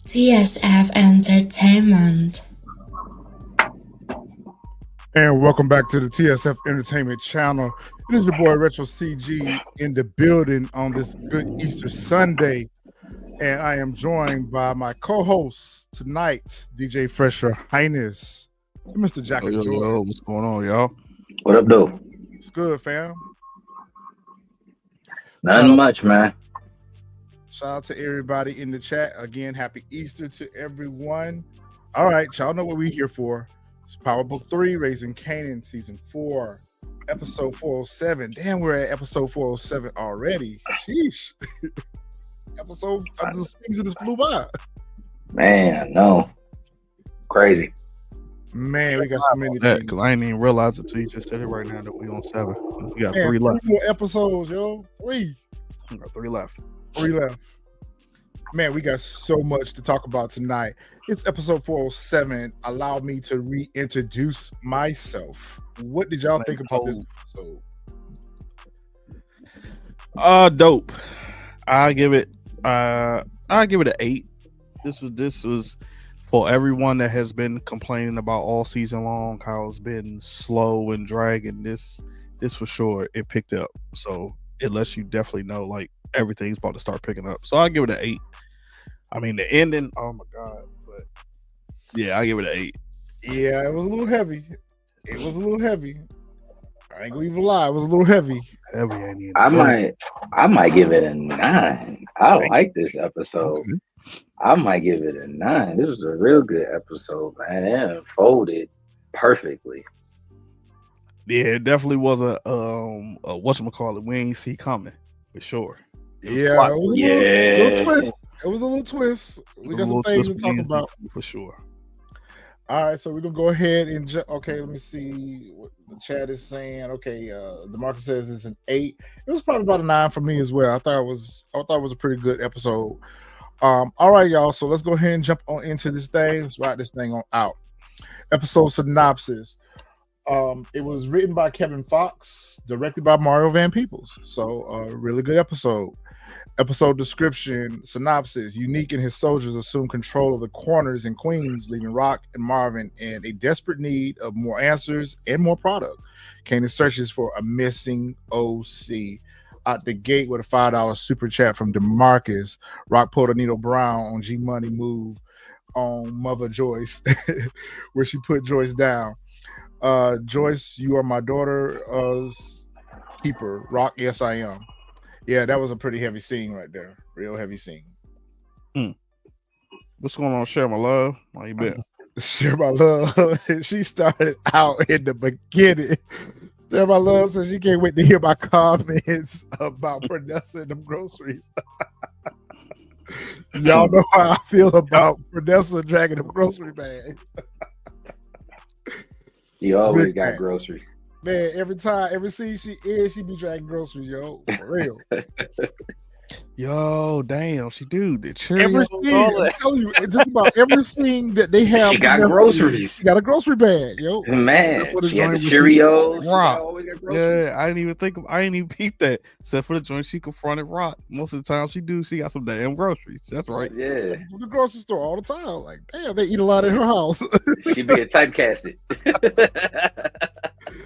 TSF Entertainment. And welcome back to the TSF Entertainment channel. It is your boy Retro CG in the building on this good Easter Sunday. And I am joined by my co-host tonight, DJ Fresher Highness, and Mr. Jack and Joy. Yo, what's going on, y'all? What up, though? It's good, fam. Nothing much, man. Shout out to everybody in the chat. Again, happy Easter to everyone. All right, y'all know what we're here for. It's Power Book 3, Raising Kanan, Season 4, Episode 407. Damn, we're at Episode 407 already. Sheesh. Episode of the season just flew by. Man, no. Crazy. Man, we got so many things. Because I ain't even realize it until you just said it right now that we on 7. We got Man, 3 left. 3 more episodes, yo. 3. We got 3 left. 3 left. Man, we got so much to talk about tonight. It's episode 407. Allow me to reintroduce myself. What did y'all think about this episode? Dope. I give it an 8. This was for everyone that has been complaining about all season long how it's been slow and dragging. This for sure it picked up. So it lets you definitely know like everything's about to start picking up. So I give it an 8. I mean the ending, oh my god, but yeah, I give it an 8. Yeah, it was a little heavy. I ain't gonna even lie, it was a little heavy. I might give it a 9. I like this episode. Okay. I might give it a 9. This was a real good episode, man. It unfolded perfectly. Yeah, it definitely was a whatchamacallit we ain't see coming for sure. It was a little twist. It was a little twist. We got some things to talk about for sure. All right, so we're gonna go ahead and okay. Let me see what the chat is saying. Okay, DeMarcus says it's an 8. It was probably about a 9 for me as well. I thought it was a pretty good episode. All right, y'all. So let's go ahead and jump on into this thing. Let's write this thing on out. Episode synopsis. It was written by Kevin Fox, directed by Mario Van Peebles. So really good episode. Episode description, synopsis. Unique and his soldiers assume control of the corners in Queens, leaving Raq and Marvin in a desperate need of more answers and more product. Kanan searches for a missing O-Cee. Out the gate with a $5 super chat from DeMarcus. Raq pulled Anito Brown on G Money move on Mother Joyce, where she put Joyce down. Joyce, you are my daughter's keeper. Raq, yes, I am. Yeah, that was a pretty heavy scene right there. Real heavy scene. What's going on, Share My Love? How you been? Share My Love. She started out in the beginning. Share My Love says she can't wait to hear my comments about Pernessa and them groceries. Y'all know how I feel about Pernessa dragging them grocery bags. You always got groceries. Man, every scene she be dragging groceries, yo. For real. Yo, damn, she do the Cheerios. Every scene, I'm telling you, it's just about every scene that they have. She got groceries. She got a grocery bag, yo. Man, she had the Cheerios. Yeah, I didn't even peep that. Except for the joint, she confronted Raq. Most of the time she do, she got some damn groceries. That's right. Yeah. From the grocery store all the time. Like, damn, they eat a lot in her house. She being typecasted.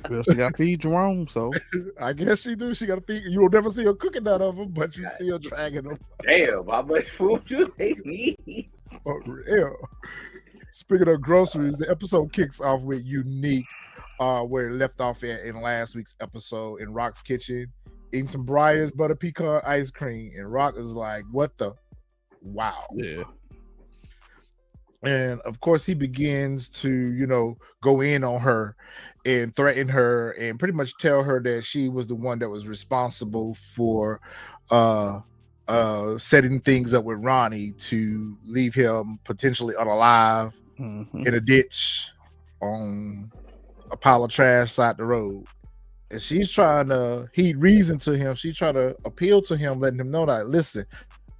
Well, she got to feed Jerome, so I guess she do. She got to feed. You will never see her cooking none of them, but you see her dragging them. Damn, how much food do they need? For real. Speaking of groceries, the episode kicks off with Unique, where it left off at in last week's episode in Raq's kitchen, eating some Breyers butter pecan ice cream, and Raq is like, "What the? Wow!" Yeah. And of course, he begins to, go in on her and threaten her and pretty much tell her that she was the one that was responsible for setting things up with Ronnie to leave him potentially unalive in a ditch on a pile of trash side the road. And she's trying to heed reason to him. She's trying to appeal to him, letting him know that, listen,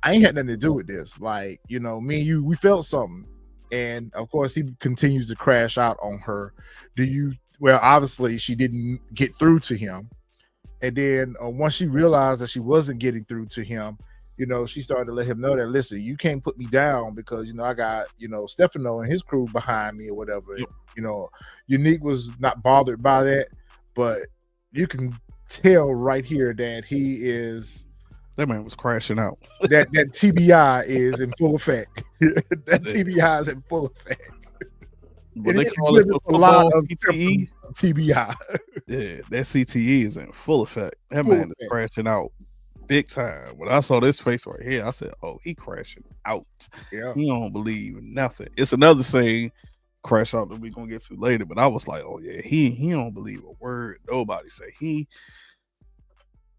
I ain't had nothing to do with this. Like, me and you, we felt something. And of course, he continues to crash out on her. Well, obviously, she didn't get through to him. And then once she realized that she wasn't getting through to him, she started to let him know that, listen, you can't put me down because, I got, Stefano and his crew behind me or whatever. Yep. Unique was not bothered by that, but you can tell right here that he is. That man was crashing out. that TBI is in full effect. That TBI is in full effect. But It they call it exhibits a lot of CTE. TBI. Yeah, that CTE is in full effect. That Full man is effect. crashing out big time. When I saw this face right here, I said, "Oh, he crashing out. Yeah. He don't believe nothing." It's another thing, crash out that we gonna get to later. But I was like, "Oh yeah, he don't believe a word nobody say."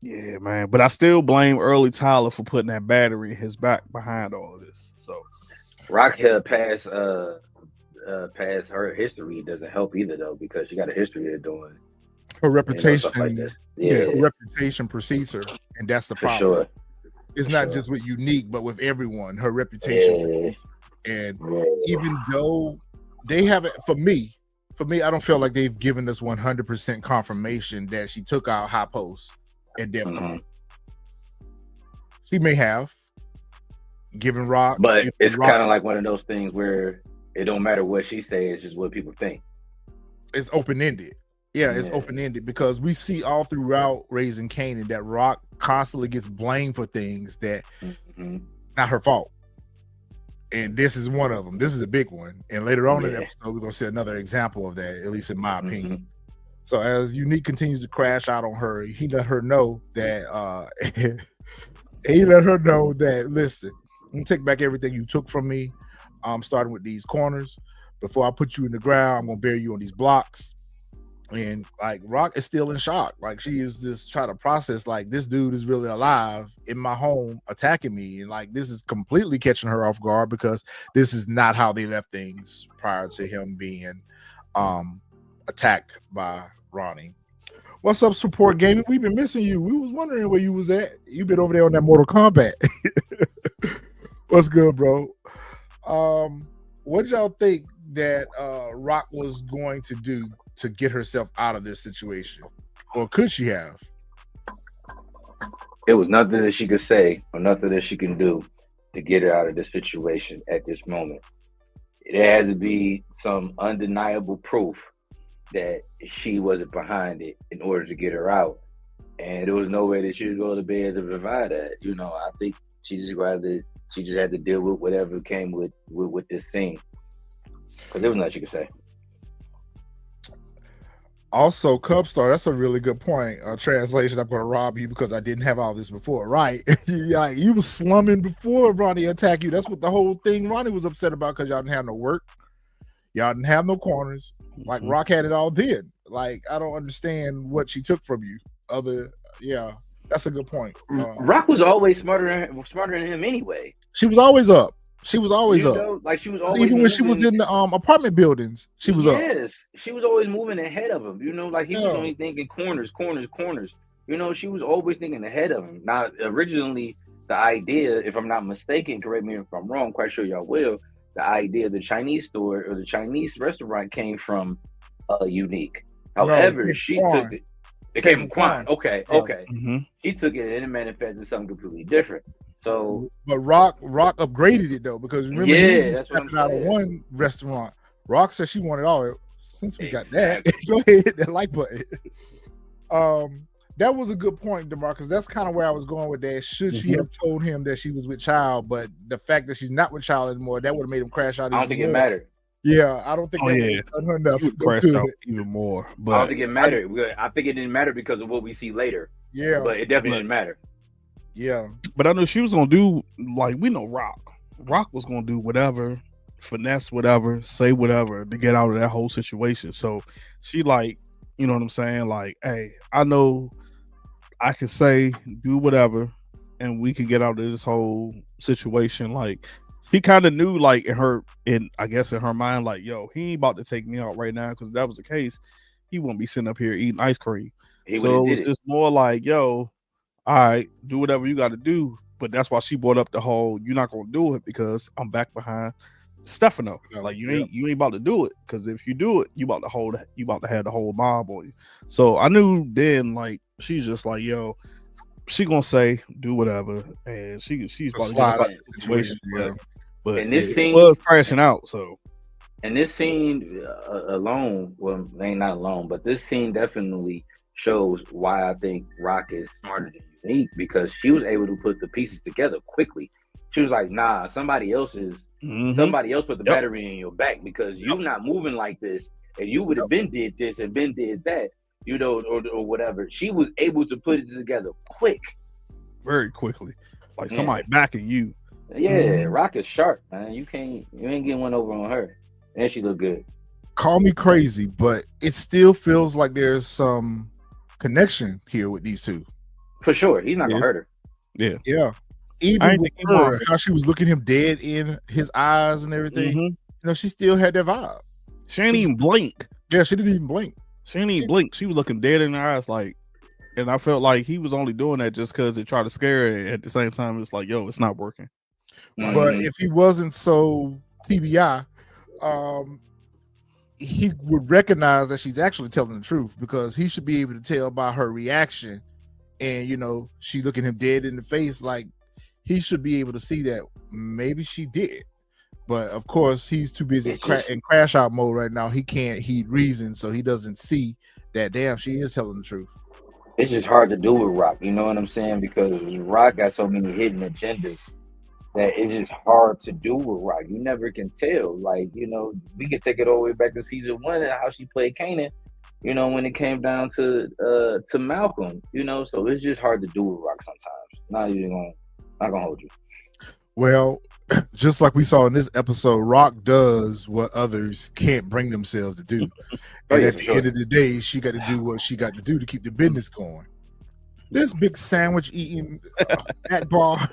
Yeah, man. But I still blame early Tyler for putting that battery in his back behind all of this. So Rock had past her history doesn't help either though, because she got a history of doing Her reputation, stuff like this. her reputation precedes her, and that's the For problem. sure. It's not just with Unique, but with everyone. Her reputation, and even though they haven't, for me, I don't feel like they've given us 100% confirmation that she took out High Post at DEFCON. She may have given Rock, but it's kind of like one of those things where it don't matter what she says, it's just what people think. It's open-ended. Yeah, it's open-ended because we see all throughout Raising Kanan that Rock constantly gets blamed for things that not her fault. And this is one of them. This is a big one. And later on in the episode, we're going to see another example of that, at least in my opinion. So as Unique continues to crash out on her, he let her know that listen, I'm gonna take back everything you took from me. Starting with these corners. Before I put you in the ground, I'm gonna bury you on these blocks. And like Rock is still in shock. Like she is just trying to process, like, this dude is really alive in my home attacking me. And like this is completely catching her off guard because this is not how they left things prior to him being attacked by Ronnie. What's up, Support Gaming? We've been missing you. We was wondering where you was at. You've been over there on that Mortal Kombat. What's good, bro? What did y'all think that Rock was going to do to get herself out of this situation? Or could she have? It was nothing that she could say or nothing that she can do to get her out of this situation at this moment. It had to be some undeniable proof that she wasn't behind it in order to get her out. And there was no way that she would go to bed to provide that. I think she just had to deal with whatever came with this scene. Because there was nothing she could say. Also, Cubstar, that's a really good point. Translation, I'm going to rob you because I didn't have all this before. Right. You was slumming before Ronnie attacked you. That's what the whole thing Ronnie was upset about, because y'all didn't have no work. Y'all didn't have no corners. Like Rock had it all then. Like, I don't understand what she took from you. That's a good point. Rock was always smarter than him anyway. She was always up. She was always up. Like she was always even when she was in the apartment buildings, she was up. Yes, she was always moving ahead of him. Like he was only thinking corners. She was always thinking ahead of him. Now, originally, the idea, if I'm not mistaken, correct me if I'm wrong, quite sure y'all will, the idea of the Chinese store or the Chinese restaurant came from Unique. However, she took it. It came from Quan. Okay. She took it and it manifested something completely different. So, but Rock upgraded it though, because remember he was stepping out of one restaurant. Rock said she wanted all. Since we got that, go ahead, hit that like button. That was a good point, DeMarcus. That's kind of where I was going with that. Should she have told him that she was with Child, but the fact that she's not with Child anymore, that would have made him crash out. I don't think it mattered. Yeah, I don't think that would have done her enough. Crash out even more. But I don't think it mattered. I think it didn't matter because of what we see later. Yeah, but it definitely didn't matter. Yeah, but I know she was gonna do, like, we know Rock was gonna do whatever, finesse whatever, say whatever to get out of that whole situation. So she, like, you know what I'm saying? Like, hey, I know I can say, do whatever, and we can get out of this whole situation. Like, she kind of knew, like, I guess in her mind, like, yo, he ain't about to take me out right now, because if that was the case, he wouldn't be sitting up here eating ice cream. So it was just more like, yo, all right, do whatever you got to do. But that's why she brought up the whole, you're not gonna do it because I'm back behind Stefano. Like, you ain't about to do it, because if you do it, you about to have the whole mob on you. So I knew then, like, she's just like, yo, she gonna say do whatever, and she's about to get Slide up out out of the the situation. situation, But And this it scene was crashing out. So and this scene alone, well, ain't not alone, but this scene definitely shows why I think Raq is smarter than Unique, because she was able to put the pieces together quickly. She was like, "Nah, somebody else put the Yep. battery in your back because you not moving like this. If you would have been did this and been did that, or whatever." She was able to put it together quick, very quickly, like somebody backing you. Yeah, Raq is sharp, man. You ain't getting one over on her, and she look good. Call me crazy, but it still feels like there's some connection here with these two. For sure, he's not gonna hurt her. Yeah. Even with her, how she was looking him dead in his eyes and everything, she still had that vibe. She didn't even blink. Yeah, she didn't even blink. She didn't even blink. She was looking dead in her eyes, like, and I felt like he was only doing that just because they tried to scare her. At the same time, it's like, yo, it's not working. But if he wasn't so TBI, he would recognize that she's actually telling the truth, because he should be able to tell by her reaction. And she looking him dead in the face, like he should be able to see that maybe she did. But of course, he's too busy in crash out mode right now. He can't heed reason, so he doesn't see that. Damn, she is telling the truth. It's just hard to do with Raq. You know what I'm saying? Because Raq got so many hidden agendas that it's just hard to do with Raq. You never can tell. Like, we can take it all the way back to season 1 and how she played Kanan, when it came down to Malcolm, so it's just hard to do with Raq sometimes. Not gonna hold you. Well, just like we saw in this episode, Raq does what others can't bring themselves to do. And at the end of the day, she got to do what she got to do to keep the business going. This big sandwich eating at bar,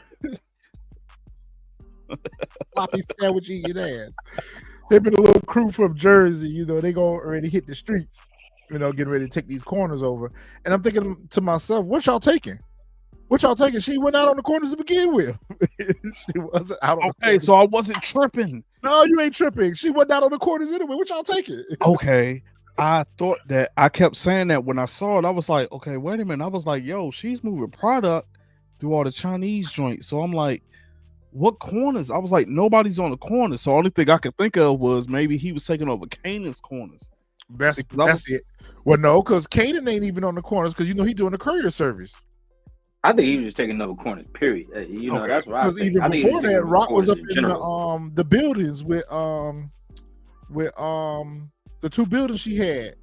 sloppy sandwich eating ass. They've been a little crew from Jersey, they go already hit the streets, getting ready to take these corners over. And I'm thinking to myself, what y'all taking? She went out on the corners to begin with. She wasn't out on the corners. So I wasn't tripping. No, you ain't tripping. She went out on the corners anyway. What y'all taking? Okay. I thought that, I kept saying that when I saw it. I was like, okay, wait a minute. I was like, yo, she's moving product through all the Chinese joints. So I'm like, what corners? I was like, nobody's on the corners. So the only thing I could think of was maybe he was taking over Kanan's corners. That's it. Well, no, because Kanan ain't even on the corners, because he's doing the courier service. I think he was just taking over corners, period. That's what I think. Because even before that, Raq was up in the buildings with the 2 buildings she had.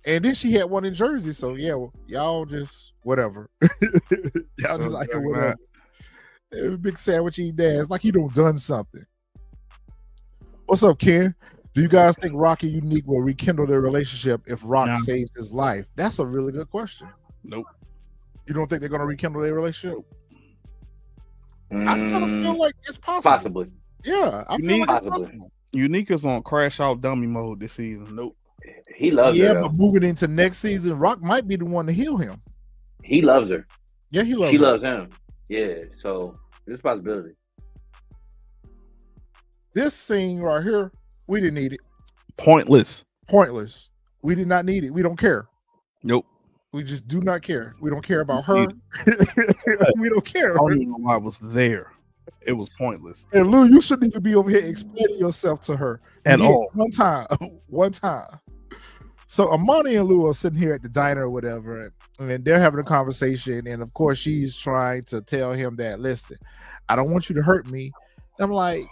And then she had one in Jersey. So yeah, y'all just whatever. Y'all just like whatever. Big sandwich eating ass, like he done something. What's up, Ken? Do you guys think Raq and Unique will rekindle their relationship if Raq saves his life? That's a really good question. Nope. You don't think they're going to rekindle their relationship? I kind of feel like it's possible. Possibly. Yeah, I feel like it's possible. Unique is on crash out dummy mode this season. Nope. He loves her. Yeah, but moving into next season, Raq might be the one to heal him. He loves her. Yeah, he loves her. She loves him. Yeah, so there's a possibility. This scene right here, we didn't need it. Pointless. We did not need it. We don't care. Nope. We just do not care. We don't care about her. We don't care. I don't even know why I was there. It was pointless. And Lou, you shouldn't even be over here explaining yourself to her at all. One time. So Amani and Lou are sitting here at the diner or whatever, and they're having a conversation. And of course, she's trying to tell him that, listen, I don't want you to hurt me. And I'm like,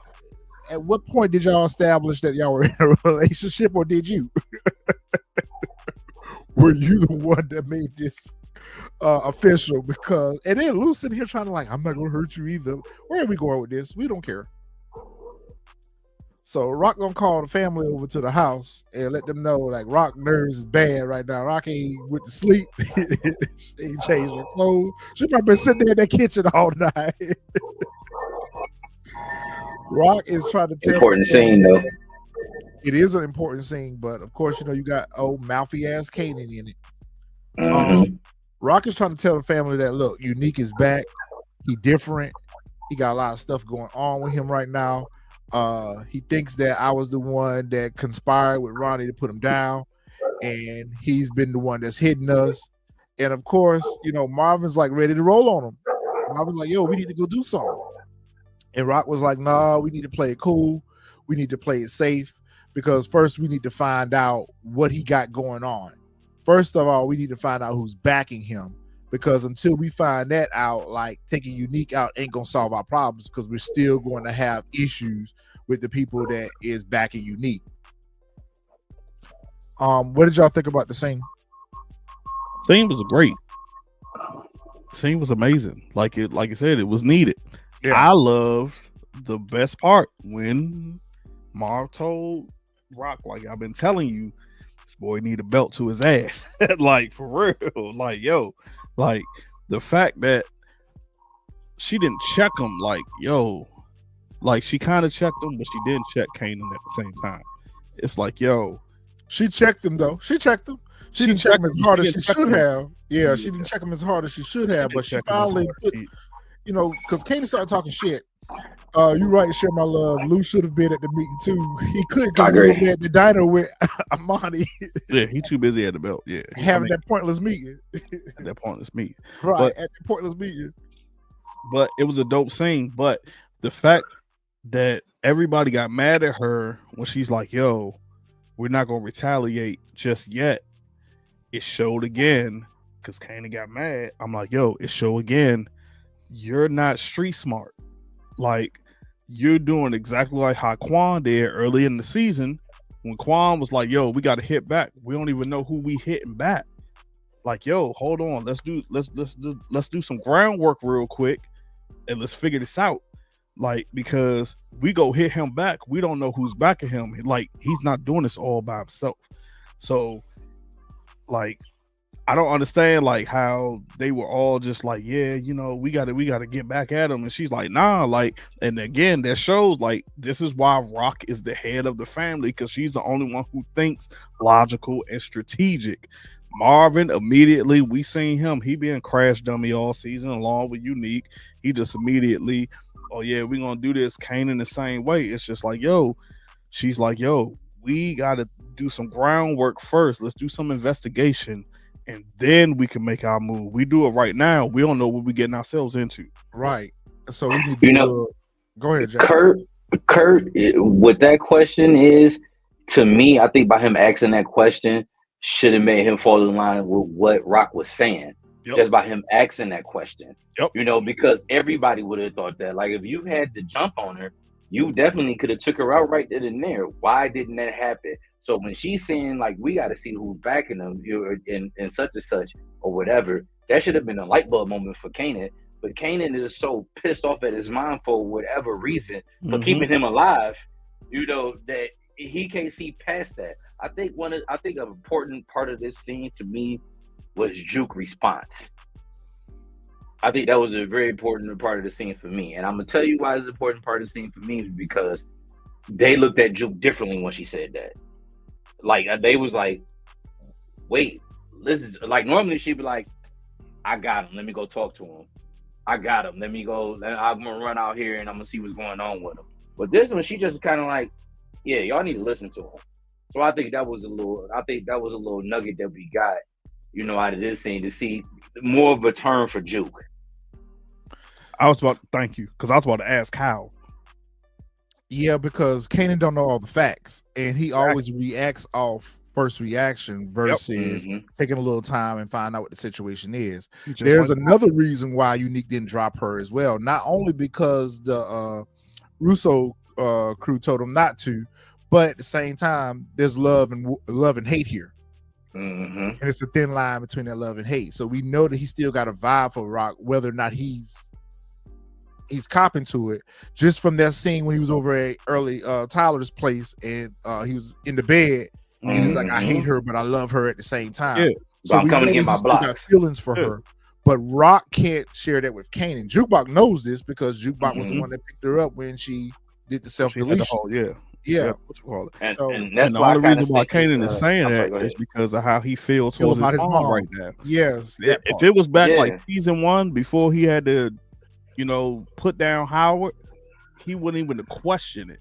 at what point did y'all establish that y'all were in a relationship, or did you? Were you the one that made this official? Because, and then Lou's sitting here trying to I'm not gonna hurt you either. Where are we going with this? We don't care. So Raq gonna call the family over to the house and let them know Raq nerves is bad right now. Raq ain't went to sleep. She ain't changed her clothes. She probably been sitting there in that kitchen all night. Raq is trying to tell important scene though. It is an important scene, but of course, you got mouthy ass Kanan in it. Raq is trying to tell the family that, look, Unique is back. He different. He got a lot of stuff going on with him right now. He thinks that I was the one that conspired with Ronnie to put him down, and he's been the one that's hidden us. And of course, Marvin's like ready to roll on him. Marvin's like, yo, we need to go do something. And Raq was like, nah, we need to play it cool. We need to play it safe because first we need to find out what he got going on. First of all, we need to find out who's backing him because until we find that out, like taking Unique out ain't going to solve our problems because we're still going to have issues with the people that is backing Unique. What did y'all think about the scene? Scene was great. Scene was amazing. Like I said, it was needed. Yeah. I loved the best part when Marv told Raq, like, I've been telling you, this boy need a belt to his ass. Like, for real. Like, yo, like the fact that she didn't check him, like, yo, like she kind of checked him, but she didn't check Kanan at the same time. It's like, yo, she checked him though. She checked him. She didn't check him as hard as she should have. Yeah, she didn't check him as hard as she should have, but she finally put, because Kanan started talking shit. You right, share my love. Lou should have been at the meeting too. He couldn't because he was at the diner with Amani. Yeah, he too busy at the belt. Yeah, having that pointless meeting. At that pointless meeting, right? At the pointless meeting. But it was a dope scene. But the fact that everybody got mad at her when she's like, "Yo, we're not gonna retaliate just yet." It showed again because Kanan got mad. I'm like, "Yo, it showed again. You're not street smart. Like, you're doing exactly like how Quan did early in the season when Quan was like, yo, we got to hit back. We don't even know who we hitting back. Like, yo, hold on. Let's do some groundwork real quick and let's figure this out. Like, because we go hit him back. We don't know who's backing him. Like, he's not doing this all by himself. So, like, I don't understand like how they were all just like, yeah, we gotta get back at him. And she's like, nah, like, and again, that shows like this is why Raq is the head of the family, because she's the only one who thinks logical and strategic. Marvin, immediately we seen him, he being crash dummy all season along with Unique. He just immediately, oh yeah, we're gonna do this Kanan the same way. It's just like, yo, she's like, yo, we gotta do some groundwork first. Let's do some investigation. And then we can make our move. We do it right now. We don't know what we're getting ourselves into. Right. So we need to go ahead, Jack. Kurt, what that question is, to me, I think by him asking that question should have made him fall in line with what Raq was saying. Yep. Just by him asking that question. Yep. Because everybody would have thought that. Like, if you had to jump on her, you definitely could have took her out right then and there. Why didn't that happen? So when she's saying like we got to see who's backing them and such and such or whatever, that should have been a light bulb moment for Kanan. But Kanan is so pissed off at his mom for whatever reason for keeping him alive, that he can't see past that. I think an important part of this scene to me was Juke's response. I think that was a very important part of the scene for me, and I'm gonna tell you why it's an important part of the scene for me is because they looked at Juke differently when she said that. Like, they was like, wait, listen, like normally she'd be like, I got him, let me go talk to him. I got him, let me go, I'm gonna run out here and I'm gonna see what's going on with him. But this one, she just kind of like, yeah, y'all need to listen to him. So I think that was a little nugget that we got, out of this scene to see more of a turn for Juke. Thank you, because I was about to ask how. Yeah, because Kanan don't know all the facts, and he always reacts off first reaction versus taking a little time and find out what the situation is. There's another reason why Unique didn't drop her as well. Not only because the Russo crew told him not to, but at the same time, there's love and hate here. And it's a thin line between that love and hate. So we know that he still got a vibe for Raq, whether or not he's copping to it, just from that scene when he was over at early Tyler's place and he was in the bed and he was like, I hate her, but I love her at the same time. Yeah. So I'm coming to get my block. Got feelings for her, but Raq can't share that with Kanan. Jukebox knows this because Jukebox was the one that picked her up when she did the self-deletion. Yeah. What you call it? And that's the only reason why Kanan is saying that is because of how he feels towards his mom right now. Yes. If it was back like season 1 before he had to, put down Howard, he wouldn't even question it.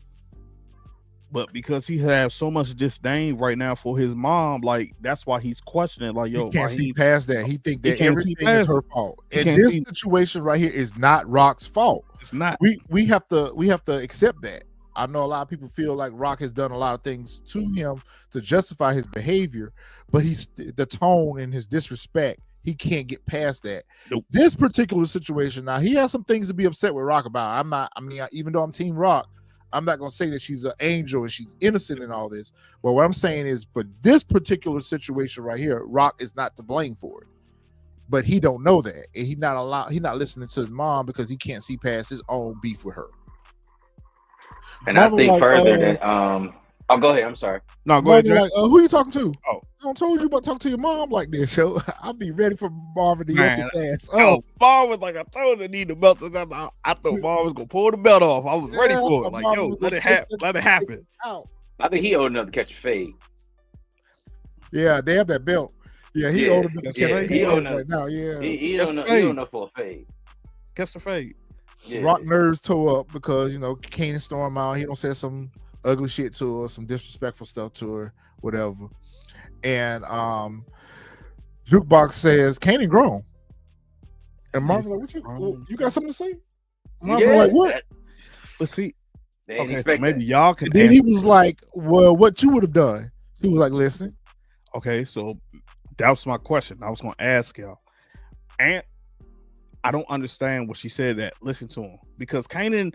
but because he has so much disdain right now for his mom, like that's why he's questioning. Like, yo, he can't see past that. He think that everything is her fault. And this situation right here is not Raq's fault. It's not. We have to accept that. I know a lot of people feel like Raq has done a lot of things to him to justify his behavior, but he's the tone and his disrespect. He can't get past that. Nope. This particular situation, now he has some things to be upset with Raq about. Even though I'm Team Raq, I'm not going to say that she's an angel and she's innocent in all this. But what I'm saying is, for this particular situation right here, Raq is not to blame for it. But he don't know that, and he's not listening to his mom because he can't see past his own beef with her. And Marvin, I think further that go ahead. I'm sorry. No, go ahead. Who are you talking to? Oh, I told you about talking to your mom like this, yo. I'll be ready for Marvin to yank his ass. Marvin was like, I told him to need the belt. I thought Marvin was gonna pull the belt off. I was ready for it. Like, yo, let it happen. Let it happen. I think he old enough to catch a fade. Yeah, they have that belt. Yeah, he old enough to catch a fade right now. Yeah, he old enough for a fade. Catch the fade. Yeah. Raq nerves toe up because Kanan storm out. He don't say some ugly shit to her, some disrespectful stuff to her, whatever. And Jukebox says Kanan grown. And Marvin's like, what you got something to say? Marvin like, what? Let's see. Okay, so maybe y'all can. And then he was like, well, what you would have done? He was like, listen. Okay, so that was my question. I was gonna ask y'all. And I don't understand what she said that listen to him, because Kanan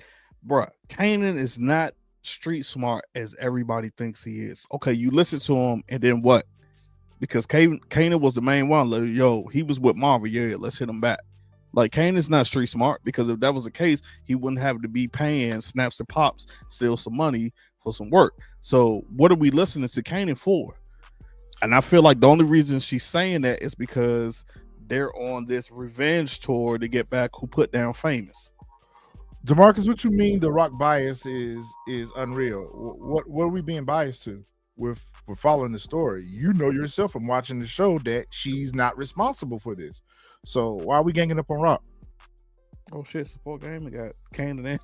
is not street smart as everybody thinks he is. Okay, you listen to him, and then what? Because Kanan was the main one. Like, yo, he was with Marvin. Yeah, let's hit him back. Like, Kanan's not street smart, because if that was the case, he wouldn't have to be paying Snaps and Pops still some money for some work. So what are we listening to Kanan for? And I feel like the only reason she's saying that is because they're on this revenge tour to get back who put down Famous. DeMarcus, what you mean the Raq bias is unreal? What are we being biased to? We're following the story. You know yourself from watching the show that she's not responsible for this. So why are we ganging up on Raq? Oh shit, support game. We got Kanan in.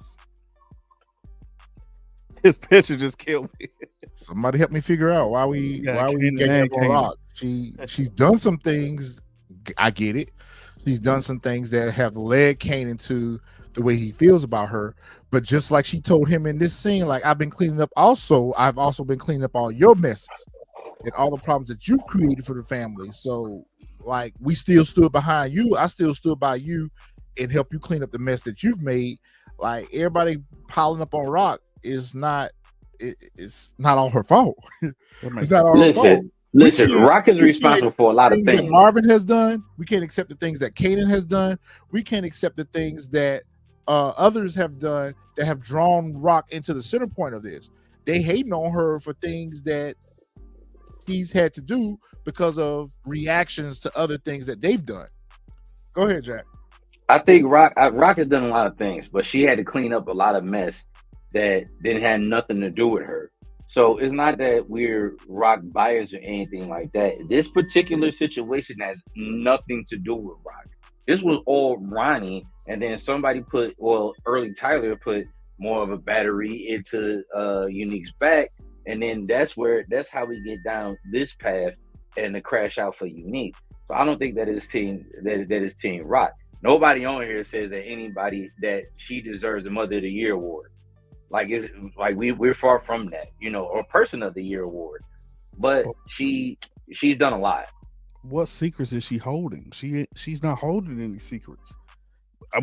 His picture just killed me. Somebody help me figure out why we ganging up on Raq. She's done some things. I get it. She's done some things that have led Kanan to the way he feels about her. But just like she told him in this scene, like, I've been cleaning up also. I've also been cleaning up all your messes and all the problems that you've created for the family. So, like, we still stood behind you. I still stood by you and help you clean up the mess that you've made. Like, everybody piling up on Raq is not. It's not all her fault. It's not all her fault. Listen, Raq is responsible for a lot of things that Marvin has done. We can't accept the things that Kanan has done. We can't accept the things that others have done that have drawn Raq into the center point of this. They hating on her for things that he's had to do because of reactions to other things that they've done. Go ahead, Jack. I think Raq has done a lot of things, but she had to clean up a lot of mess that didn't have nothing to do with her. So it's not that we're Raq biased or anything like that. This particular situation has nothing to do with Raq. This was all Ronnie, and then somebody early Tyler put more of a battery into Unique's back, and then that's how we get down this path and the crash out for Unique. So I don't think that is team Raq. Nobody on here says that she deserves the Mother of the Year award. We're far from that, or Person of the Year award. But she's done a lot. What secrets is she holding? She's not holding any secrets.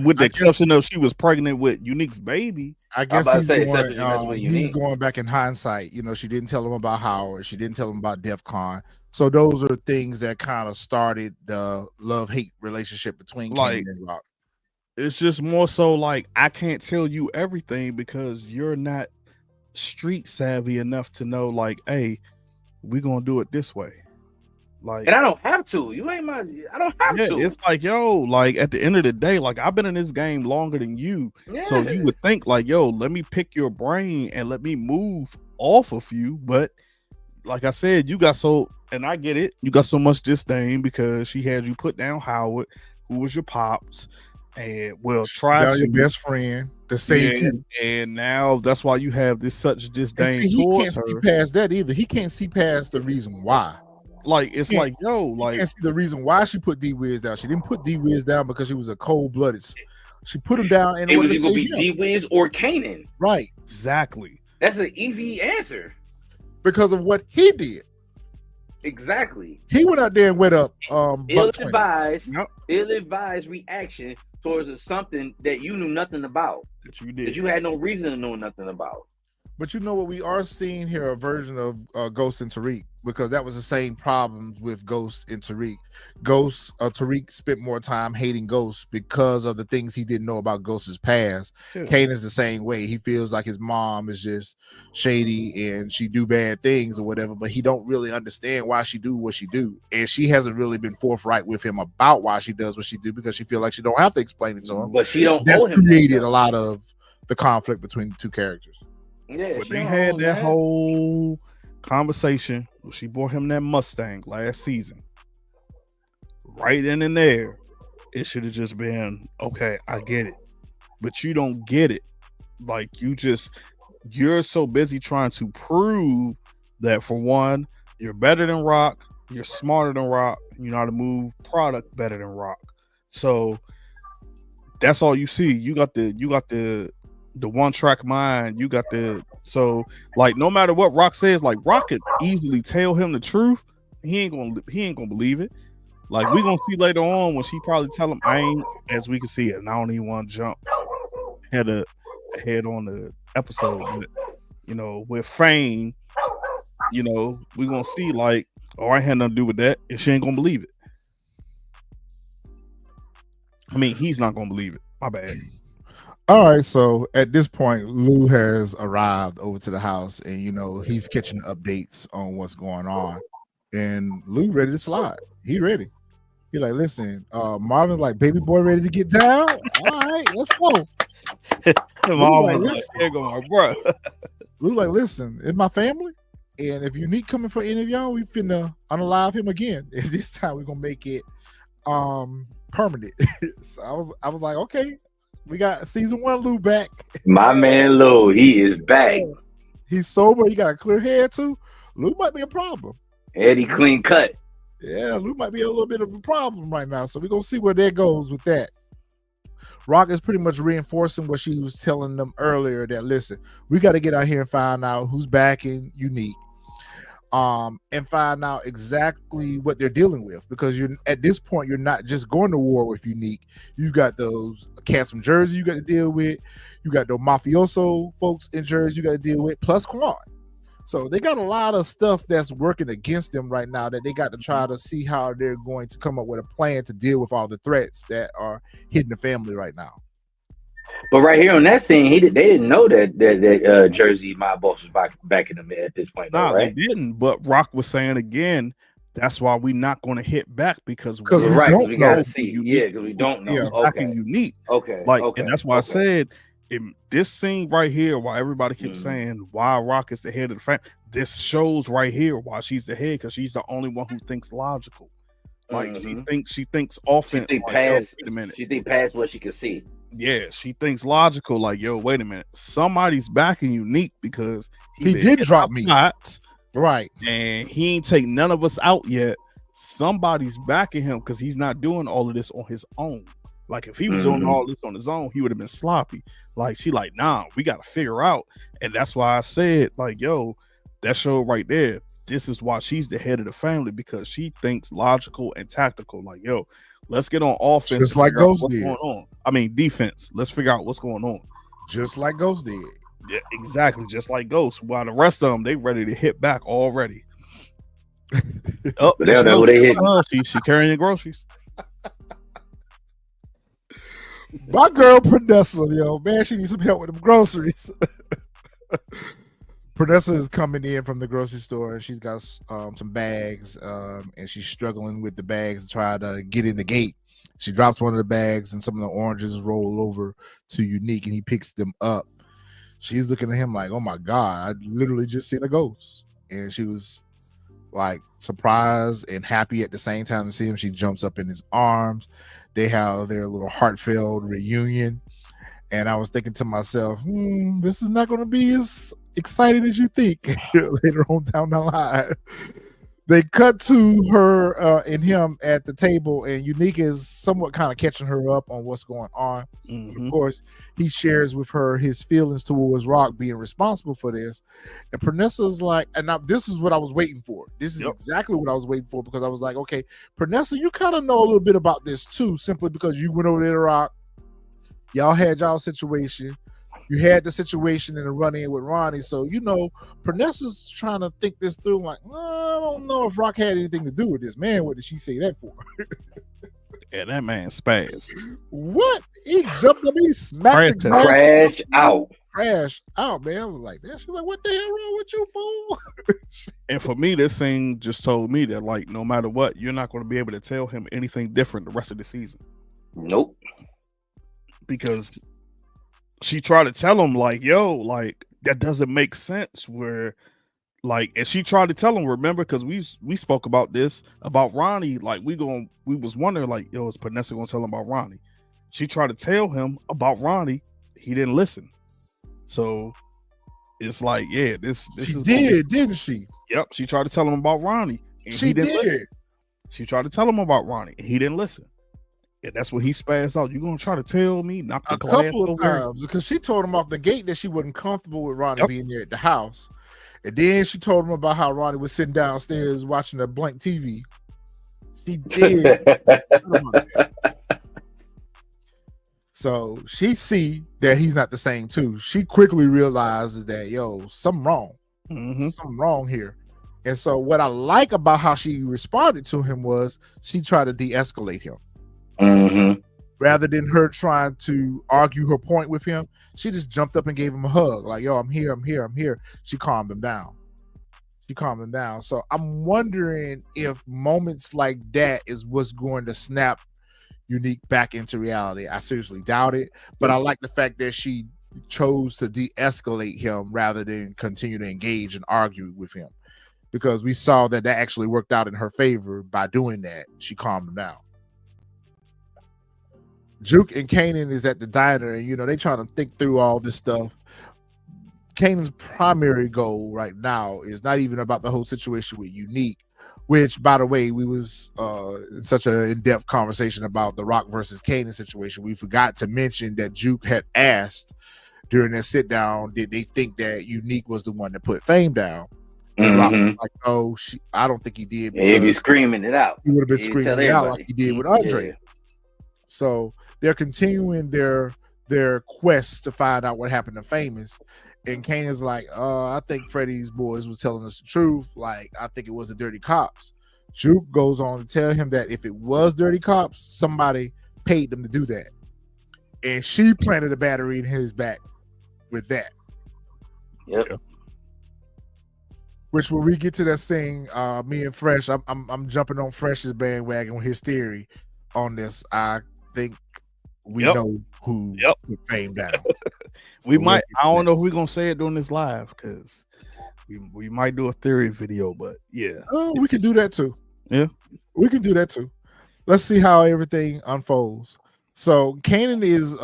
With the exception of she was pregnant with Unique's baby. I guess he's going back in hindsight. She didn't tell him about Howard. She didn't tell him about DEF CON. So those are things that kind of started the love-hate relationship between Kanan and Raq. It's just more so like, I can't tell you everything because you're not street savvy enough to know, like, hey, we're gonna do it this way. Like, and I don't have to. I don't have to. It's like, yo, like, at the end of the day, like, I've been in this game longer than you. Yeah. So you would think, like, yo, let me pick your brain and let me move off of you. But like I said, and I get it, you got so much disdain because she had you put down Howard, who was your pops. And your best friend. to save you. And now that's why you have such And disdain see, he towards can't see her. past that either. He can't see past the reason why. Like it's He like, yo, He like can't see the reason why she put D Wiz down. She didn't put D Wiz down because she was a cold blooded. She put him down in It order was to gonna save be him. D Wiz or Kanan. Right. exactly. That's an easy answer. Because of what he did. Exactly. He went out there and went up Buck 20. Ill-advised, Yep. ill-advised reaction towards something that you knew nothing about, That you did. that you had no reason to know nothing about. But you know what? We are seeing here a version of Ghost and Tariq, because that was the same problems with Ghost and Tariq. Tariq spent more time hating Ghost because of the things he didn't know about Ghost's past. Yeah. Kanan's the same way. He feels like his mom is just shady and she do bad things or whatever, but he don't really understand why she do what she do. And she hasn't really been forthright with him about why she does what she do, because she feel like she don't have to explain it to him. But she don't That's owe him created that, a lot of the conflict between the two characters. Yeah, But she they don't had owe that whole conversation. She bought him that Mustang last season. Right in and there, it should have just been, okay, I get it. But you don't get it. Like you're so busy trying to prove that, for one, you're better than Raq, you're smarter than Raq, you know how to move product better than Raq. So that's all you see. You got the one track mind. You got so like no matter what Raq says, like Raq could easily tell him the truth. He ain't gonna believe it. Like we gonna see later on when she probably tell him I ain't, as we can see it. And I don't even want to jump ahead on the episode, but you know, with Fame, you know, we gonna see like, oh, I had nothing to do with that, and she ain't gonna believe it. I mean, he's not gonna believe it. My bad. All right, so at this point, Lou has arrived over to the house, and you know he's catching updates on what's going on. And Lou ready to slide. He ready. He like, listen, Marvin's like, baby boy, ready to get down. All right, let's go. Mom like, was like, there go my bro. Lou like, listen, it's my family, and if Unique coming for any of y'all, we finna unalive him again. And this time we're gonna make it permanent. So I was like, okay. We got season 1 Lou back. My man Lou, he is back. He's sober. He got a clear head too. Lou might be a problem. Eddie clean cut. Yeah, Lou might be a little bit of a problem right now. So we're gonna see where that goes with that. Raq is pretty much reinforcing what she was telling them earlier, that listen, we got to get out here and find out who's backing Unique. And find out exactly what they're dealing with, because you're at this point you're not just going to war with Unique. You got those cats from Jersey you got to deal with. You got the mafioso folks in Jersey you got to deal with, plus Quan. So they got a lot of stuff that's working against them right now that they got to try to see how they're going to come up with a plan to deal with all the threats that are hitting the family right now. But right here on that scene, they didn't know that Jersey mob boss was backing them at this point. Nah, right? they didn't. But Raq was saying again, that's why we're not going to hit back, because we don't we know. Gotta see. Yeah, because we don't know. Yeah. Okay. Unique. Okay. Like, okay. and that's why I said in this scene right here, why everybody keeps saying why Raq is the head of the family. This shows right here why she's the head, because she's the only one who thinks logical. Like she thinks offense. She think like, past, wait a minute. She think past what she can see. Yeah, she thinks logical. Like, yo, wait a minute. Somebody's backing Unique because he did drop me. Shots, right. And he ain't take none of us out yet. Somebody's backing him because he's not doing all of this on his own. Like, if he was doing all this on his own, he would have been sloppy. Like, she like, nah, we got to figure out. And that's why I said, like, yo, that show right there, this is why she's the head of the family, because she thinks logical and tactical. Like, yo, let's get on offense. Just like Ghost did. Going on. I mean, defense. Let's figure out what's going on. Just like Ghost did. Yeah, exactly. Just like Ghost. While the rest of them, they ready to hit back already. Oh, they don't know what they hit. She carrying groceries. My girl Pranessa, yo, man, she needs some help with them groceries. Pranessa is coming in from the grocery store, and she's got some bags, and she's struggling with the bags to try to get in the gate. She drops one of the bags, and some of the oranges roll over to Unique, and he picks them up. She's looking at him like, oh my God, I literally just seen a ghost. And she was like surprised and happy at the same time to see him. She jumps up in his arms. They have their little heartfelt reunion. And I was thinking to myself, this is not going to be as exciting as you think later on down the line. They cut to her and him at the table, and Unique is somewhat kind of catching her up on what's going on. Of course, he shares with her his feelings towards Raq being responsible for this. And Pernessa's like, and now this is what I was waiting for. This is exactly what I was waiting for, because I was like, okay, Pernessa, you kind of know a little bit about this too, simply because you went over there to Raq. Y'all had y'all situation. You had the situation in the run-in with Ronnie, so you know Pernessa's trying to think this through. Like, I don't know if Raq had anything to do with this. Man, what did she say that for? Yeah, that man spazzed. What? He jumped up, he smacked the glass. Crash out, man. I was like, that. She was like, what the hell wrong with you, fool? And for me, this thing just told me that, like, no matter what, you're not going to be able to tell him anything different the rest of the season. Nope. Because she tried to tell him, like, yo, like, that doesn't make sense. Where, like, and she tried to tell him, remember, because we spoke about this, about Ronnie. Like, we was wondering, like, yo, is Pernessa gonna tell him about Ronnie? She tried to tell him about Ronnie. He didn't listen. So it's like, yeah, this she is didn't she? Yep, she tried to tell him about Ronnie. And she did. Listen. She tried to tell him about Ronnie, and he didn't listen. And that's what he spazzed out. You gonna try to tell me knock the a glass couple of over? times, because she told him off the gate that she wasn't comfortable with Ronnie being there at the house, and then she told him about how Ronnie was sitting downstairs watching a blank TV. She did. So she see that he's not the same too. She quickly realizes that, yo, something wrong. Something wrong here. And so what I like about how she responded to him was she tried to de-escalate him. Rather than her trying to argue her point with him, she just jumped up and gave him a hug. Like, yo, I'm here. She calmed him down. So I'm wondering if moments like that is what's going to snap Unique back into reality. I seriously doubt it, but I like the fact that she chose to de-escalate him rather than continue to engage and argue with him, because we saw that actually worked out in her favor by doing that. She calmed him down. Juke and Kanan is at the diner, and you know they trying to think through all this stuff. Kanan's primary goal right now is not even about the whole situation with Unique, which, by the way, we was in such an in-depth conversation about the Raq versus Kanan situation. We forgot to mention that Juke had asked during that sit down, did they think that Unique was the one that put Fame down? And Raq was like, oh, I don't think he did. He'd be screaming it out. He would have been screaming it out like he did with Andre. Yeah. So they're continuing their quest to find out what happened to Famous. And Kanan's like, I think Freddie's boys was telling us the truth. Like, I think it was the Dirty Cops. Juke goes on to tell him that if it was Dirty Cops, somebody paid them to do that. And she planted a battery in his back with that. Yep. Which when we get to that scene, me and Fresh, I'm jumping on Fresh's bandwagon with his theory on this. I think we know who put Fame down. So we might. I don't know if we're gonna say it during this live, because we might do a theory video, but yeah. Oh, we can do that too. Yeah, we can do that too. Let's see how everything unfolds. So Kanan is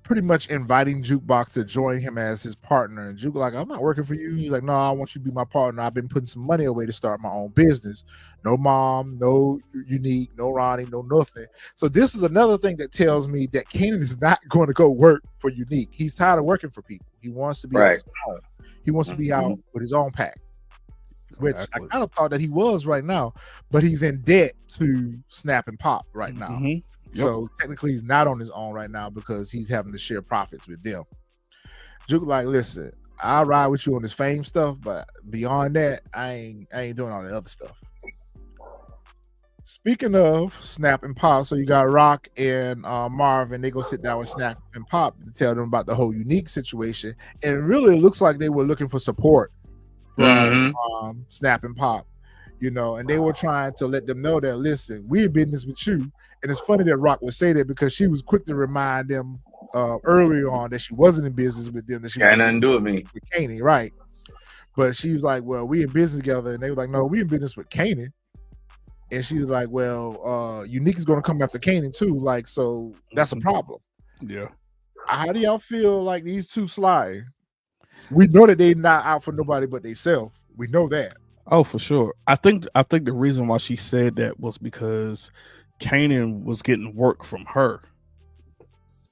pretty much inviting Jukebox to join him as his partner, and Juke like, I'm not working for you. He's like, no, I want you to be my partner. I've been putting some money away to start my own business. No mom, no Unique, no Ronnie, no nothing. So this is another thing that tells me that Kanan is not going to go work for Unique. He's tired of working for people. He wants to be on his own. He wants to be out with his own pack, which I kind of thought that he was right now, but he's in debt to Snap and Pop right now. So technically he's not on his own right now because he's having to share profits with them. Juke like, listen, I'll ride with you on this Fame stuff, but beyond that, I ain't doing all the other stuff. Speaking of Snap and Pop, so you got Raq and Marvin. They go sit down with Snap and Pop to tell them about the whole Unique situation, and it really looks like they were looking for support from Snap and Pop, you know, and they were trying to let them know that, listen, we're in business with you. And it's funny that Raq would say that because she was quick to remind them earlier on that she wasn't in business with them. That she had nothing to do with me. With Kanan, right? But she was like, well, we in business together. And they were like, no, we in business with Kanan. And she was like, well, Unique is going to come after Kanan too. Like, so that's a problem. Yeah. How do y'all feel like these two slide? We know that they not out for nobody but themselves. We know that. Oh, for sure. I think the reason why she said that was because Kanan was getting work from her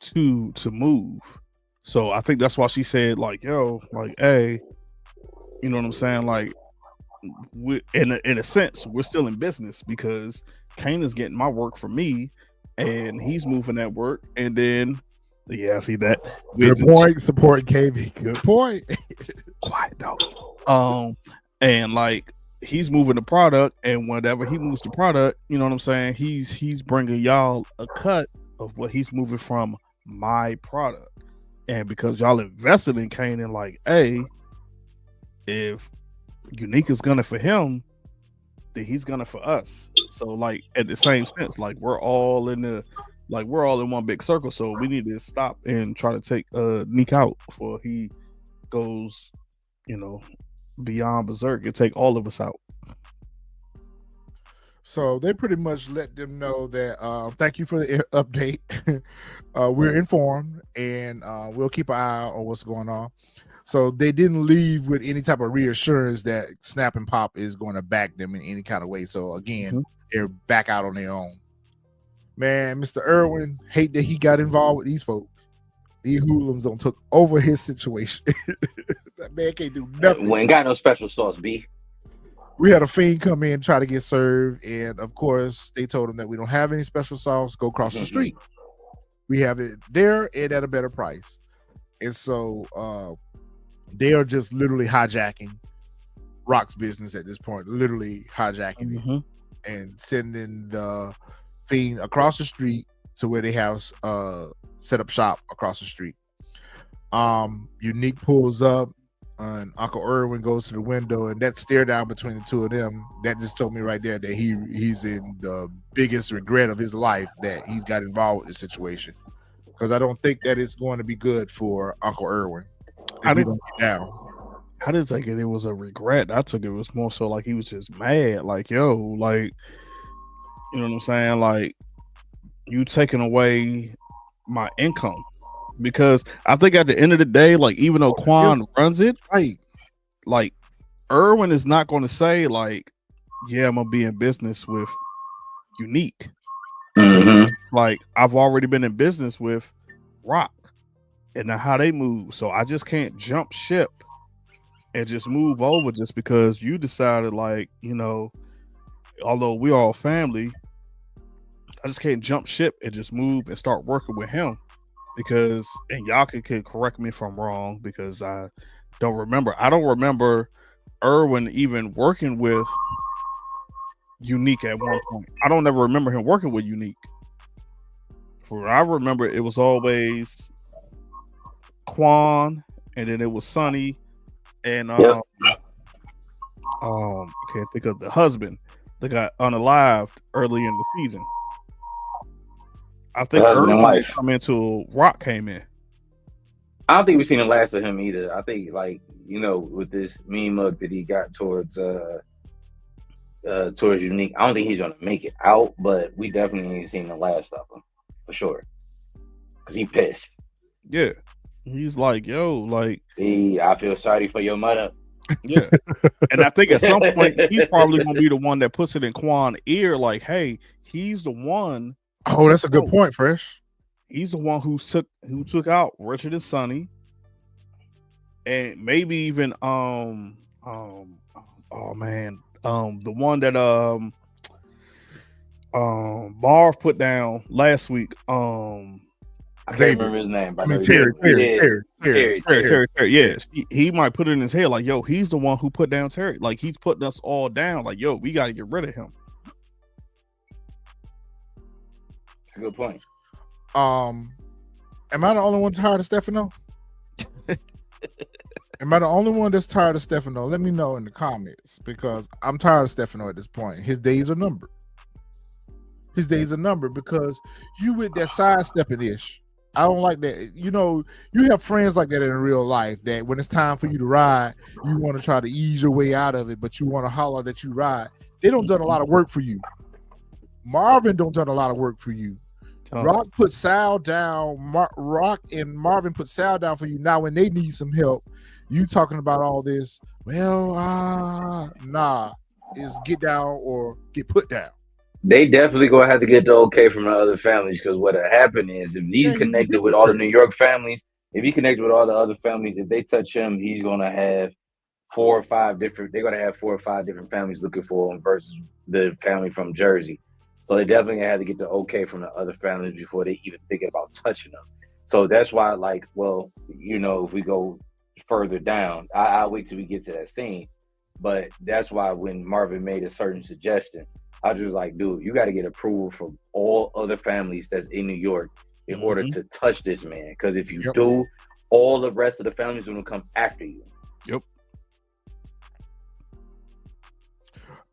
to move. So I think that's why she said, like, yo, like, hey, you know what I'm saying? Like, we in a sense, we're still in business because Kanan's getting my work from me and he's moving that work. And then I see that. Good point. Supporting KB. Good point. Quiet dog. And like he's moving the product, and whenever he moves the product, you know what I'm saying, he's bringing y'all a cut of what he's moving from my product. And because y'all invested in Kanan, like, hey, if Unique is gonna for him, then he's gonna for us. So like at the same sense, like we're all in one big circle. So we need to stop and try to take Nick out before he goes, beyond berserk and take all of us out. So they pretty much let them know that thank you for the update. We're informed and we'll keep an eye on what's going on. So they didn't leave with any type of reassurance that Snap and Pop is going to back them in any kind of way. So again, they're back out on their own. Man, Mr. Irwin, hate that he got involved with these folks. These hoodlums don't took over his situation. That man can't do nothing. We ain't got no special sauce, B. We had a fiend come in, try to get served, and of course, they told him that we don't have any special sauce. Go across the street. We have it there and at a better price. And so they are just literally hijacking Raq's business at this point. Literally hijacking it and sending the fiend across the street to where they have set up shop across the street. Unique pulls up and Uncle Irwin goes to the window, and that stare down between the two of them, that just told me right there that he's in the biggest regret of his life that he's got involved with this situation, because I don't think that it's going to be good for Uncle Irwin. I didn't take it was a regret. I took it was more so like he was just mad, like, yo, like, you know what I'm saying, like, you taking away my income. Because I think at the end of the day, like, even though Quan runs it, like Irwin is not going to say, like, yeah, I'm gonna be in business with Unique. Like, I've already been in business with Raq and how they move, so I just can't jump ship and just move over just because you decided, like, although we all family, I just can't jump ship and just move and start working with him. Because, and y'all can correct me if I'm wrong, because I don't remember Irwin even working with Unique at one point. I don't ever remember him working with Unique. For what I remember, it was always Quan, and then it was Sonny, and I can't think of the husband that got unalived early in the season. I think Irwin come into Raq came in. I don't think we've seen the last of him either. I think, like, with this mean mug that he got towards Unique, I don't think he's gonna make it out, but we definitely ain't seen the last of him for sure. Cause he pissed. Yeah, he's like, yo, like, I feel sorry for your mother. Yeah, and I think at some point he's probably gonna be the one that puts it in Quan's ear, like, hey, he's the one. Oh, that's a good point, Fresh. He's the one who took out Richard and Sonny, and maybe even the one that Marv put down last week. I can't remember his name. I mean, Terry. Yes, he might put it in his head like, yo, he's the one who put down Terry. Like, he's putting us all down. Like, yo, we got to get rid of him. Good point. Am I the only one tired of Stefano? Am I the only one that's tired of Stefano? Let me know in the comments, because I'm tired of Stefano at this point. His days are numbered. Because you with that sidestepping ish. I don't like that. You have friends like that in real life, that when it's time for you to ride, you want to try to ease your way out of it, but you want to holler that you ride. They don't done a lot of work for you. Marvin don't done a lot of work for you. Raq put Sal down. Raq and Marvin put Sal down for you. Now when they need some help, you talking about all this. Well, nah, is get down or get put down. They definitely gonna have to get the okay from the other families, because what'll happen is if he's connected with all the New York families, if he connected with all the other families, if they touch him, he's gonna have 4 or 5 different. They're gonna have 4 or 5 different families looking for him versus the family from Jersey. So they definitely gonna have to get the okay from the other families before they even think about touching them. So that's why, like, well, if we go further down, I'll wait till we get to that scene. But that's why when Marvin made a certain suggestion, I was just like, dude, you got to get approval from all other families that's in New York in order to touch this man. Because if you do, all the rest of the families are going to come after you. Yep.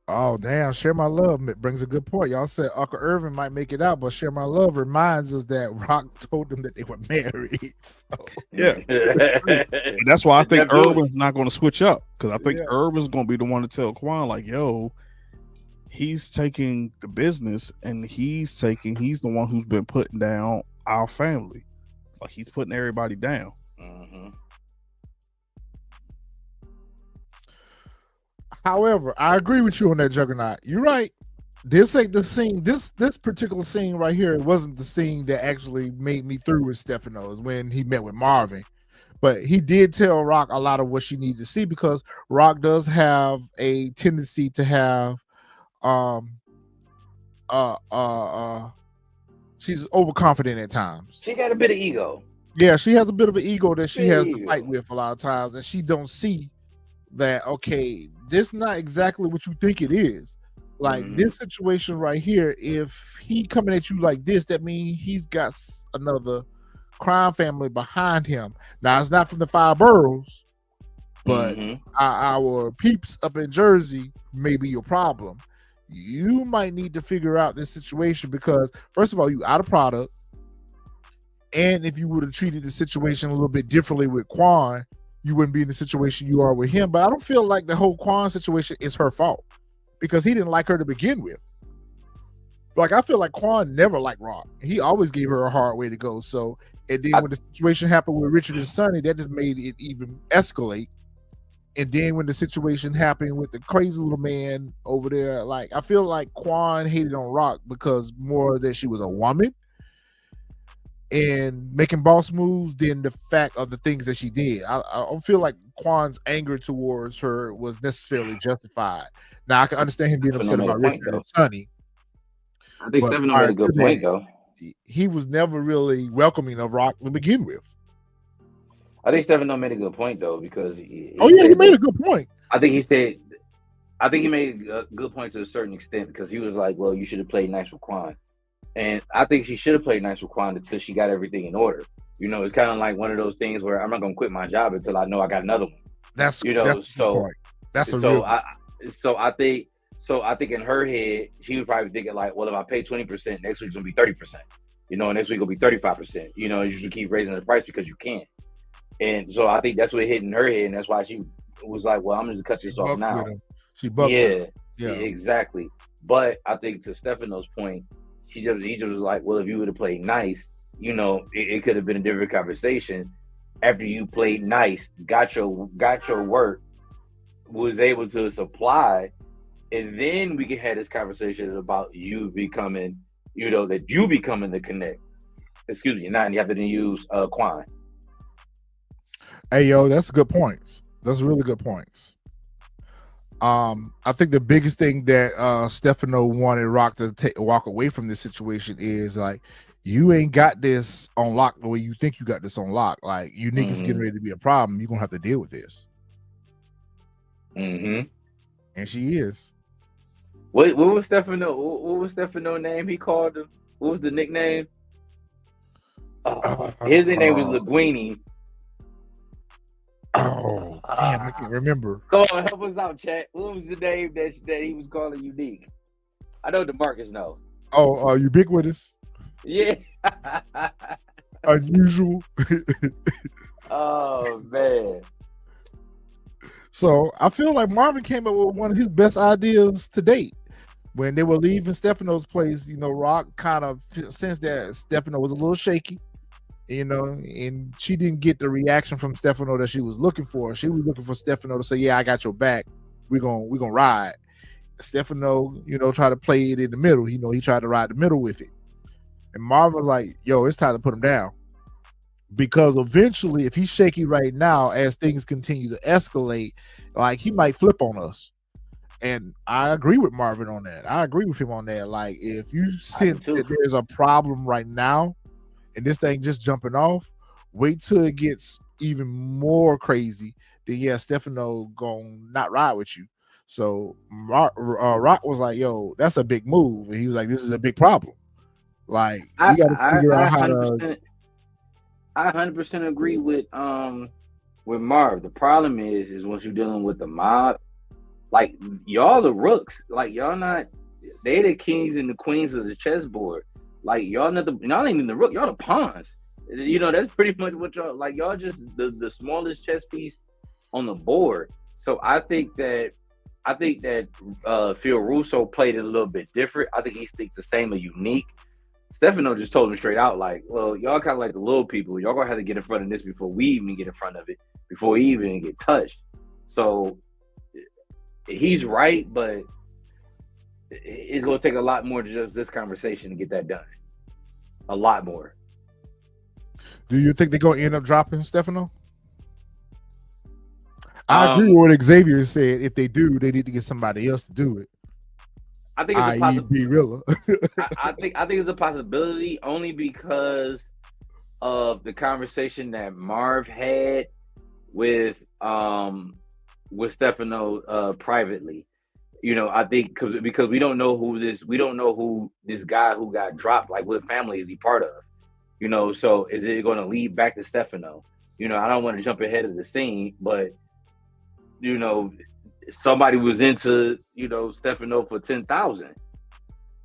Oh, damn. Share My Love brings a good point. Y'all said Uncle Irvin might make it out, but Share My Love reminds us that Raq told them that they were married. So. Yeah. And that's why I think Irvin's not going to switch up, because I think Irvin's going to be the one to tell Quan, like, yo, he's taking the business and he's the one who's been putting down our family. Like, he's putting everybody down. Mm-hmm. However, I agree with you on that, Juggernaut. You're right. This ain't the scene. This particular scene right here wasn't the scene that actually made me through with Stefano's when he met with Marvin. But he did tell Raq a lot of what she needed to see, because Raq does have a tendency to have she's overconfident at times. She got a bit of ego. Yeah, she has a bit of an ego that she has to fight with a lot of times, and she don't see that, okay, this not exactly what you think it is. Like this situation right here, if he coming at you like this, that means he's got another crime family behind him. Now, it's not from the 5 boroughs, but our peeps up in Jersey may be your problem. You might need to figure out this situation, because first of all, you out of product, and if you would have treated the situation a little bit differently with Quan, you wouldn't be in the situation you are with him. But I don't feel like the whole Quan situation is her fault, because he didn't like her to begin with. Like, I feel like Quan never liked Raq. He always gave her a hard way to go. So, and then when the situation happened with Richard and Sonny, that just made it even escalate. And then when the situation happened with the crazy little man over there, like, I feel like Quan hated on Raq because more that she was a woman and making boss moves than the fact of the things that she did. I don't feel like Quan's anger towards her was necessarily justified. Now, I can understand him being upset about Richard and Sonny. I think Stefano made a good point, though. He was never really welcoming of Raq to begin with. I think Stefano made a good point, though, because he made a good point. I think he made a good point to a certain extent, because he was like, well, you should have played nice with Quan. And I think she should have played nice with Quan until she got everything in order. It's kind of like one of those things where I'm not going to quit my job until I know I got another one. That's a real point. So I think in her head, she was probably thinking like, well, if I pay 20%, next week's going to be 30%. Next week will be 35%. You should keep raising the price because you can. And so I think that's what hit in her head, and that's why she was like, well, I'm going to cut this off now. She bucked yeah, exactly. But I think to Stefano's point, he just was like, well, if you would have played nice, it could have been a different conversation. After you played nice, got your work, was able to supply, and then we can have this conversation about you becoming, that you becoming the connect. Excuse me, not you have to then use Quan. Hey, yo, that's good points. That's really good points. I think the biggest thing that Stefano wanted Raq to walk away from this situation is like, you ain't got this on lock the way you think you got this on lock. Like, Unique is getting ready to be a problem. You're gonna have to deal with this. And she is. What was Stefano? What was Stefano's name? He called him. What was the nickname? His name was Linguini. Oh, damn, I can't remember. Go on, help us out, chat. What was the name that he was calling Unique? I know DeMarcus knows. Oh, ubiquitous. Yeah. Unusual. Oh, man. So I feel like Marvin came up with one of his best ideas to date. When they were leaving Stefano's place, Raq kind of sensed that Stefano was a little shaky, and she didn't get the reaction from Stefano that she was looking for. She was looking for Stefano to say, "Yeah, I got your back. We're gonna ride." Stefano, tried to play it in the middle. He tried to ride the middle with it. And Marvin was like, "Yo, it's time to put him down." Because eventually, if he's shaky right now, as things continue to escalate, like he might flip on us. And I agree with Marvin on that. I agree with him on that. Like, if you sense that there's a problem right now and this thing just jumping off, wait till it gets even more crazy. Then, yeah, Stefano gonna not ride with you. So Raq was like, "Yo, that's a big move." And he was like, "This is a big problem. Like, we got to figure out how to." I 100% agree with Marv. The problem is once you're dealing with the mob, like y'all the rooks, like y'all not. They the kings and the queens of the chessboard. Like y'all ain't even the rook. Y'all the pawns. That's pretty much what y'all like. Y'all just the smallest chess piece on the board. So I think that Phil Russo played it a little bit different. I think he sticks the same or unique. Stefano just told him straight out, like, well, y'all kind of like the little people. Y'all gonna have to get in front of this before we even get in front of it, before we even get touched. So he's right, but it's gonna take a lot more than just this conversation to get that done. A lot more. Do you think they're gonna end up dropping Stefano? I agree with what Xavier said. If they do, they need to get somebody else to do it. I think it's a possibility. I think it's a possibility only because of the conversation that Marv had with Stefano privately. I think because we don't know who this guy who got dropped, like what family is he part of? So is it going to lead back to Stefano? I don't want to jump ahead of the scene, but somebody was into, Stefano for 10,000,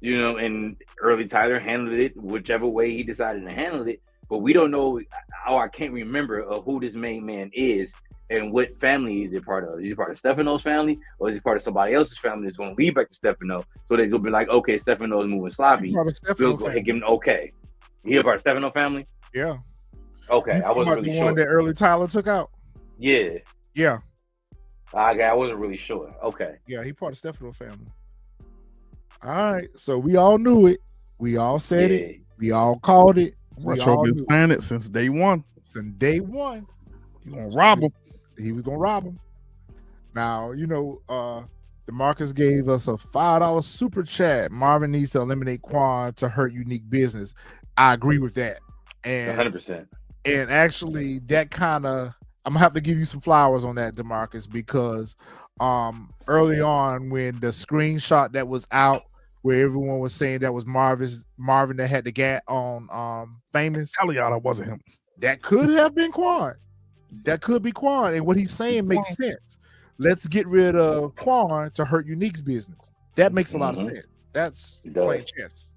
and early Tyler handled it whichever way he decided to handle it. But we don't know, I can't remember who this main man is and what family is he part of. Is he part of Stefano's family or is he part of somebody else's family that's going to lead back to Stefano? So they're going to be like, okay, Stefano is moving sloppy. We'll go ahead and give him okay. He a part of Stefano family? Yeah. Okay, I wasn't really the sure. One that early Tyler took out? Yeah. Yeah. I wasn't really sure. Okay. Yeah, he part of Stefano family. All right. So we all knew it. We all said it. We all called it. Retro been saying it since day one. Since day one. He gonna rob him. He was gonna rob him. Now, DeMarcus gave us a $5 super chat. Marvin needs to eliminate Quan to hurt unique business. I agree with that. And 100%. And actually that kind of, I'm gonna have to give you some flowers on that, DeMarcus, because early on when the screenshot that was out where everyone was saying that was Marvin that had the gat on Famous. Hell yeah, that wasn't him. That could have been Quan. That could be Quan. And what he's saying makes sense. Let's get rid of Quan to hurt Unique's business. That makes a lot of sense. That's playing chess.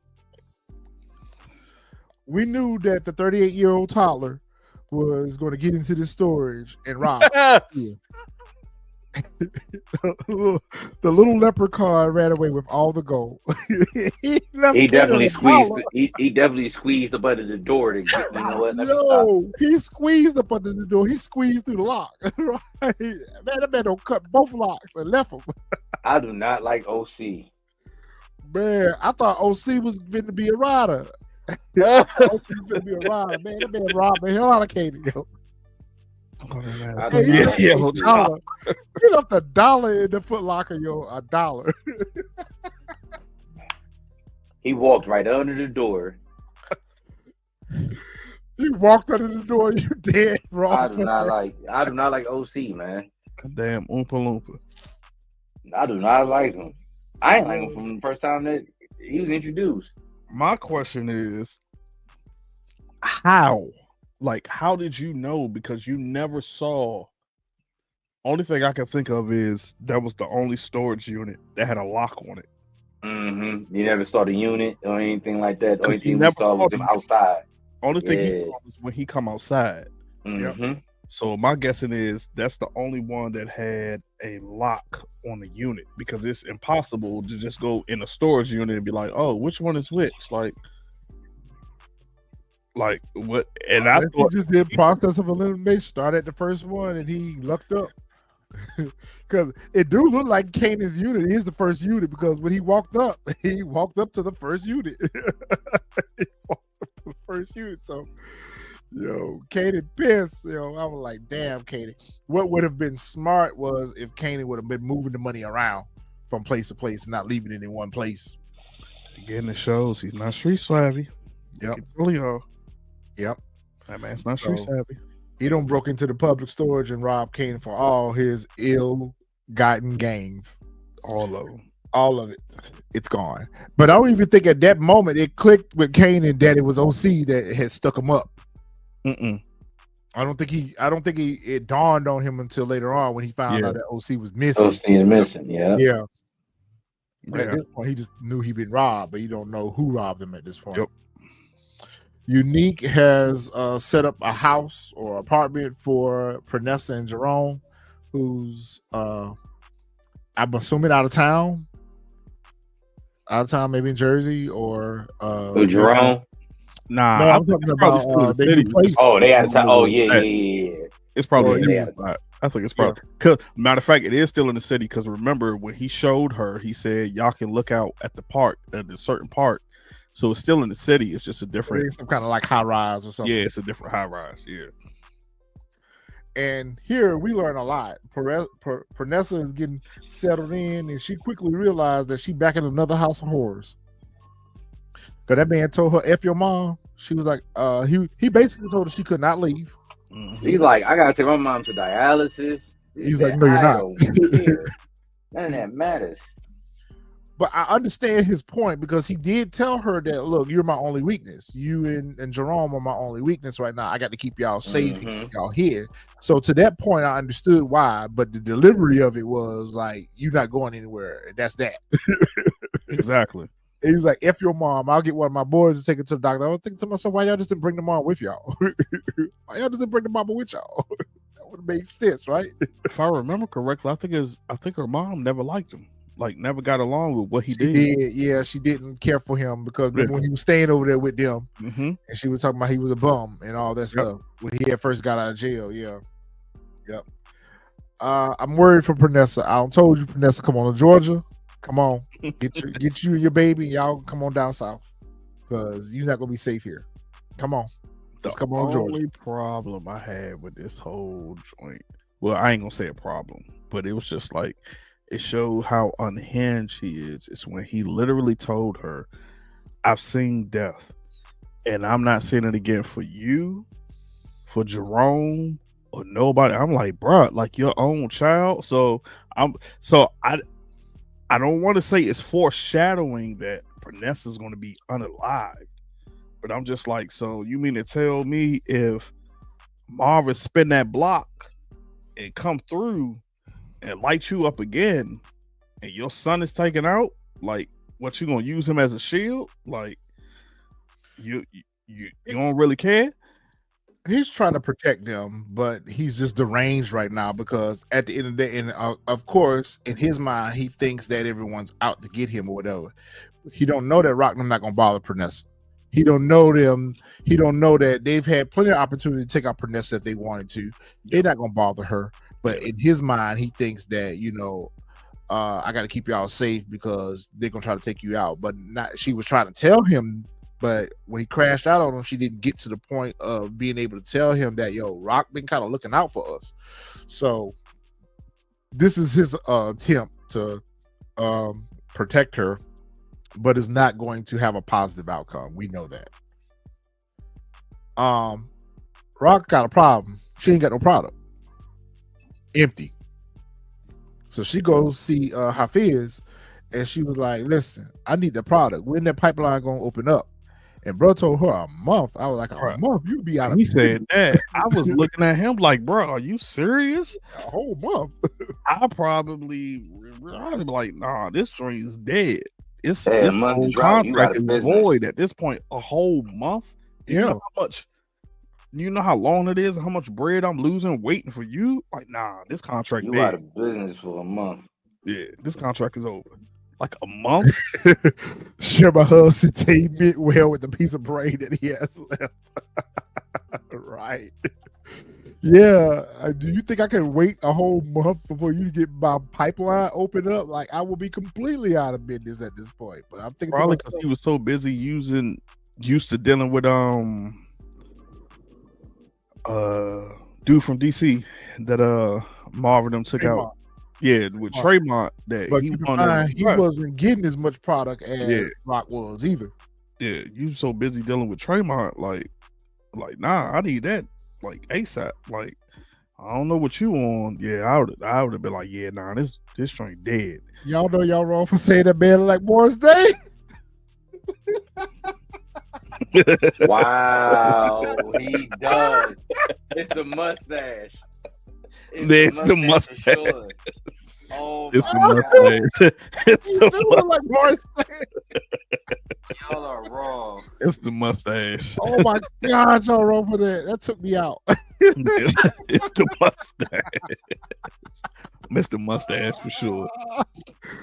We knew that the 38-year-old toddler was going to get into this storage and rob. The little leprechaun ran away with all the gold. he definitely squeezed up under the door to get, he squeezed up under the door. He squeezed through the lock. Right? That man don't cut both locks and left them. I do not like O-Cee. Man, I thought O-Cee was going to be a rider. O-Cee was going to be a rider. Man, that man robbed the hell out of Kanan, yo. Oh, hey, he left $1 in the Foot Locker, yo. $1. He walked right under the door. You walked under the door, you dead, bro. I do not like O-Cee, man. Damn Oompa Loompa. I do not like him. I ain't like him from the first time that he was introduced. My question is, how? Like, how did you know? Because you never saw. Only thing I can think of is that was the only storage unit that had a lock on it. Mm-hmm. You never saw the unit or anything like that. Only thing we saw was him outside. Only thing he saw was when he come outside. Mm-hmm. Yep. So my guessing is that's the only one that had a lock on the unit, because it's impossible to just go in a storage unit and be like, oh, which one is which? Like what? And I He thought just did process of elimination. Start at the first one, and he lucked up. Because it do look like Kanan's unit is the first unit, because when he walked up to the first unit. He walked up to the first unit. So, Kanan pissed. I was like, damn, Kanan. What would have been smart was if Kanan would have been moving the money around from place to place and not leaving it in one place. again, it shows he's not street savvy. Yep. Yep. That man's not street savvy. He done broke into the public storage and robbed Kanan for all his ill-gotten gains. All of them. All of it. It's gone. But I don't even think at that moment it clicked with Kanan that it was O-Cee that had stuck him up. Mm-mm. I don't think it dawned on him until later on when he found out that O-Cee was missing. O-Cee is missing, yeah. Yeah. At this point, he just knew he'd been robbed, but you don't know who robbed him at this point. Yep. Unique has set up a house or apartment for Pernessa and Jerome, who's I'm assuming out of town, maybe in Jersey or Jerome. Nah, no, I'm talking about they city. They out of town. Oh yeah. It's probably Yeah. I think it's probably because matter of fact, it is still in the city. Because remember when he showed her, he said y'all can look out at the park, at a certain park. So it's still in the city. It's just a different, some kind of like high rise or something. Yeah, it's a different high rise. Yeah. And here we learn a lot. Pernessa is getting settled in, and she quickly realized that she back in another house of horrors. Because that man told her, F your mom. She was like, he basically told her she could not leave. Mm-hmm. He's like, I gotta take my mom to dialysis. He's like, no, you're not. None of that matters. But I understand his point, because he did tell her that, look, you're my only weakness. You and Jerome are my only weakness right now. I got to keep y'all safe, keep y'all here. So to that point, I understood why. But the delivery of it was like, you're not going anywhere. That's that. Exactly. And he's like, F your mom. I'll get one of my boys to take it to the doctor. I was thinking to myself, why y'all just didn't bring the mom with y'all? Why y'all just didn't bring the mama with y'all? That would have made sense, right? If I remember correctly, I think her mom never liked him. Like, never got along with what he did. Yeah, she didn't care for him, because when he was staying over there with them, and she was talking about he was a bum and all that stuff when he had first got out of jail. Yep. I'm worried for Pernessa. I told you, Pernessa, come on to Georgia. Come on, get you and your baby. Y'all come on down south, because you're not gonna be safe here. Come on, just come on, Georgia. The only problem I had with this whole joint, well, I ain't gonna say a problem, but it was just like, it showed how unhinged he is. It's when he literally told her, I've seen death, and I'm not seeing it again for you, for Jerome, or nobody. I'm like, bro, like your own child. So I don't want to say it's foreshadowing that Pernessa's going to be unalived, but I'm just like, so you mean to tell me if Marvin spin that block and come through and light you up again, and your son is taken out, like, what, you gonna use him as a shield? Like, you don't really care? He's trying to protect them, but he's just deranged right now, because at the end of the day, and of course, in his mind, he thinks that everyone's out to get him or whatever. He don't know that Raq not gonna bother Pernessa. He don't know them. He don't know that they've had plenty of opportunity to take out Pernessa if they wanted to. They're not gonna bother her. But in his mind, he thinks that, I got to keep y'all safe because they're gonna try to take you out. But not. She was trying to tell him. But when he crashed out on him, she didn't get to the point of being able to tell him that, Raq been kind of looking out for us. So this is his attempt to protect her, but it's not going to have a positive outcome. We know that. Raq got a problem. She ain't got no product. Empty. So she goes see Hafiz, and she was like, listen, I need the product. When that pipeline gonna open up? And bro told her a month. I was like, a month? You be out of. He said that. I was looking at him like, bro, are you serious? A whole month. I'd be like, nah, this joint is dead. It's a whole contract is void at this point. A whole month. You know how much You know how long it is and how much bread I'm losing waiting for you? Like, nah, this contract You dead. out of business for a month. Yeah, this contract is over. Like a month? Share my husband team well with the piece of brain that he has left. Right. Yeah. Do you think I can wait a whole month before you get my pipeline open up? Like, I will be completely out of business at this point. But I'm thinking Probably because he was so busy used to dealing with dude from DC that Marvin them took out. Yeah, with Tremont that but he keep in mind, he wasn't getting as much product as Raq was either. Yeah, you so busy dealing with Tremont, like nah, I need that like ASAP. Like, I don't know what you on. Yeah, I would have been like, yeah, nah, this joint dead. Y'all know y'all wrong for saying that man like Morris Day. Wow, he does. It's the mustache. It's the mustache. Sure. Oh, it's the mustache. It's the like Morris Day. Y'all are wrong. It's the mustache. Oh my God, y'all wrong for that. That took me out. It's the mustache. Mr. Mustache for sure.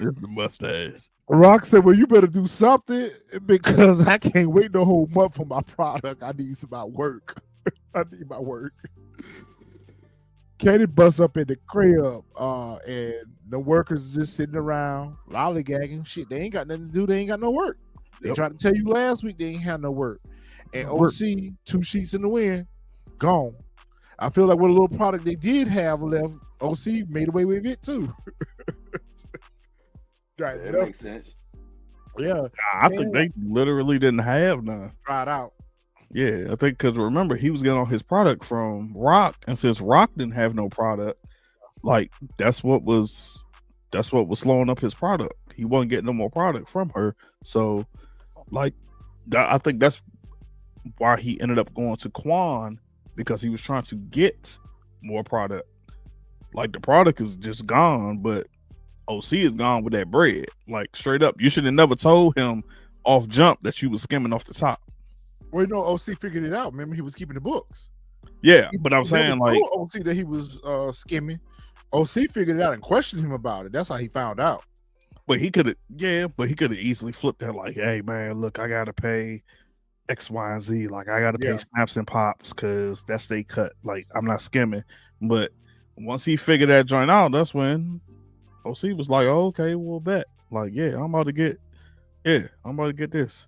It's the mustache. Raq said, well, you better do something because I can't wait the whole month for my product. I need some work. I need my work. Kanan busts up in the crib and the workers just sitting around lollygagging. Shit, they ain't got nothing to do. They ain't got no work. They tried to tell you last week they ain't have no work. And O-Cee, 2 sheets in the wind, gone. I feel like what a little product they did have left, O-Cee made away with it too. Right, that makes sense. Yeah. I think they literally didn't have none. Tried out. Yeah, I think because remember he was getting all his product from Raq, and since Raq didn't have no product, like that's what was slowing up his product. He wasn't getting no more product from her, so like I think that's why he ended up going to Quan, because he was trying to get more product. Like the product is just gone, but O-Cee is gone with that bread. Like straight up, you should have never told him off jump that you was skimming off the top. Well, you know, O-Cee figured it out. Remember, he was keeping the books. Yeah, but I'm saying like O-Cee that he was skimming. O-Cee figured it out and questioned him about it. That's how he found out. But he could have easily flipped that like, hey man, look, I gotta pay X, Y, and Z. Like I gotta pay snaps and pops because that's they cut. Like I'm not skimming. But once he figured that joint out, that's when O-Cee was like, oh, okay, we'll bet. Like, yeah, I'm about to get this.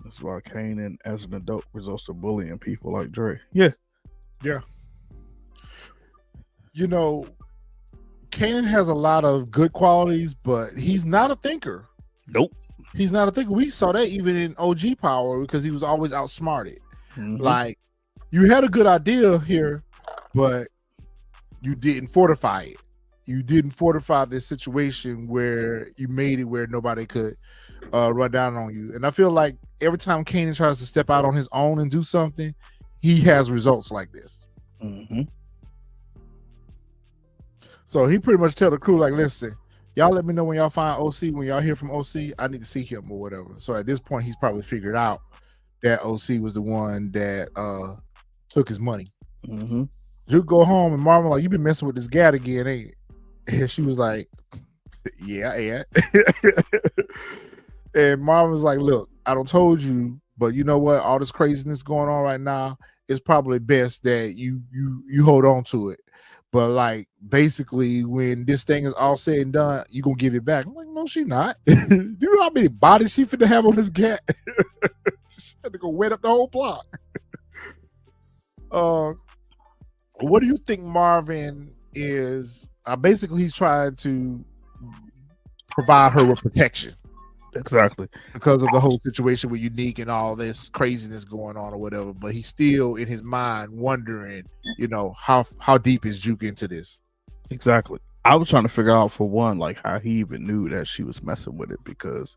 That's why Kanan as an adult results to bullying people like Dre. Yeah. Yeah. You know, Kanan has a lot of good qualities, but he's not a thinker. Nope. He's not a thinker. We saw that even in OG Power because he was always outsmarted. Mm-hmm. Like, you had a good idea here, but you didn't fortify it. You didn't fortify this situation where you made it where nobody could run down on you. And I feel like every time Kanan tries to step out on his own and do something, he has results like this. Mm-hmm. So he pretty much tell the crew, like, listen, y'all let me know when y'all find O-Cee. When y'all hear from O-Cee, I need to see him or whatever. So at this point, he's probably figured out that O-Cee was the one that took his money. Mm-hmm. You go home and Marvin like, you been messing with this gat again, ain't it? And she was like, yeah, I am. And Marvin was like, look, I don't told you, but you know what? All this craziness going on right now, it's probably best that you hold on to it. But like basically when this thing is all said and done, you gonna give it back. I'm like, no, she not. You know how many bodies she finna have on this cat? She finna go wet up the whole block. What do you think Marvin is? Basically, he's trying to provide her with protection. Exactly. Because of the whole situation with Unique and all this craziness going on or whatever. But he's still in his mind wondering, you know, how deep is Juke into this? Exactly. I was trying to figure out, for one, like how he even knew that she was messing with it, because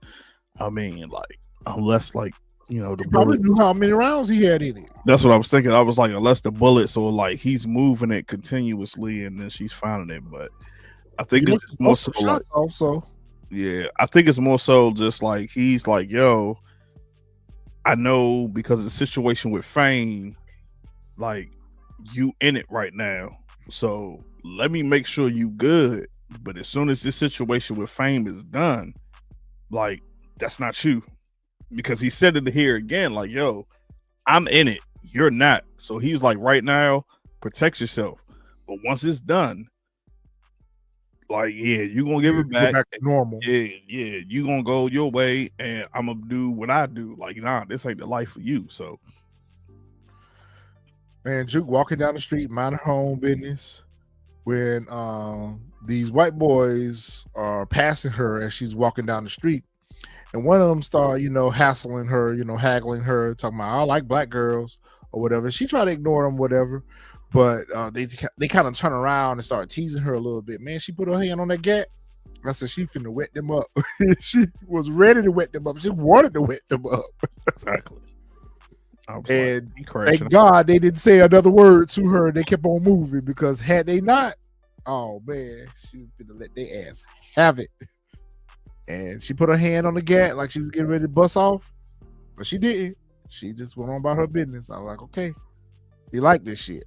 I mean, like, unless like, you know, the he probably knew how many rounds he had in it. That's what I was thinking. I was like, unless the bullets, or like he's moving it continuously and then she's finding it. But I think it's more so like, also. Yeah, I think it's more so just like he's like, yo, I know because of the situation with Fame, like you in it right now. So let me make sure you good. But as soon as this situation with Fame is done, like that's not you. Because he said it here again, like, yo, I'm in it. You're not. So he's like, right now, protect yourself. But once it's done, like, yeah, you gonna give it back. Go back to normal. Yeah, you gonna go your way, and I'm gonna do what I do. Like, nah, this ain't the life for you. So, man, Juke walking down the street, minding her own business, when these white boys are passing her as she's walking down the street, and one of them start, hassling her, haggling her, talking about I like black girls or whatever. She tried to ignore them, whatever. But they kind of turn around and start teasing her a little bit. Man, she put her hand on that gat. I said she finna wet them up. She was ready to wet them up. She wanted to wet them up. exactly. And thank God they didn't say another word to her. They kept on moving, because had they not, oh man, she was gonna let their ass have it. And she put her hand on the gat like she was getting ready to bust off, but she didn't. She just went on about her business. I was like, okay, you like this shit.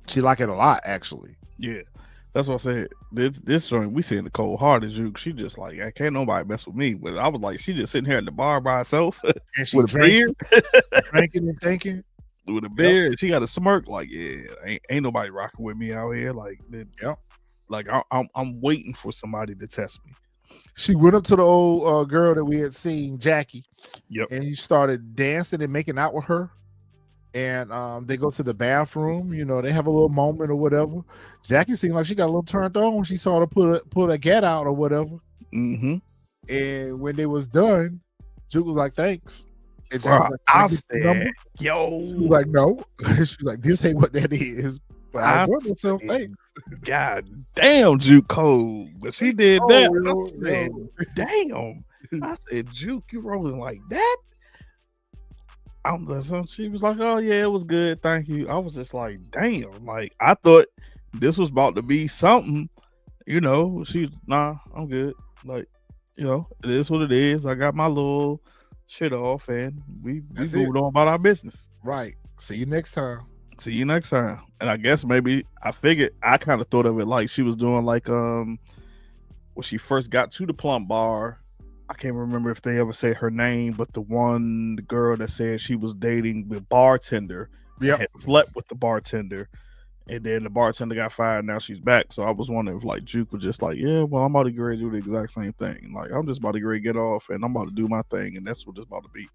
She like it a lot, actually. Yeah, that's what I said. This joint, we seeing the cold hearted Juke. She just like, I can't nobody mess with me. But I was like, she just sitting here at the bar by herself, and she with a beer, drinking and thinking with a beer. Yep. She got a smirk, like, yeah, ain't nobody rocking with me out here. Like, yep. Like I'm waiting for somebody to test me. She went up to the old girl that we had seen, Jackie. Yep. And he started dancing and making out with her. And they go to the bathroom, they have a little moment or whatever. Jackie seemed like she got a little turned on when she saw her pull that gat out or whatever. Mm-hmm. And when they was done, Juke was like, thanks. And bro, like, I said, yo. She was like, no. She's like, this ain't what that is. But I enjoyed myself, thanks. God damn, Juke cold. But she did that. I said, damn. I said, Juke, you rolling like that? She was like, oh yeah, it was good, thank you. I was just like, damn, like I thought this was about to be something, she's nah, I'm good. Like, it is what it is. I got my little shit off and we moved on about our business. Right. See you next time. And I guess I figured, I kind of thought of it like she was doing like when she first got to the Plum Bar. I can't remember if they ever say her name, but the girl that said she was dating the bartender, had slept with the bartender, and then the bartender got fired. Now she's back. So I was wondering if like Juke was just like, yeah, well, I'm about to get ready to do the exact same thing. Like I'm just about to get off, and I'm about to do my thing, and that's what it's about to be.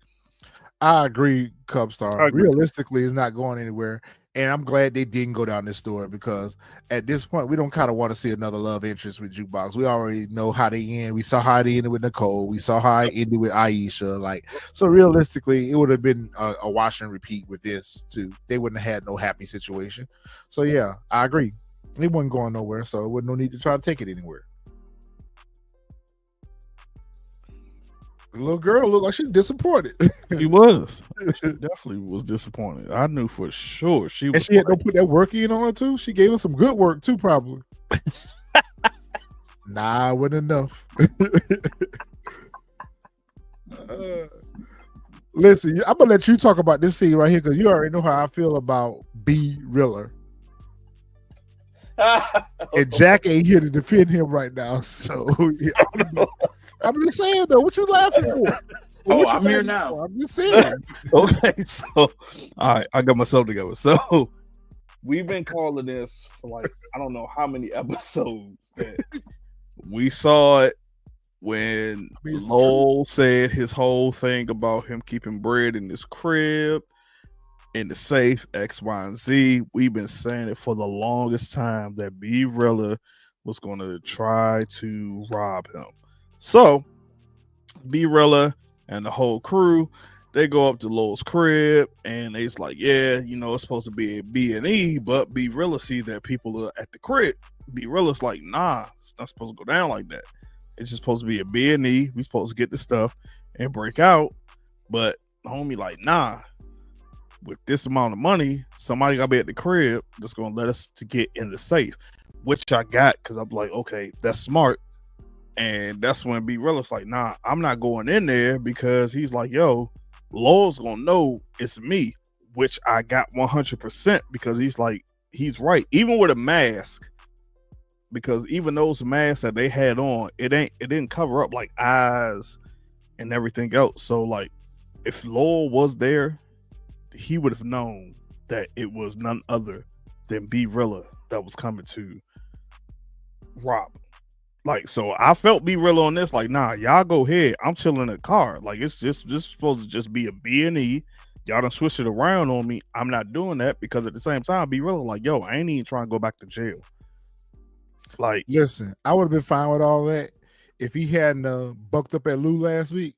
I agree, Cubstar. Realistically, it's not going anywhere. And I'm glad they didn't go down this story, because at this point, we don't kind of want to see another love interest with Jukebox. We already know how they end. We saw how they ended with Nicole. We saw how it ended with Aisha. So realistically, it would have been a wash and repeat with this too. They wouldn't have had no happy situation. So yeah, I agree. They wasn't going nowhere, so it wasn't no need to try to take it anywhere. The little girl looked like she was disappointed. She was. She definitely was disappointed. I knew for sure she was. And she had to put that work in on her too. She gave us some good work too, probably. Nah, it wasn't enough. Listen, I'm gonna let you talk about this scene right here, because you already know how I feel about B Riller. And Jack ain't here to defend him right now, so yeah. I'm just saying though, what you laughing for? I'm here now. I'm just saying. Okay, so all right, I got myself together. So we've been calling this for like I don't know how many episodes that we saw it when Lowell said his whole thing about him keeping bread in his crib, in the safe, X, Y, and Z. We've been saying it for the longest time that B Rilla was going to try to rob him. So B Rilla and the whole crew, they go up to Lowell's crib and they's like, yeah, it's supposed to be a B&E, but B Rilla see that people are at the crib. B Rilla's like, nah, it's not supposed to go down like that. It's just supposed to be a B&E. We supposed to get the stuff and break out. But homie like, nah, with this amount of money, somebody got to be at the crib that's going to let us to get in the safe, which I got because I'm like, okay, that's smart. And that's when B Rilla's like, nah, I'm not going in there, because he's like, yo, Lowell's going to know it's me. which I got 100% because he's right. Even with a mask, because even those masks that they had on, it didn't cover up like eyes and everything else. So like, if Lowell was there, he would have known that it was none other than B Rilla that was coming to rob. Like, so I felt B Rilla on this. Like, nah, y'all go ahead. I'm chilling in the car. Like, it's just this is supposed to just be a B&E. Y'all done switch it around on me. I'm not doing that because at the same time, B Rilla like, yo, I ain't even trying to go back to jail. Like, listen, I would have been fine with all that if he hadn't bucked up at Lou last week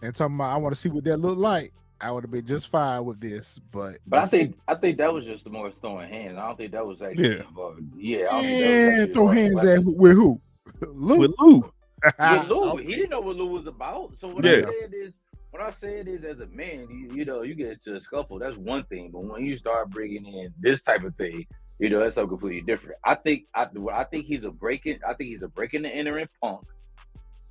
and talking about I want to see what that looked like. I would have been just fine with this, but I think that was just the more throwing hands. I don't think that was actually involved. Yeah, I don't think that was actually throw hands at with who? Lou. With Lou. With Lou, Okay. he didn't know what Lou was about. So what I said is, as a man, you know, you get into a scuffle. That's one thing, but when you start bringing in this type of thing, you know, that's something completely different. I think he's a breaking and entering punk.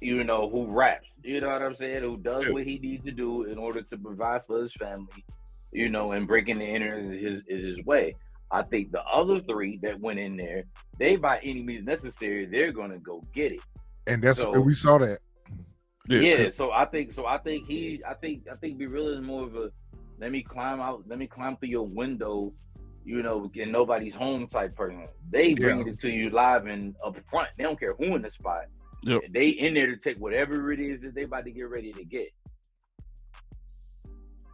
You know, who raps, you know what I'm saying, who does what he needs to do in order to provide for his family, you know, and breaking the internet is his way. I think the other three that went in there, they by any means necessary, they're gonna go get it. And we saw that. Yeah, so I think B Rilla is more of a let me climb through your window, you know, in nobody's home type person. They bring it to you live and up front. They don't care who in the spot. Yep. They in there to take whatever it is that they about to get ready to get.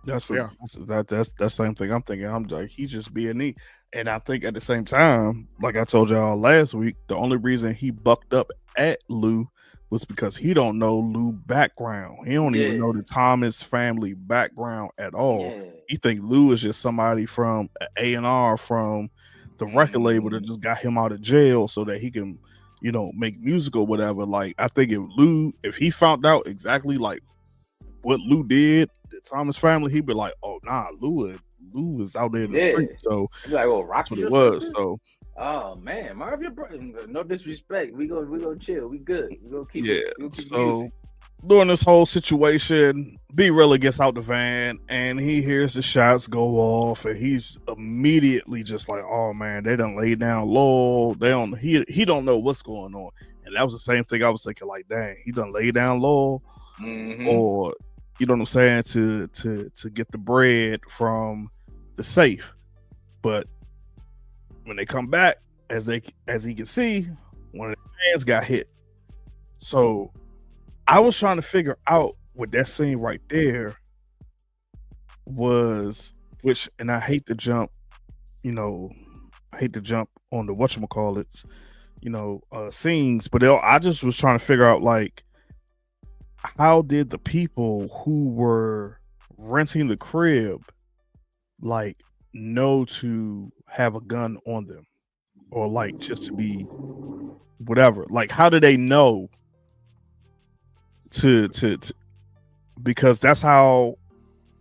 That's the same thing I'm thinking. I'm like, he's just B&E. And I think at the same time, like I told y'all last week, the only reason he bucked up at Lou was because he don't know Lou background. He don't even know the Thomas family background at all. Yeah. He think Lou is just somebody from A&R from the record label that just got him out of jail so that he can, you know, make music or whatever. Like, I think if he found out exactly like what Lou did, the Thomas family, he'd be like, oh nah, Lou is out there in the street. So like, well, that's what it was. So oh man, Marvin, no disrespect. We go chill. We good. We gonna keep so during this whole situation, B Rilla gets out the van and he hears the shots go off, and he's immediately just like, oh man, they done laid down low. He don't know what's going on. And that was the same thing I was thinking, like, dang, he done laid down low, or you know what I'm saying, to get the bread from the safe. But when they come back, as he can see, one of the fans got hit. So I was trying to figure out what that scene right there was, and I hate to jump on the whatchamacallits, scenes, but I just was trying to figure out, like, how did the people who were renting the crib, like, know to have a gun on them, or like just to be whatever? Like, how do they know to because that's how,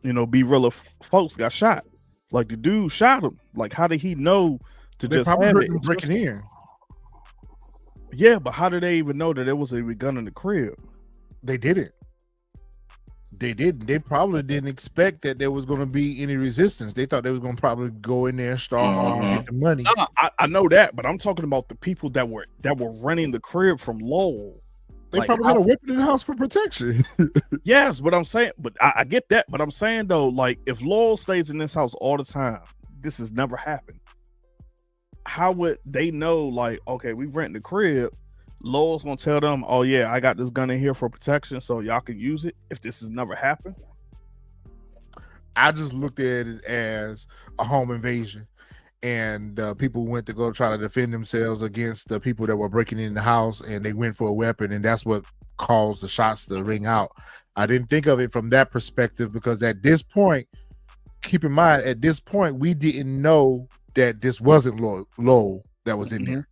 B Rilla folks got shot. Like, the dude shot him. Like, how did he know to they just probably have heard it? them breaking in. Yeah, but how did they even know that there was a gun in the crib? They didn't. They probably didn't expect that there was going to be any resistance. They thought they was going to probably go in there and start get the money. No, I know that, but I'm talking about the people that were renting the crib from Lowell. They probably had a weapon in the house for protection. Yes, but I'm saying, but I get that, but I'm saying though, like, if Lowell stays in this house all the time, this has never happened. How would they know? Like, okay, we rent the crib. Lowell's gonna tell them, oh yeah, I got this gun in here for protection, so y'all can use it. If this has never happened, I just looked at it as a home invasion, and people went to go try to defend themselves against the people that were breaking in the house, and they went for a weapon, and that's what caused the shots to ring out. I didn't think of it from that perspective, because at this point, keep in mind, at this point, we didn't know that this wasn't Lowell that was in there.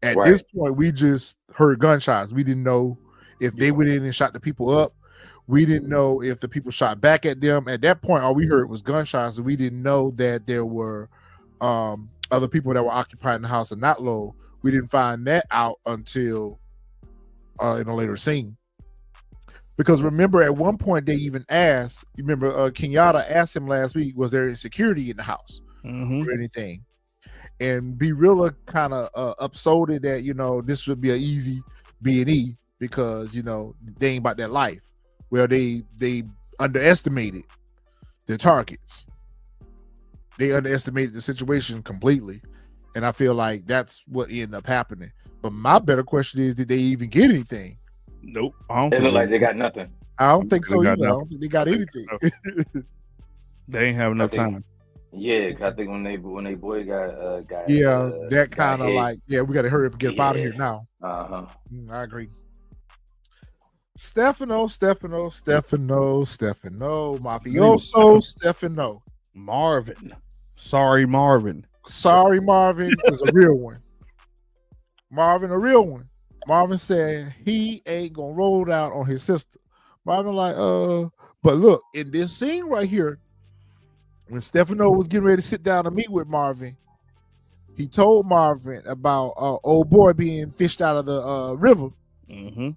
At this point, we just heard gunshots. We didn't know if they went in and shot the people up. We didn't know if the people shot back at them. At that point, all we heard was gunshots, and we didn't know that there were other people that were occupying the house and not Lowell. We didn't find that out until in a later scene. Because remember, at one point they even asked. You remember, Kenyatta asked him last week, "Was there insecurity in the house or anything?" And B Rilla kind of upsold it that this would be an easy B&E because they ain't about that life. Well, they underestimated their targets. They underestimated the situation completely, and I feel like that's what ended up happening. But my better question is, did they even get anything? Nope. I don't It think look like they got nothing. I don't think so They either. got I don't think they got anything. They ain't have enough time. Yeah, 'cause I think when they boy got that kind of hit. like, we got to hurry up and get up out of here now. Uh-huh. I agree. Stefano, mafioso, Stefano. Marvin. Sorry, Marvin is a real one. Marvin, a real one. Marvin said he ain't gonna roll it out on his sister. Marvin like, but look, in this scene right here, when Stefano was getting ready to sit down to meet with Marvin, he told Marvin about old boy being fished out of the river. Mm-hmm.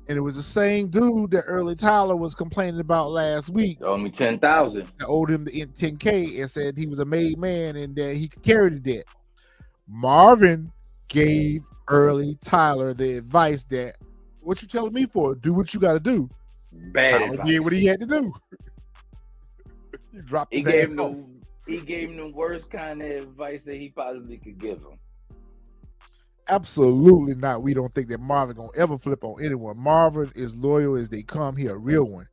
And it was the same dude that Early Tyler was complaining about last week. Owe me 10,000. That owed him the $10K and said he was a made man and that he could carry the debt. Marvin gave Early Tyler the advice that, what you telling me for? Do what you got to do. Bad Tyler advice. did what he had to do. He dropped his ass off. He gave him the worst kind of advice that he possibly could give him. Absolutely not. We don't think that Marvin gonna ever flip on anyone. Marvin is loyal as they come. He a real one.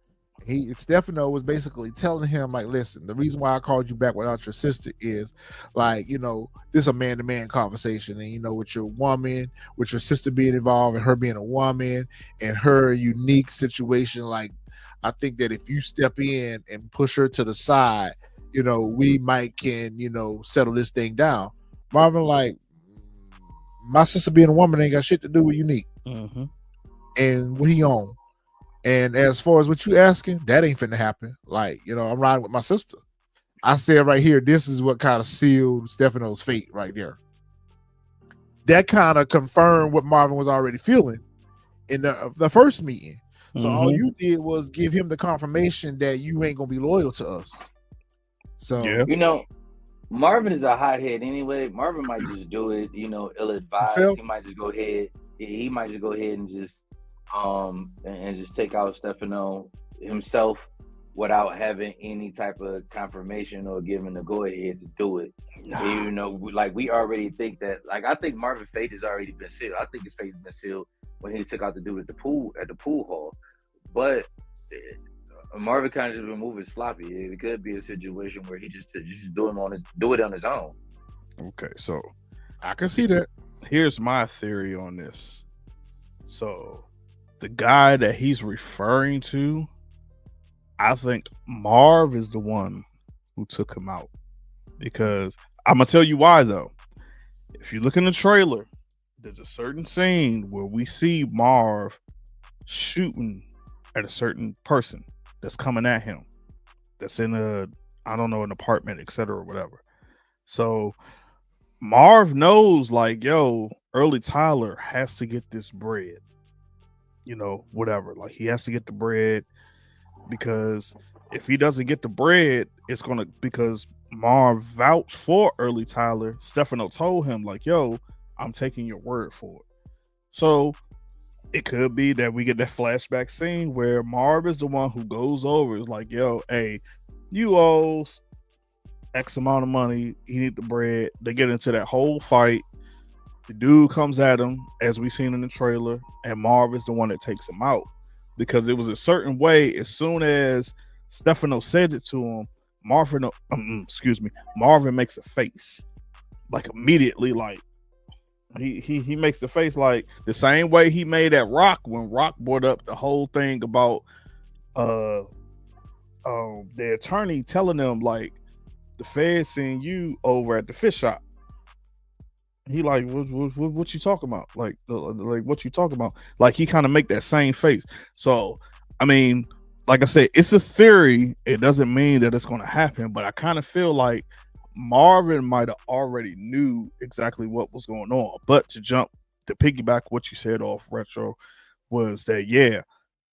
Stefano was basically telling him, like, listen, the reason why I called you back without your sister is like, this is a man-to-man conversation. And with your woman, with your sister being involved and her being a woman and her unique situation, like, I think that if you step in and push her to the side, we might can, settle this thing down. Marvin like, my sister being a woman ain't got shit to do with Unique. Mm-hmm. And what he on? And as far as what you asking, that ain't finna happen. Like, I'm riding with my sister. I said right here, this is what kind of sealed Stefano's fate right there. That kind of confirmed what Marvin was already feeling in the first meeting. So all you did was give him the confirmation that you ain't gonna be loyal to us. So Marvin is a hothead anyway. Marvin might just do it, ill-advised. Himself? He might just go ahead. He might just go ahead and just just take out Stefano himself without having any type of confirmation or giving the go-ahead to do it. Like we already think that. Like I think Marvin's fate has already been sealed. I think his fate has been sealed when he took out the dude at the pool hall. But Marvin kind of just been moving sloppy. It could be a situation where he just do it on his own. Okay, so I can see that. Here's my theory on this. So the guy that he's referring to, I think Marv is the one who took him out. Because I'm gonna tell you why though. If you look in the trailer, there's a certain scene where we see Marv shooting at a certain person that's coming at him, that's in an apartment, etc., or whatever. So Marv knows, like, Early Tyler has to get this bread, whatever. Like, he has to get the bread because if he doesn't get the bread, it's because Marv vouched for Early Tyler. Stefano told him, like, I'm taking your word for it. So it could be that we get that flashback scene where Marv is the one who goes over. Is like, hey, you owe X amount of money. You need the bread. They get into that whole fight. The dude comes at him, as we seen in the trailer, and Marv is the one that takes him out because it was a certain way. As soon as Stefano said it to him, Marvin makes a face, like immediately, like. He makes the face like the same way he made at Raq when Raq brought up the whole thing about the attorney telling them like the Fed seen you over at the fish shop. He like what you talking about? Like what you talking about? Like he kind of make that same face. So I mean, like I said, it's a theory. It doesn't mean that it's going to happen, but I kind of feel like Marvin might have already knew exactly what was going on. But to piggyback what you said off Retro was that,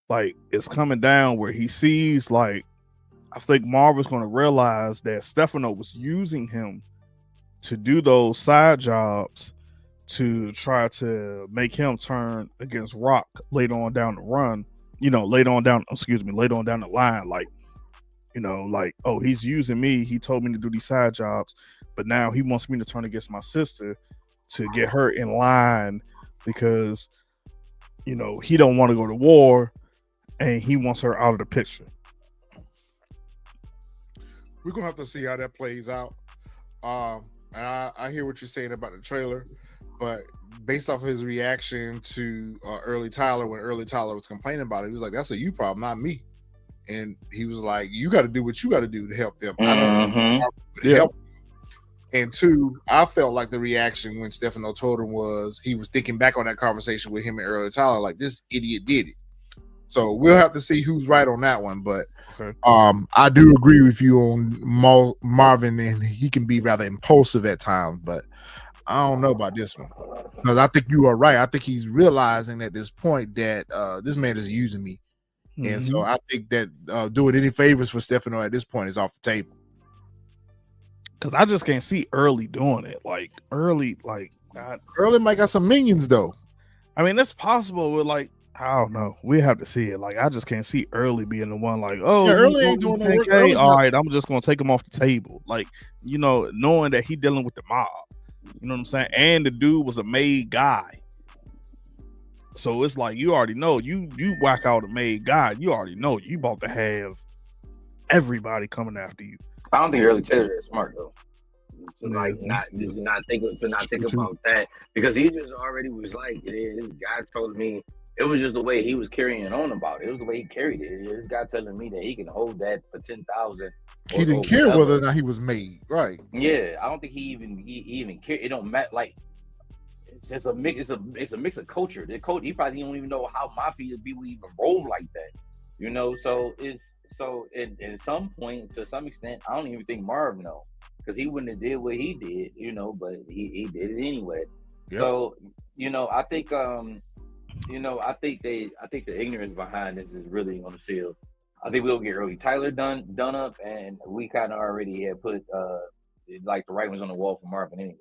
like it's coming down where he sees like I think Marvin's going to realize that Stefano was using him to do those side jobs to try to make him turn against Raq later on down the run. Later on down the line, like, like, oh, he's using me. He told me to do these side jobs, but now he wants me to turn against my sister to get her in line because, he don't want to go to war and he wants her out of the picture. We're gonna have to see how that plays out. And I hear what you're saying about the trailer, but based off of his reaction to Early Tyler, when Early Tyler was complaining about it, he was like, "That's a you problem, not me." And he was like, "You got to do what you got to do to help them. I don't help." And two, I felt like the reaction when Stefano told him was he was thinking back on that conversation with him and Early Tyler, like, this idiot did it. So we'll have to see who's right on that one, but. Okay. I do agree with you on Marvin, and he can be rather impulsive at times, but I don't know about this one because I think you are right. I think he's realizing at this point that this man is using me, and so I think that doing any favors for Stefano at this point is off the table. Because I just can't see Early doing it. Like Early might got some minions though. I mean, it's possible with like. I don't know. We have to see it. Like, I just can't see Early being the one. Like, oh, Early ain't doing no work. All right, I'm just gonna take him off the table. Like, knowing that he dealing with the mob. You know what I'm saying? And the dude was a made guy, so it's like you already know. You whack out a made guy. You already know you about to have everybody coming after you. I don't think Early Taylor is smart though. To not think about that because he just already was like, this guy told me. It was just the way he was carrying on about it. It was the way he carried it. This guy telling me that he can hold that for 10,000. He didn't care whether or not he was made, right? Yeah, I don't think he even cared. It don't matter. Like it's a mix. It's a mix of culture. The coach, he probably don't even know how mafia people even roll like that. So at some point, to some extent, I don't even think Marv know because he wouldn't have did what he did. But he did it anyway. Yep. So I think. I think the ignorance behind this is really going to seal. I think we'll get Early Tyler done up, and we kind of already had put like the right ones on the wall for Marvin anyway.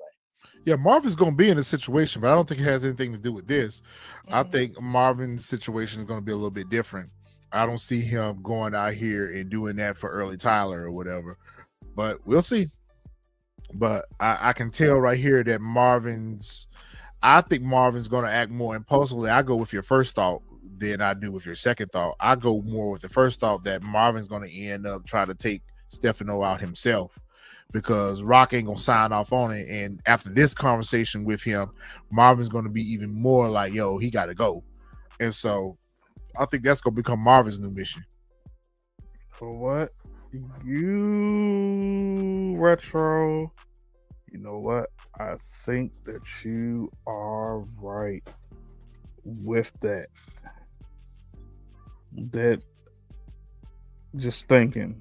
Yeah, Marvin's going to be in a situation, but I don't think it has anything to do with this. I think Marvin's situation is going to be a little bit different. I don't see him going out here and doing that for Early Tyler or whatever, but we'll see. But I can tell right here that I think Marvin's going to act more impulsively. I go with your first thought than I do with your second thought. I go more with the first thought that Marvin's going to end up trying to take Stefano out himself because Raq ain't going to sign off on it. And after this conversation with him, Marvin's going to be even more like, yo, he got to go. And so I think that's going to become Marvin's new mission. For what? You retro. You know what? I think that you are right with that. That just thinking,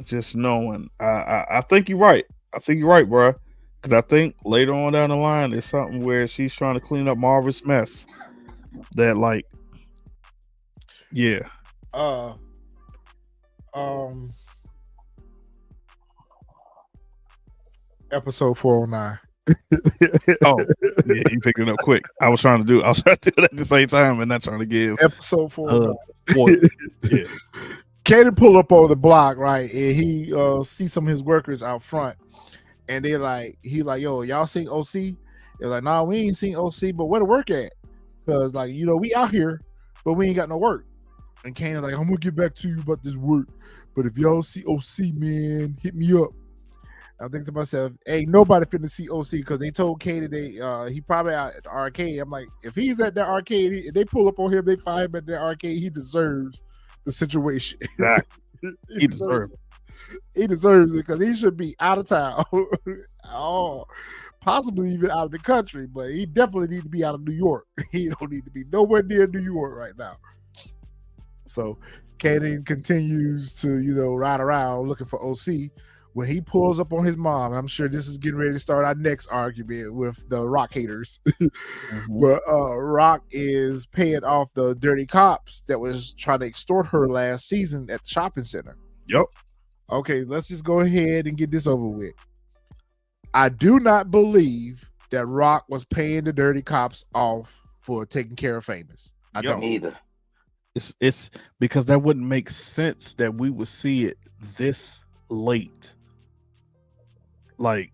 just knowing. I think you're right. I think you're right, bro. Because I think later on down the line, there's something where she's trying to clean up Marvin's mess. That like, yeah. Episode 409. Oh, yeah, you picked it up quick. I was trying to do it at the same time and not trying to give episode 409. Yeah. Kanan pull up on the block, right? And he sees some of his workers out front, and he like, yo, y'all seen O-Cee? They're like, nah, we ain't seen O-Cee, but where to work at? Because like, we out here, but we ain't got no work. And Kanan's like, I'm gonna get back to you about this work, but if y'all see O-Cee, man, hit me up. I think to myself, hey, nobody finna see O-Cee because they told Kanan he probably out at the arcade. I'm like, if he's at that arcade, they pull up on him, they find him at the arcade, he deserves the situation. Exactly. He deserves it. He deserves it because he should be out of town. Possibly even out of the country, but he definitely need to be out of New York. He don't need to be nowhere near New York right now. So Kanan continues to, ride around looking for O-Cee. when he pulls up on his mom, I'm sure this is getting ready to start our next argument with the Raq haters. But Raq is paying off the dirty cops that was trying to extort her last season at the shopping center. Yep. Okay, let's just go ahead and get this over with. I do not believe that Raq was paying the dirty cops off for taking care of Famous. I don't either. It's because that wouldn't make sense that we would see it this late. Like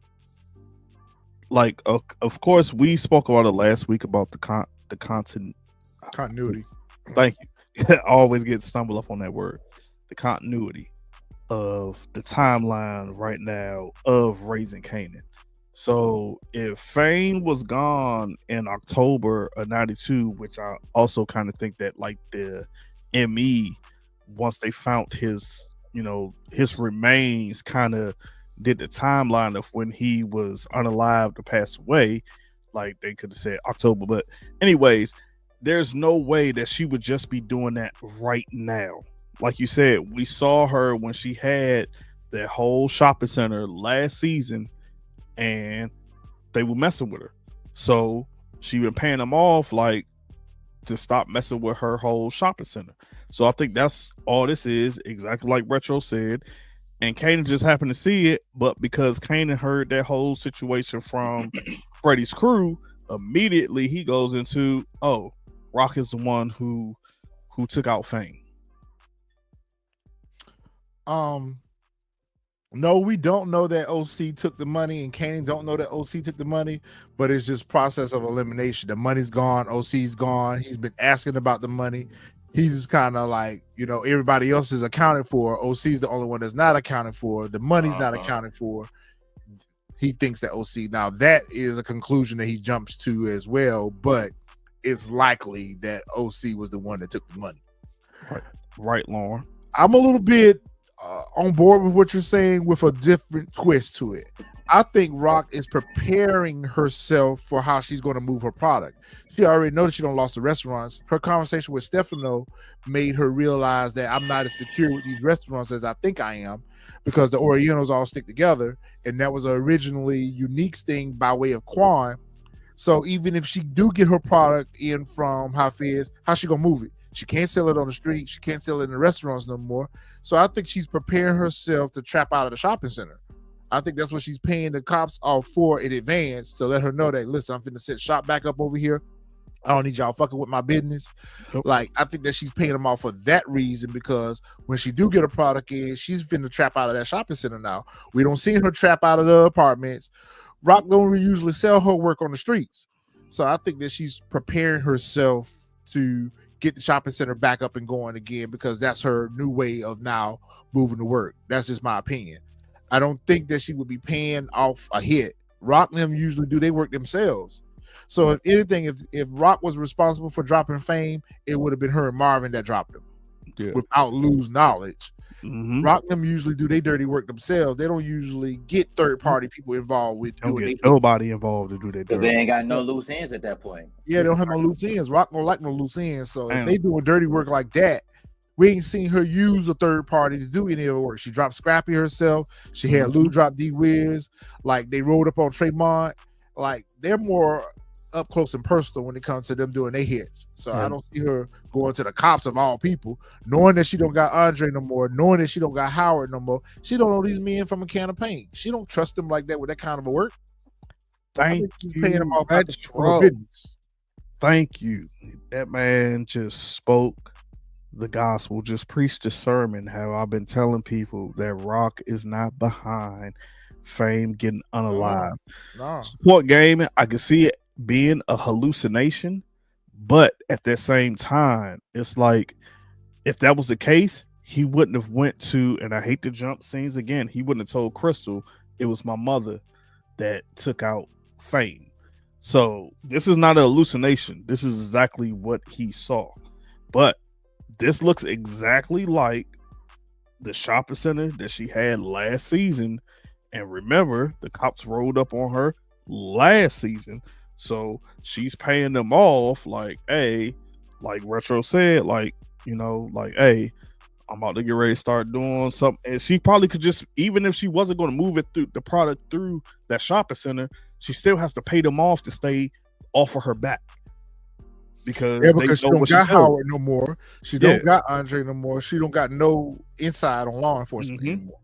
of course we spoke about it last week about the continuity. Thank you. I always get stumbled up on that word. The continuity of the timeline right now of Raising Kanan. So if Fame was gone in October of 92, which I also kind of think that like the ME, once they found his, his remains, kind of did the timeline of when he was unalived or passed away, like they could have said October. But anyways, there's no way that she would just be doing that right now. Like you said, we saw her when she had that whole shopping center last season, and they were messing with her. So she been paying them off like to stop messing with her whole shopping center. So I think that's all this is, exactly like Retro said. And Kanan just happened to see it, but because Kanan heard that whole situation from Freddie's crew, immediately he goes into, oh, Raq is the one who took out Fame. No, we don't know that O-Cee took the money, and Kanan don't know that O-Cee took the money, but it's just process of elimination. The money's gone, O-Cee's gone. He's been asking about the money. He's just kind of like, everybody else is accounted for. O-Cee's the only one that's not accounted for. The money's not accounted for. He thinks that O-Cee. Now, that is a conclusion that he jumps to as well, but it's likely that O-Cee was the one that took the money. Right, Lauren. I'm a little bit on board with what you're saying with a different twist to it. I think Raq is preparing herself for how she's going to move her product. She already knows she don't lost the restaurants. Her conversation with Stefano made her realize that I'm not as secure with these restaurants as I think I am, because the Orientals all stick together, and that was originally Unique's thing by way of Quan. So even if she do get her product in from Hafiz, how's she gonna move it? She can't sell it on the street. She can't sell it in the restaurants no more. So I think she's preparing herself to trap out of the shopping center. I think that's what she's paying the cops off for in advance, to let her know that, listen, I'm finna set shop back up over here. I don't need y'all fucking with my business. Nope. Like, I think that she's paying them off for that reason, because when she do get a product in, she's finna trap out of that shopping center now. We don't see her trap out of the apartments. Raq don't usually sell her work on the streets. So I think that she's preparing herself to get the shopping center back up and going again, because that's her new way of now moving to work. That's just my opinion. I don't think that she would be paying off a hit. Raq and them usually do they work themselves. So if anything, if Raq was responsible for dropping Fame, it would have been her and Marvin that dropped him without lose knowledge. Raq and them usually do their dirty work themselves. They don't usually get third party people involved with doing it. Nobody involved to do their dirty. They ain't got no loose ends at that point. Yeah, they don't have no loose ends. Raq don't like no loose ends. So if they doing dirty work like that, we ain't seen her use a third party to do any of her work. She dropped Scrappy herself. She had Lou drop D-Wiz. Like, they rolled up on Tremont. Like, they're more up close and personal when it comes to them doing their hits. So I don't see her going to the cops of all people, knowing that she don't got Andre no more, knowing that she don't got Howard no more. She don't know these men from a can of paint. She don't trust them like that with that kind of a work. Thank you. Paying them off business. Thank you. That man just spoke the gospel, just preached the sermon. How I've been telling people that Raq is not behind Fame getting unalive. No. Support gaming, I can see it being a hallucination, but at that same time, it's like, if that was the case, he wouldn't have went to, and I hate to jump scenes again, he wouldn't have told Crystal it was my mother that took out Fame. So this is not a hallucination. This is exactly what he saw. But this looks exactly like the shopping center that she had last season. And remember, the cops rolled up on her last season. So she's paying them off like, hey, like Retro said, like, hey, I'm about to get ready to start doing something. And she probably could just, even if she wasn't going to move it through the product through that shopping center, she still has to pay them off to stay off of her back. Because she don't got Howard no more. She don't got Andre no more. She don't got no inside on law enforcement anymore.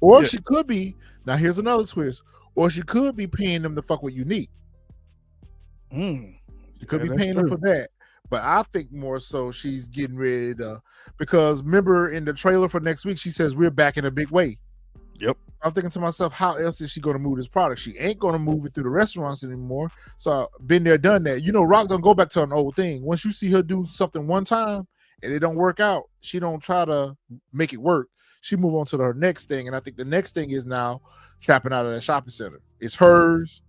Or she could be, now here's another twist, or she could be paying them to fuck with Unique. She could be paying them for that. But I think more so she's getting ready to, because remember in the trailer for next week, she says we're back in a big way. Yep. I'm thinking to myself, how else is she going to move this product? She ain't going to move it through the restaurants anymore. So been there, done that. You know, Raq don't go back to an old thing. Once you see her do something one time and it don't work out, she don't try to make it work. She move on to her next thing. And I think the next thing is now trapping out of that shopping center. It's hers.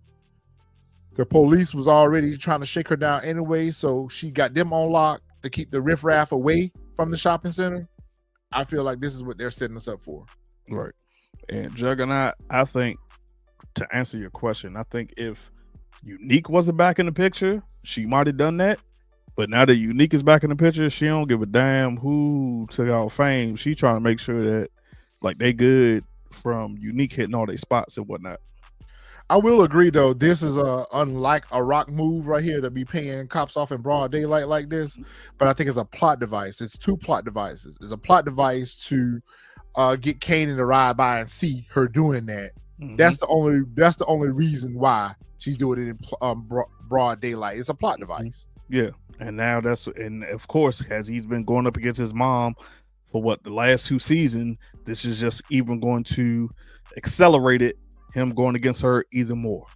The police was already trying to shake her down anyway, so she got them on lock to keep the riffraff away from the shopping center. I feel like this is what they're setting us up for. Right. And Juggernaut, I think, to answer your question, I think if Unique wasn't back in the picture, she might have done that. But now that Unique is back in the picture, she don't give a damn who took out Fame. She trying to make sure that like they good from Unique hitting all their spots and whatnot. I will agree though, this is unlike a Raq move right here to be paying cops off in broad daylight like this, but I think it's a plot device. It's two plot devices. It's a plot device to get Kanan to ride by and see her doing that. That's the only reason why she's doing it in broad daylight. It's a plot device. Yeah, and now and of course, as he's been going up against his mom for the last 2 seasons, this is just even going to accelerate it. Him going against her even more,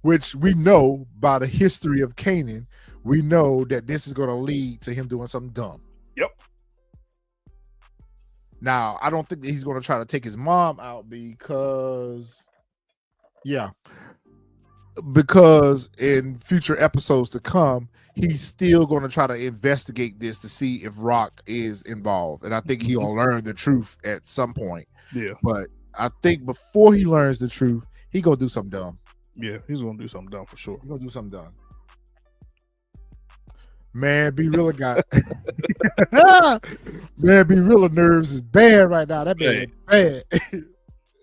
which we know by the history of Kanan, we know that this is going to lead to him doing something dumb. Yep. Now, I don't think that he's going to try to take his mom out because in future episodes to come, he's still going to try to investigate this to see if Raq is involved, and I think he'll learn the truth at some point. Yeah, but I think before he learns the truth, he gonna do something dumb. Yeah, he's gonna do something dumb for sure. He's gonna do something dumb. Man, Be Real got man, Be Real nerves is bad right now. That man bad.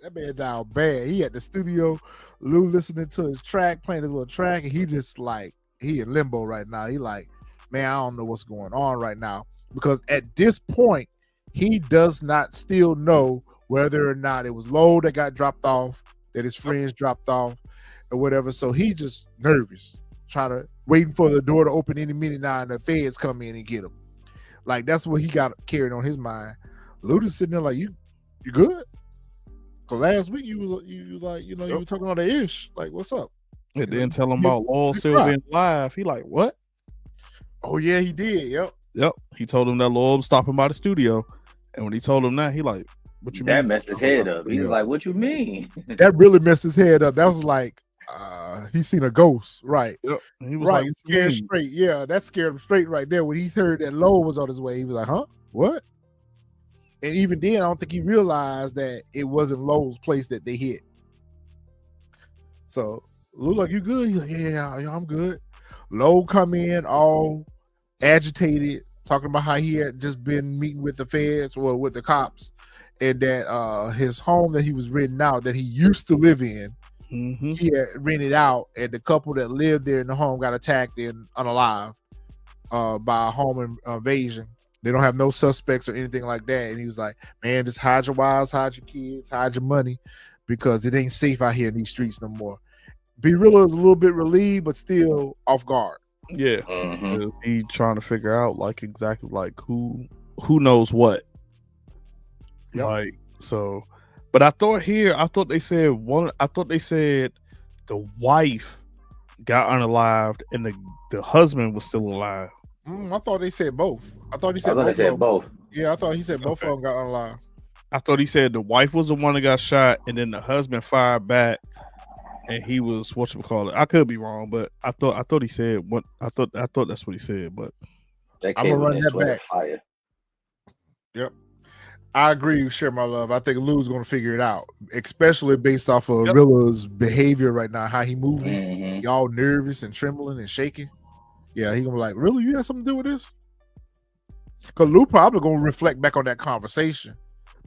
That man down bad. He at the studio, Lou listening to his track, playing his little track, and he just like he in limbo right now. He like, man, I don't know what's going on right now because at this point, he does not still know whether or not it was Lowe that got dropped off, that his friends dropped off, or whatever. So he's just nervous, waiting for the door to open any minute now, and the feds come in and get him. Like that's what he got carried on his mind. Luda's sitting there like, you good? Cause last week you was like, you were talking all the ish. Like, what's up? And then tell him about Lowell still being live. He like, what? Oh yeah, he did. Yep. He told him that Lowell was stopping by the studio, and when he told him that, he like, what you mean? That messed his head up. He was like, what you mean? That really messed his head up. That was like, he seen a ghost, right? Yep. He was right, like, scared straight. Yeah, that scared him straight right there. When he heard that Lowe was on his way, he was like, huh? What? And even then, I don't think he realized that it wasn't Lowe's place that they hit. So, Lou like, you good? He's like, yeah, I'm good. Lowe come in all agitated, talking about how he had just been meeting with the feds or with the cops, and that his home that he was renting out, that he used to live in, he had rented out, and the couple that lived there in the home got attacked and unalive by a home invasion. They don't have no suspects or anything like that. And he was like, man, just hide your wives, hide your kids, hide your money, because it ain't safe out here in these streets no more. Be Real is a little bit relieved, but still off guard. Yeah. He trying to figure out like exactly like who knows what. Yep. Like, so, but I thought they said the wife got unalived and the husband was still alive. I thought they said both. I thought he said both. Yeah, I thought he said both of them got unalive. I thought he said the wife was the one that got shot, and then the husband fired back, and he was whatchamacallit. I could be wrong, but I thought he said what I thought that's what he said. But I'm gonna run that back. Fire. Yep. I agree, share my love. I think Lou's gonna figure it out, especially based off of Rilla's behavior right now, how he moving, y'all nervous and trembling and shaking. Yeah, he gonna be like, really? You have something to do with this? Because Lou probably gonna reflect back on that conversation.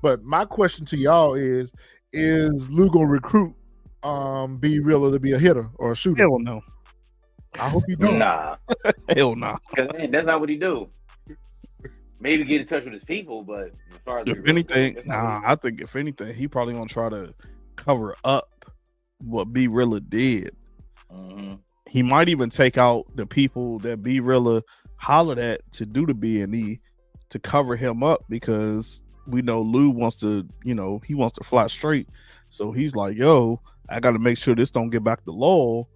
But my question to y'all is Lou gonna recruit Be Realer to be a hitter or a shooter? Hell no. I hope he don't. Nah, Hell no. because that's not what he do. Maybe get in touch with his people, but as far as If anything, I think if anything, he probably gonna try to cover up what B Rilla did. Mm-hmm. He might even take out the people that B Rilla hollered at to do the B&E to cover him up, because we know Lou wants to, he wants to fly straight. So he's like, yo, I got to make sure this don't get back to Lowell.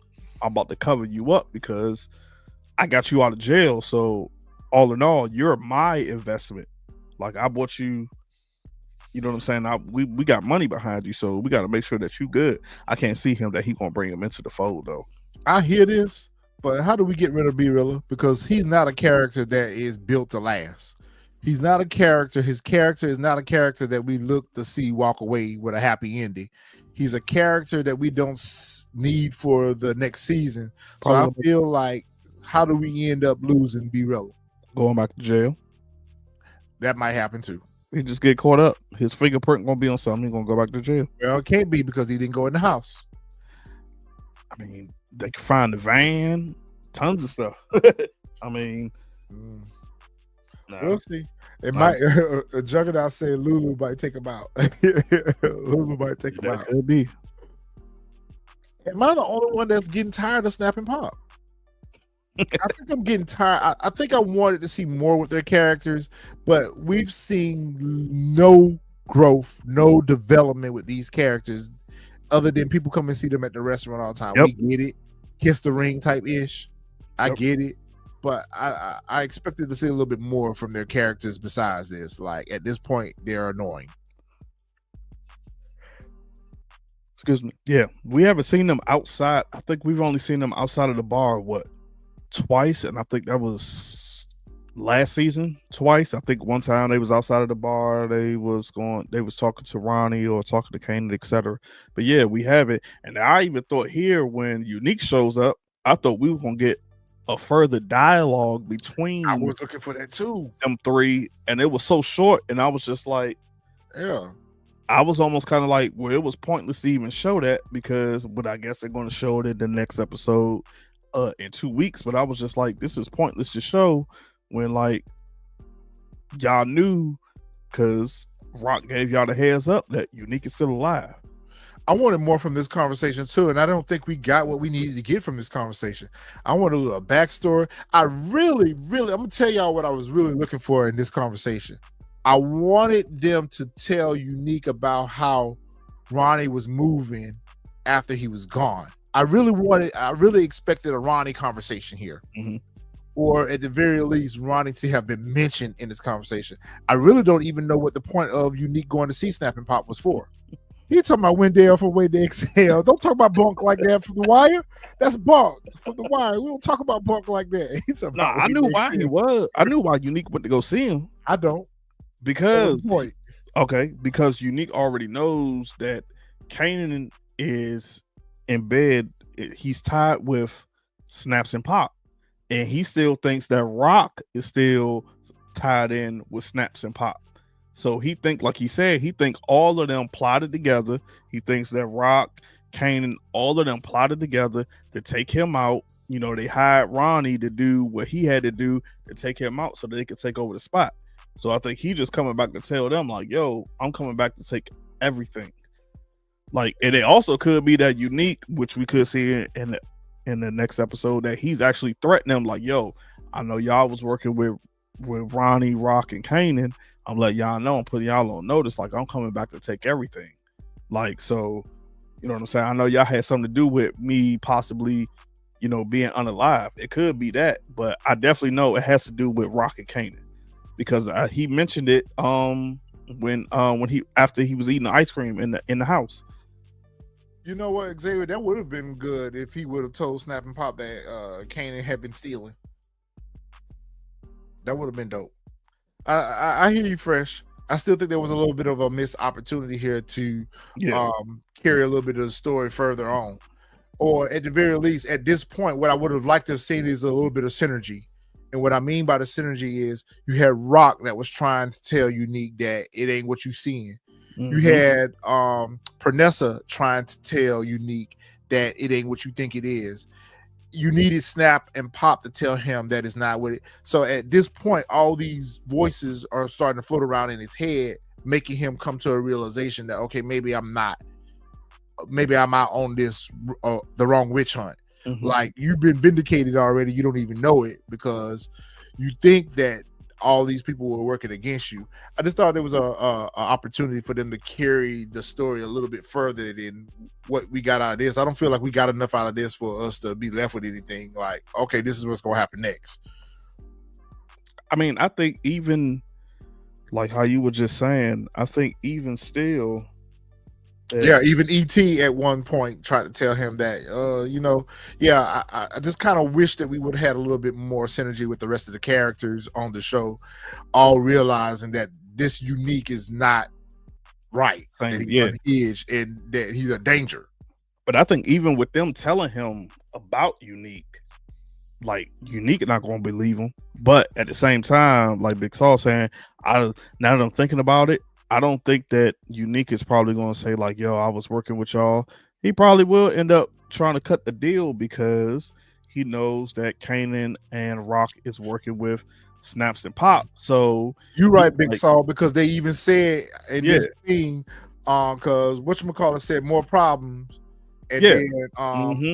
I'm about to cover you up because I got you out of jail. So all in all, you're my investment. Like, I bought you, you know what I'm saying? We got money behind you, so we got to make sure that you good. I can't see him that he gonna bring him into the fold though. I hear this, but how do we get rid of B Rilla? Because he's not a character that is built to last. He's not a character. His character is not a character that we look to see walk away with a happy ending. He's a character that we don't need for the next season. So I feel like, how do we end up losing B Rilla? Going back to jail. That might happen too. He just get caught up. His fingerprint gonna be on something. He's gonna go back to jail. Well, it can't be because he didn't go in the house. I mean, they can find the van, tons of stuff. I mean, no. We'll see. It might. Juggernaut said Lulu might take him out. Lulu might take him out. Could be. Am I the only one that's getting tired of Snap and Pop? I think I'm getting tired. I think I wanted to see more with their characters, but we've seen no growth, no development with these characters, other than people come and see them at the restaurant all the time. Yep. We get it, kiss the ring type ish. I get it, but I expected to see a little bit more from their characters besides this. Like, at this point, they're annoying. Excuse me. Yeah, we haven't seen them outside. I think we've only seen them outside of the bar twice, and I think that was last season. Twice. I think one time they was outside of the bar. They was talking to Ronnie or talking to Kanan, etc. But yeah, we have it. And I even thought here, when Unique shows up, I thought we were gonna get a further dialogue between. I was looking for that too. Them three, and it was so short, and I was just like, yeah. I was almost kind of like, well, it was pointless to even show that, but I guess they're going to show it in the next episode in 2 weeks. But I was just like, this is pointless to show when, like, y'all knew, because Raq gave y'all the heads up that Unique is still alive. I wanted more from this conversation too, and I don't think we got what we needed to get from this conversation. I wanted a backstory. I'm gonna tell y'all what I was really looking for in this conversation. I wanted them to tell Unique about how Ronnie was moving after he was gone. I really expected a Ronnie conversation here. Mm-hmm. Or at the very least, Ronnie to have been mentioned in this conversation. I really don't even know what the point of Unique going to see Snap and Pop was for. He talking about Wendell from Way to Exhale. Don't talk about Bunk like that from The Wire. That's Bunk from The Wire. We don't talk about Bunk like that. I knew why he was. I knew why Unique went to go see him. I don't. Because Unique already knows that Kanan is in bed. He's tied with Snaps and Pop, and he still thinks that Raq is still tied in with Snaps and Pop. So he think, like he said, he think all of them plotted together. He thinks that Raq, Kanan, all of them plotted together to take him out. You know, they hired Ronnie to do what he had to do to take him out so that they could take over the spot. So I think he just coming back to tell them, like, yo, I'm coming back to take everything. Like, and it also could be that Unique, which we could see in the next episode, that he's actually threatening them, like, yo, I know y'all was working with Ronnie, Raq, and Kanan. I'm letting y'all know, I'm putting y'all on notice, like, I'm coming back to take everything. Like, so, you know what I'm saying? I know y'all had something to do with me possibly, you know, being unalive. It could be that, but I definitely know it has to do with Raq and Kanan, because he mentioned it when he, after he was eating the ice cream in the house. You know what, Xavier? That would have been good if he would have told Snap and Pop that Kanan had been stealing. That would have been dope. I hear you, Fresh. I still think there was a little bit of a missed opportunity here to carry a little bit of the story further on. Or at the very least, at this point, what I would have liked to have seen is a little bit of synergy And what I mean by the synergy is you had Raq that was trying to tell Unique that it ain't what you seeing. You had Pernessa trying to tell Unique that it ain't what you think it is. You needed Snap and Pop to tell him that it's not what it. So at this point, all these voices are starting to float around in his head, making him come to a realization that, okay, maybe I'm not. Maybe I'm out on this the wrong witch hunt. Like, you've been vindicated already. You don't even know it because you think that all these people were working against you. I just thought there was a opportunity for them to carry the story a little bit further than what we got out of this. I don't feel like we got enough out of this for us to be left with anything like, okay, this is what's going to happen next. I mean, I think even like how you were just saying, I think even still, even E.T. at one point tried to tell him that, I just kind of wish that we would have had a little bit more synergy with the rest of the characters on the show, all realizing that this Unique is not right, that he's on the edge and that he's a danger. But I think even with them telling him about Unique, like Unique not going to believe him. But at the same time, like Big Saul saying, now that I'm thinking about it, I don't think that Unique is probably going to say like, yo, I was working with y'all. He probably will end up trying to cut the deal because he knows that Kanan and Raq is working with Snaps and Pop. So you're right, Big Saul, because they even said in this thing, because whatchamacallit said more problems. And then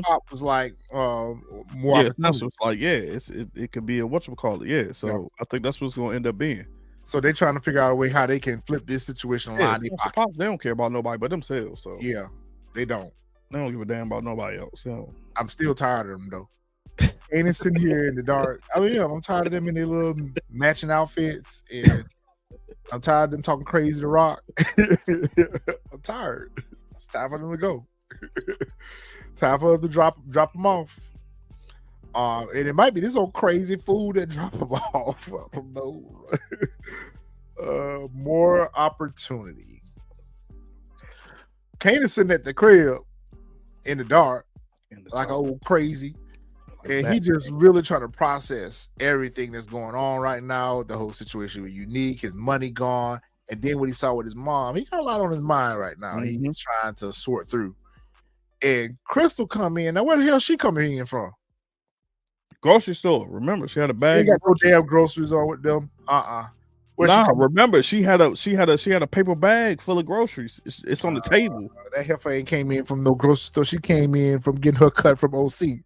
Pop was like, more Snaps was like, it could be a whatchamacallit. Yeah. So I think that's what's going to end up being. So they're trying to figure out a way how they can flip this situation around. They don't care about nobody but themselves. So yeah, they don't. They don't give a damn about nobody else. So I'm still tired of them though. Ain't it sitting here in the dark? I mean, I'm tired of them in their little matching outfits, and I'm tired of them talking crazy to Raq. I'm tired. It's time for them to go. Time for them to drop them off. And it might be this old crazy fool that drop them off. I don't know. More opportunity. Kanan sitting at the crib in the dark, like old crazy. And he just really trying to process everything that's going on right now, the whole situation with Unique, his money gone, and then what he saw with his mom. He got a lot on his mind right now. He's trying to sort through. And Crystal come in. Now, where the hell she coming in from? Grocery store. Remember, she had a bag. They got no damn groceries on with them. Remember, she had a paper bag full of groceries. It's on the table. That heifer ain't came in from no grocery store. She came in from getting her cut from O-Cee.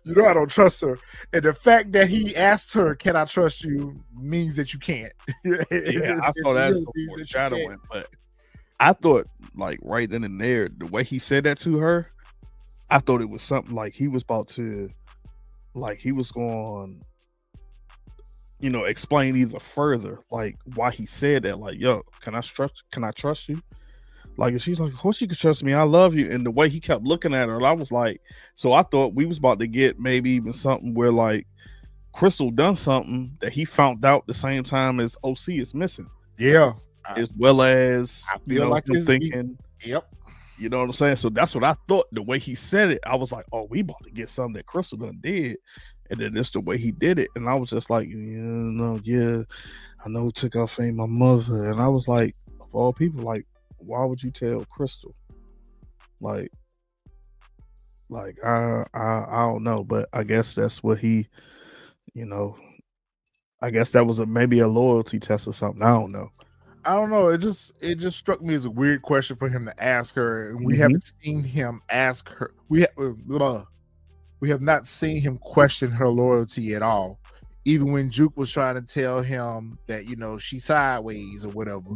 You know I don't trust her, and the fact that he asked her, "Can I trust you?" means that you can't. I saw that as foreshadowing, but I thought like right then and there, the way he said that to her, I thought it was something like he was about to, like he was going, explain either further, like why he said that, like, yo, can I trust you? Like, and she's like, of course you can trust me. I love you. And the way he kept looking at her, and I was like, so I thought we was about to get maybe even something where like Crystal done something that he found out the same time as O-Cee is missing. Yeah. As well as, I feel like him thinking, yep. You know what I'm saying? So that's what I thought. The way he said it, I was like, oh, we about to get something that Crystal done did. And then that's the way he did it. And I was just like, I know he took off my mother. And I was like, of all people, like, why would you tell Crystal? Like I don't know, but I guess that's what he, I guess that was maybe a loyalty test or something. I don't know. It just struck me as a weird question for him to ask her, and we haven't seen him ask her. We have not seen him question her loyalty at all. Even when Juke was trying to tell him that she's sideways or whatever,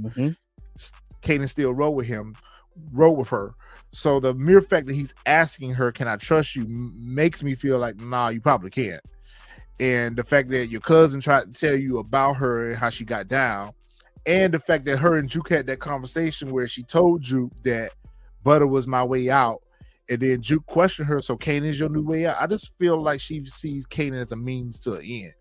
Kanan still rode with her. So the mere fact that he's asking her, "Can I trust you?" makes me feel like, nah, you probably can't. And the fact that your cousin tried to tell you about her and how she got down. And the fact that her and Juke had that conversation where she told Juke that butter was my way out. And then Juke questioned her, so Kanan is your new way out. I just feel like she sees Kanan as a means to an end.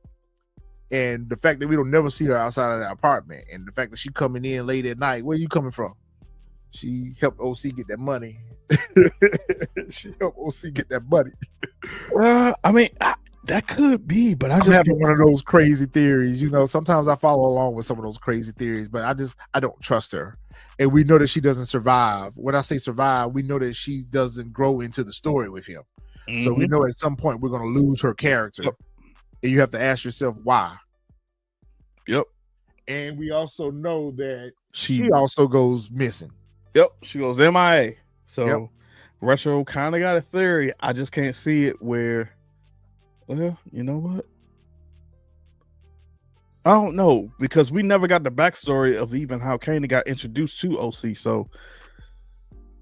And the fact that we don't never see her outside of that apartment. And the fact that she coming in late at night. Where you coming from? She helped O-Cee get that money. She helped O-Cee get that money. That could be, but I I'm just having one of those crazy theories. You know, sometimes I follow along with some of those crazy theories, but I don't trust her. And we know that she doesn't survive. When I say survive, we know that she doesn't grow into the story with him. So we know at some point we're going to lose her character. Yep. And you have to ask yourself why. Yep. And we also know that She she also goes missing. Yep. She goes MIA. So Yep. Retro kind of got a theory. I just can't see it where, well, you know what? I don't know, because we never got the backstory of even how Kanan got introduced to O-Cee. So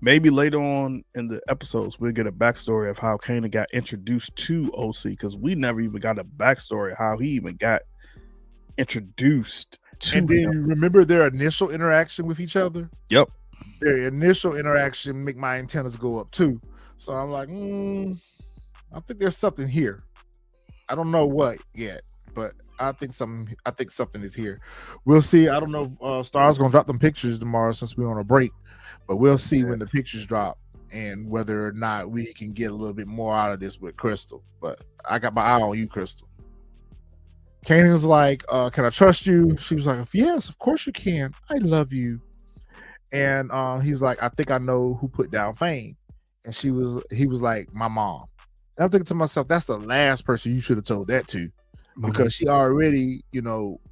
maybe later on in the episodes, we'll get a backstory of how Kanan got introduced to O-Cee, because we never even got a backstory of how he even got introduced to And then him. you remember their initial interaction with each other? Yep. Their initial interaction make my antennas go up too. So I'm like, I think there's something here. I don't know what yet, but I think something is here. We'll see. I don't know if Star's gonna drop them pictures tomorrow since we're on a break, but we'll see when the pictures drop and whether or not we can get a little bit more out of this with Crystal. But I got my eye on you, Crystal. Kanan's like, can I trust you? She was like, yes, of course you can. I love you. And he's like, I think I know who put down Fame. And he was like, my mom. And I'm thinking to myself, that's the last person you should have told that to, because she already,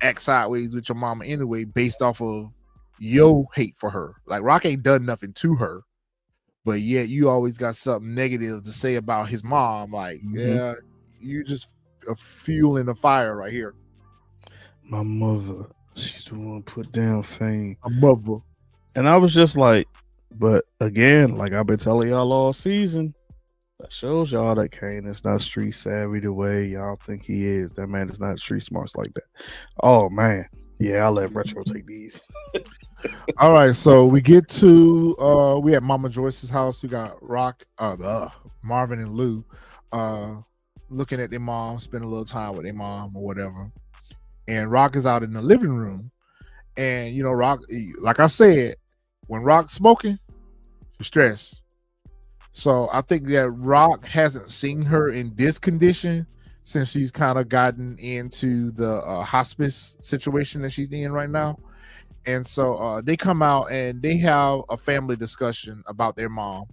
act sideways with your mama anyway, based off of your hate for her. Like, Raq ain't done nothing to her, but yet you always got something negative to say about his mom. Like, yeah, you just a fuel in the fire right here. My mother, she's the one put down Fame. My mother. And I was just like, but again, like I've been telling y'all all season, that shows y'all that Kanan's not street savvy the way y'all think he is. That man is not street smarts like that. Oh man, yeah, I'll let Retro take these. All right, so we get to we at Mama Joyce's house. We got Raq, Marvin and Lou, looking at their mom, spending a little time with their mom or whatever. And Raq is out in the living room, and Raq, like I said, when Raq's smoking, she's stressed. So I think that Raq hasn't seen her in this condition since she's kind of gotten into the hospice situation that she's in right now. And so they come out and they have a family discussion about their mom.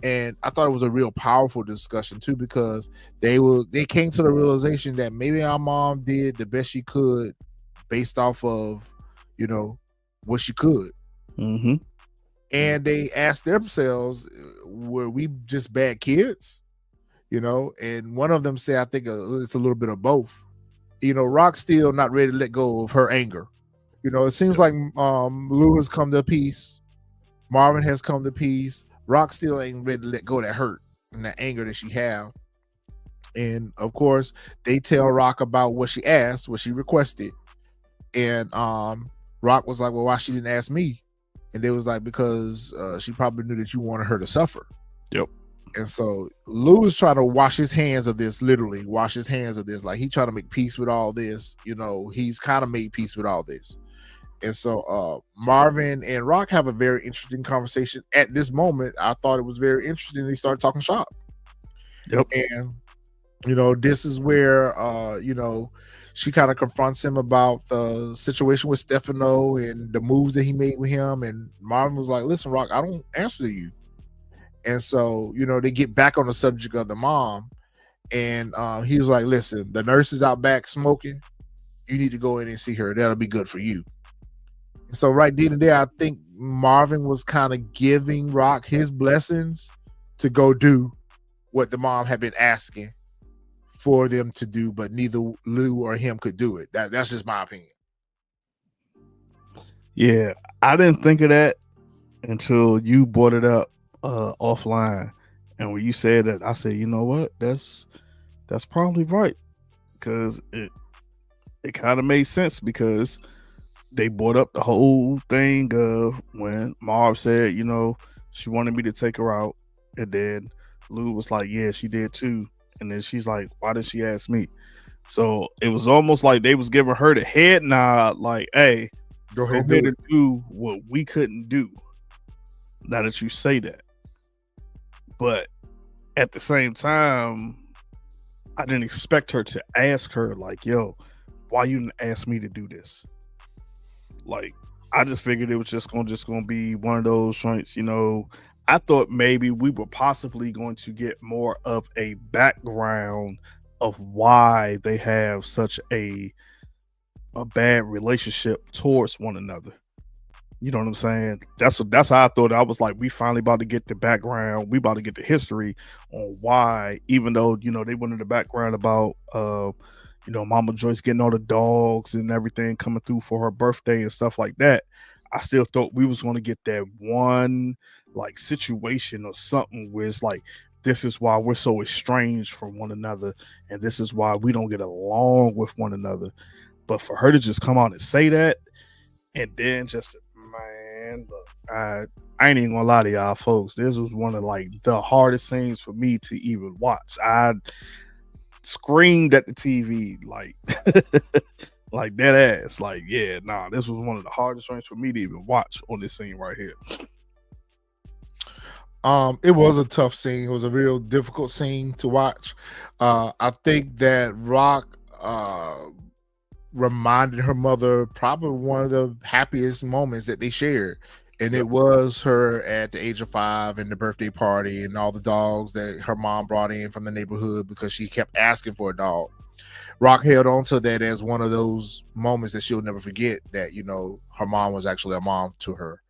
And I thought it was a real powerful discussion too, because they came to the realization that maybe our mom did the best she could based off of, what she could. Mm-hmm. And they asked themselves, were we just bad kids? And one of them said, I think it's a little bit of both. Raq's still not ready to let go of her anger. It seems like Lou has come to peace. Marvin has come to peace. Raq still ain't ready to let go of that hurt and that anger that she have. And of course, they tell Raq about what she asked, what she requested. And Raq was like, well, why she didn't ask me? And they was like, because she probably knew that you wanted her to suffer. Yep. And so Lou is trying to wash his hands of this, literally wash his hands of this. Like, he trying to make peace with all this. He's kind of made peace with all this. And so Marvin and Raq have a very interesting conversation at this moment. I thought it was very interesting. They started talking shop. Yep. And, this is where, she kind of confronts him about the situation with Stefano and the moves that he made with him. And Marvin was like, listen, Raq, I don't answer to you. And so, they get back on the subject of the mom. And he was like, listen, the nurse is out back smoking. You need to go in and see her. That'll be good for you. And so right then and there, I think Marvin was kind of giving Raq his blessings to go do what the mom had been asking for them to do, but neither Lou or him could do it. That's just my opinion. Yeah, I didn't think of that until you brought it up offline, and when you said that, I said, you know what, that's probably right, because it kind of made sense, because they brought up the whole thing of when Marv said, she wanted me to take her out, and then Lou was like, yeah, she did too. And then she's like, why did she ask me? So it was almost like they was giving her the head nod, like, hey, go ahead and do what we couldn't do. Now that you say that. But at the same time, I didn't expect her to ask her like, "Yo, why you didn't ask me to do this?" Like, I just figured it was just gonna be one of those joints, you know. I thought maybe we were possibly going to get more of a background of why they have such a bad relationship towards one another. You know what I'm saying? That's how I thought. I was like, we finally about to get the background. We about to get the history on why, even though they went in the background about Mama Joyce getting all the dogs and everything coming through for her birthday and stuff like that. I still thought we was gonna get that one like situation or something where it's like, this is why we're so estranged from one another, and this is why we don't get along with one another. But for her to just come out and say that, and then just, man, look, I ain't even gonna lie to y'all folks. This was one of like the hardest scenes for me to even watch. I screamed at the TV like like dead ass. Like, yeah, nah, this was one of the hardest things for me to even watch on this scene right here. It was a tough scene. It was a real difficult scene to watch. I think that Raq reminded her mother probably one of the happiest moments that they shared. And it was her at the age of 5 and the birthday party and all the dogs that her mom brought in from the neighborhood because she kept asking for a dog. Raq held on to that as one of those moments that she'll never forget, that, her mom was actually a mom to her.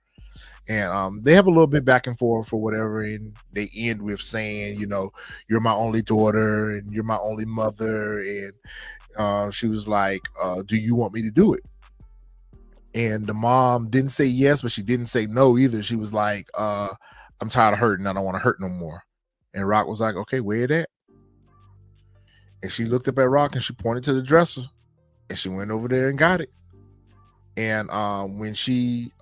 And they have a little bit back and forth or whatever, and they end with saying, you're my only daughter and you're my only mother. And she was like, do you want me to do it? And the mom didn't say yes, but she didn't say no either. She was like, I'm tired of hurting. I don't want to hurt no more. And Raq was like, okay, where it at? And she looked up at Raq and she pointed to the dresser, and she went over there and got it. And when she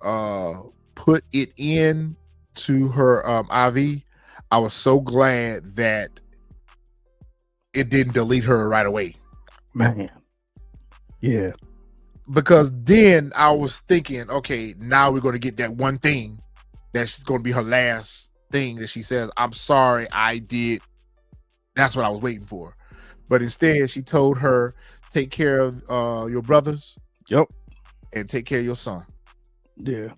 put it in to her IV, I was so glad that it didn't delete her right away. Man. Yeah. Because then I was thinking, okay, now we're going to get that one thing that's going to be her last thing that she says, I'm sorry, I did. That's what I was waiting for. But instead, she told her, take care of your brothers. Yep. And take care of your son. Yeah.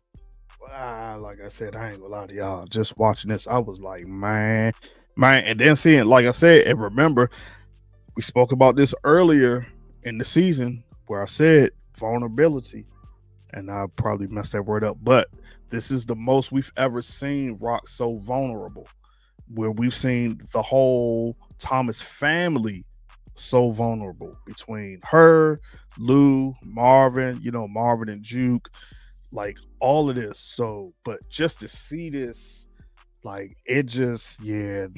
Like I said, I ain't gonna lie to y'all. Just watching this, I was like, man. And then seeing, like I said, and remember, we spoke about this earlier in the season where I said vulnerability, and I probably messed that word up, but this is the most we've ever seen Raq so vulnerable, where we've seen the whole Thomas family so vulnerable between her, Lou, Marvin, Marvin and Juke, like all of this. So, but just to see this, like, it just,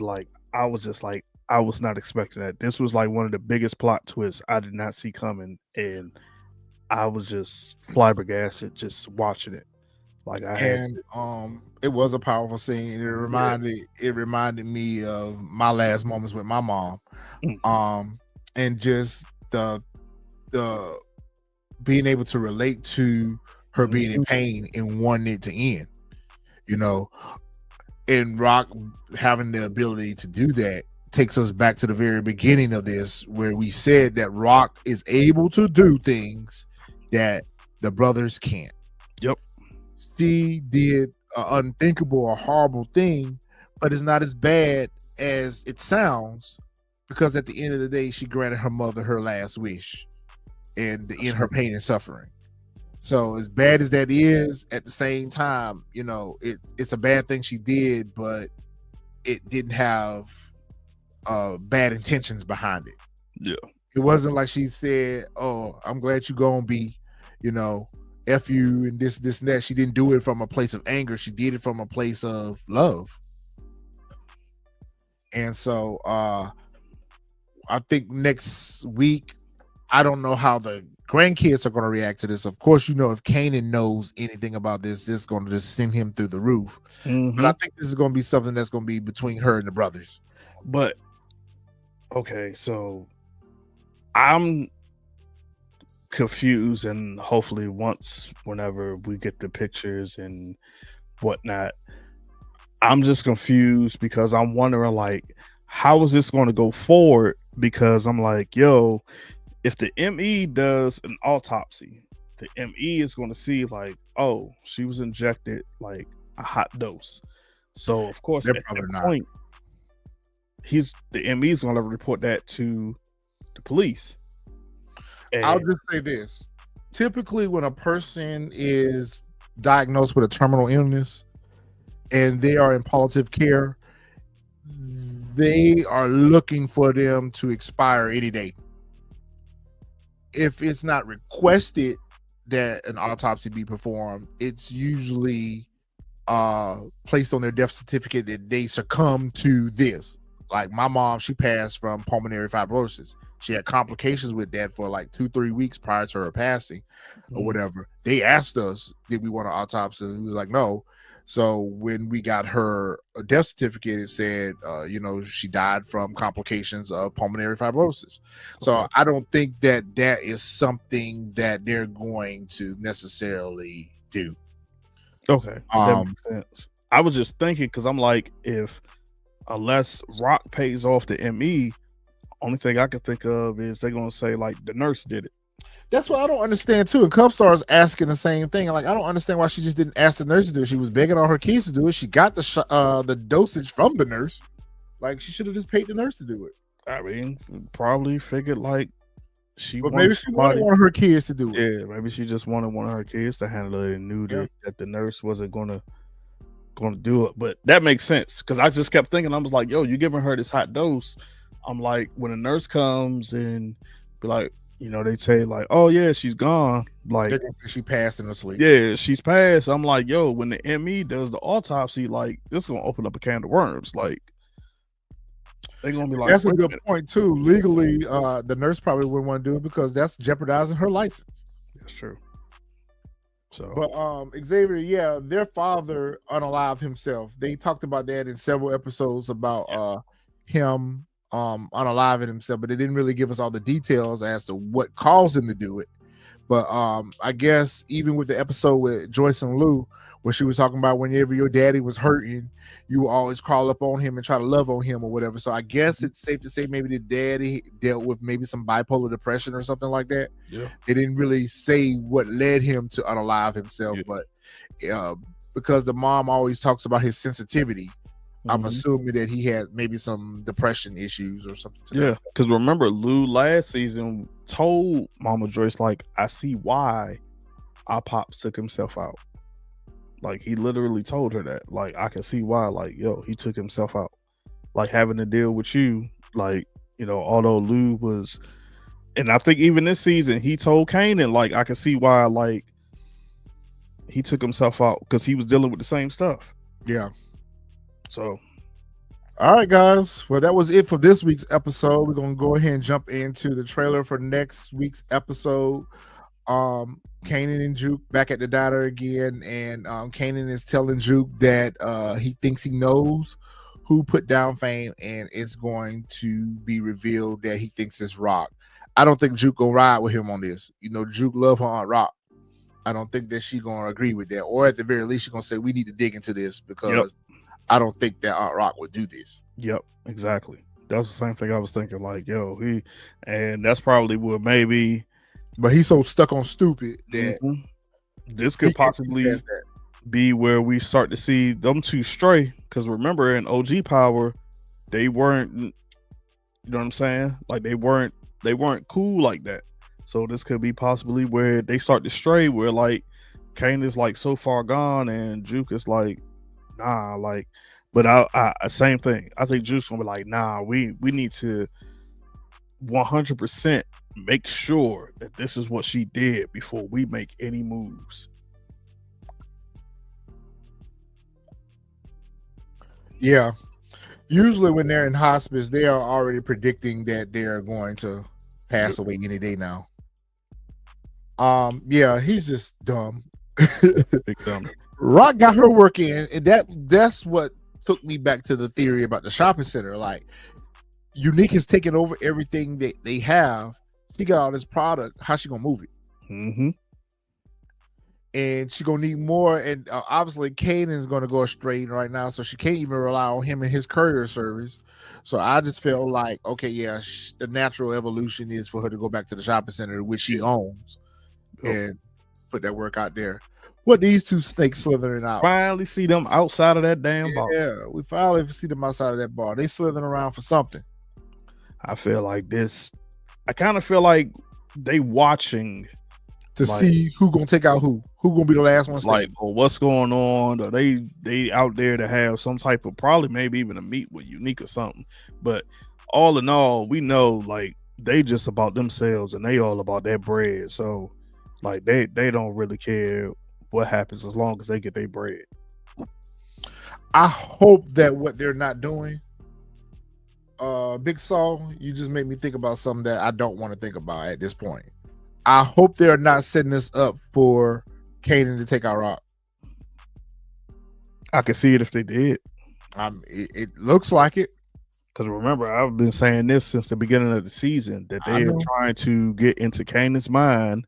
like, I was just like, I was not expecting that. This was like one of the biggest plot twists I did not see coming, and I was just flabbergasted just watching it. Like, it was a powerful scene. It reminded me of my last moments with my mom. And just the being able to relate to her being in pain and wanting it to end, and Raq having the ability to do that takes us back to the very beginning of this, where we said that Raq is able to do things that the brothers can't. Yep. She did an unthinkable or horrible thing, but it's not as bad as it sounds, because at the end of the day, she granted her mother her last wish and in her pain and suffering. So as bad as that is, at the same time, it's a bad thing she did, but it didn't have bad intentions behind it. Yeah. It wasn't like she said, oh, I'm glad you gonna be, F you and this and that. She didn't do it from a place of anger. She did it from a place of love. And so I think next week, I don't know how the grandkids are going to react to this. Of course, if Kanan knows anything about this is going to just send him through the roof. But I think this is going to be something that's going to be between her and the brothers. But, okay, so I'm confused, and hopefully whenever we get the pictures and whatnot, I'm just confused because I'm wondering, like, how is this going to go forward because I'm like, yo, if the ME does an autopsy, the ME is going to see like, oh, she was injected like a hot dose. So of course, They're at probably that not. point, the ME is going to report that to the police. I'll And just say this. Typically, when a person is diagnosed with a terminal illness and they are in palliative care, they are looking for them to expire any day. If it's not requested that an autopsy be performed, it's usually placed on their death certificate that they succumb to this. Like my mom, she passed from pulmonary fibrosis. She had complications with that for like 2-3 weeks prior to her passing or whatever. They asked us, did we want an autopsy? And we were like, no. So when we got her death certificate, it said, she died from complications of pulmonary fibrosis. So I don't think that is something that they're going to necessarily do. Okay, that makes sense. I was just thinking because I'm like, unless Raq pays off the ME, only thing I could think of is they're gonna say like the nurse did it. That's what I don't understand too. And Cupstar's asking the same thing. Like I don't understand why she just didn't ask the nurse to do it. She was begging all her kids to do it. She got the dosage from the nurse. Like she should have just paid the nurse to do it. I mean, probably figured like maybe she wanted one of her kids to do it. Yeah, maybe she just wanted one of her kids to handle it and knew that the nurse wasn't gonna do it. But that makes sense because I just kept thinking, I was like, yo, you giving her this hot dose. I'm like, when a nurse comes and be like, they say like, oh yeah, she's gone. Like she passed in her sleep. Yeah, she's passed. I'm like, yo, when the ME does the autopsy, like this is gonna open up a can of worms. Like they're gonna be like, that's a good point too. Legally, the nurse probably wouldn't want to do it because that's jeopardizing her license. That's true. So, but Xavier, their father unalived himself. They talked about that in several episodes about him unaliving himself, but they didn't really give us all the details as to what caused him to do it. But I guess even with the episode with Joyce and Lou, where she was talking about whenever your daddy was hurting, you would always crawl up on him and try to love on him or whatever. So I guess it's safe to say maybe the daddy dealt with maybe some bipolar depression or something like that. Yeah. They didn't really say what led him to unalive himself, but because the mom always talks about his sensitivity, I'm assuming that he had maybe some depression issues or something. Yeah, because remember Lou last season told Mama Joyce, like, I see why our pops took himself out. Like, he literally told her that. Like, I can see why, like, yo, he took himself out. Like, having to deal with you, like, although Lou was, and I think even this season, he told Kanan, like, I can see why, like, he took himself out because he was dealing with the same stuff. Yeah. So, all right, guys. Well, that was it for this week's episode. We're gonna go ahead and jump into the trailer for next week's episode. Kanan and Juke back at the diner again, and Kanan is telling Juke that he thinks he knows who put down Fame, and it's going to be revealed that he thinks it's Raq. I don't think Juke gonna ride with him on this. Juke love her Aunt Raq. I don't think that she gonna agree with that, or at the very least, she's gonna say we need to dig into this because. I don't think that Aunt Raq would do this. Yep, exactly. That's the same thing I was thinking. Like, yo, and that's probably what maybe. But he's so stuck on stupid that this could possibly be where we start to see them two stray. Because remember, in OG Power, they weren't. You know what I'm saying? Like they weren't cool like that. So this could be possibly where they start to stray. Where like Kane is like so far gone, and Juke is like. Nah, like, but I same thing. I think Juice gonna be like, nah, we need to 100% make sure that this is what she did before we make any moves. Yeah, usually when they're in hospice, they are already predicting that they are going to pass away any day now. Yeah, he's just dumb. Big dumb. Raq got her work in, and that's what took me back to the theory about the shopping center. Like, Unique is taking over everything that they have. She got all this product. How's she gonna move it? and she gonna need more. And obviously, Kanan's gonna go astray right now, so she can't even rely on him and his courier service. So I just feel like, okay, yeah, the natural evolution is for her to go back to the shopping center, which she owns, and put that work out there. What these two snakes slithering out? Finally see them outside of that damn bar. Yeah, we finally see them outside of that bar. They slithering around for something. I feel like this. I kind of feel like they watching to see who gonna take out who gonna be the last one standing. Like, well, what's going on? Or they out there to have some type of probably maybe even a meet with Unique or something. But all in all, we know like they just about themselves and they all about their bread. So like they don't really care what happens as long as they get their bread. I hope that what they're not doing, Big Saul, you just made me think about something that I don't want to think about at this point. I hope they're not setting this up for Kanan to take out Raq. I could see it if they did. It looks like it. Because remember, I've been saying this since the beginning of the season that they are trying to get into Kanan's mind.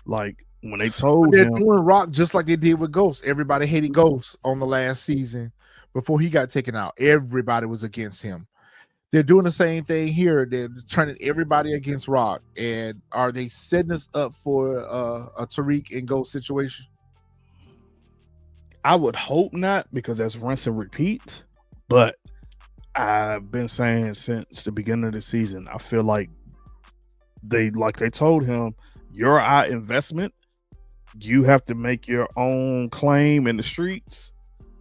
Like when they told they're him, doing Raq just like they did with Ghost. Everybody hated Ghost on the last season before he got taken out. Everybody was against him. They're doing the same thing here. They're turning everybody against Raq. And are they setting us up for a Tariq and Ghost situation? I would hope not, because that's rinse and repeat. But I've been saying since the beginning of the season, I feel like they told him, you're our investment. You have to make your own claim in the streets.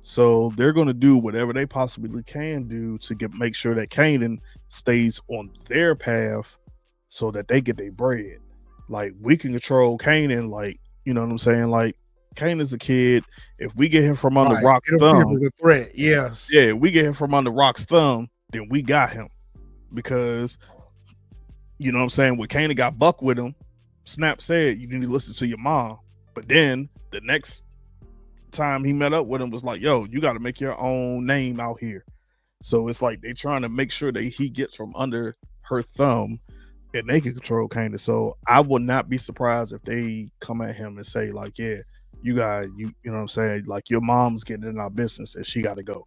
So they're going to do whatever they possibly can do to make sure that Kanan stays on their path so that they get their bread. Like we can control Kanan, like, you know what I'm saying? Like Kanan's a kid. If we get him from under Raq's thumb, a threat. Yes. Yeah, we get him from under Raq's thumb, then we got him. Because, you know what I'm saying? When Kanan got buck with him, Snap said, you need to listen to your mom. But then the next time he met up with him was like, yo, you got to make your own name out here. So it's like they trying to make sure that he gets from under her thumb and they can control Kanan. So I would not be surprised if they come at him and say like, yeah, you know what I'm saying? Like your mom's getting in our business and she got to go.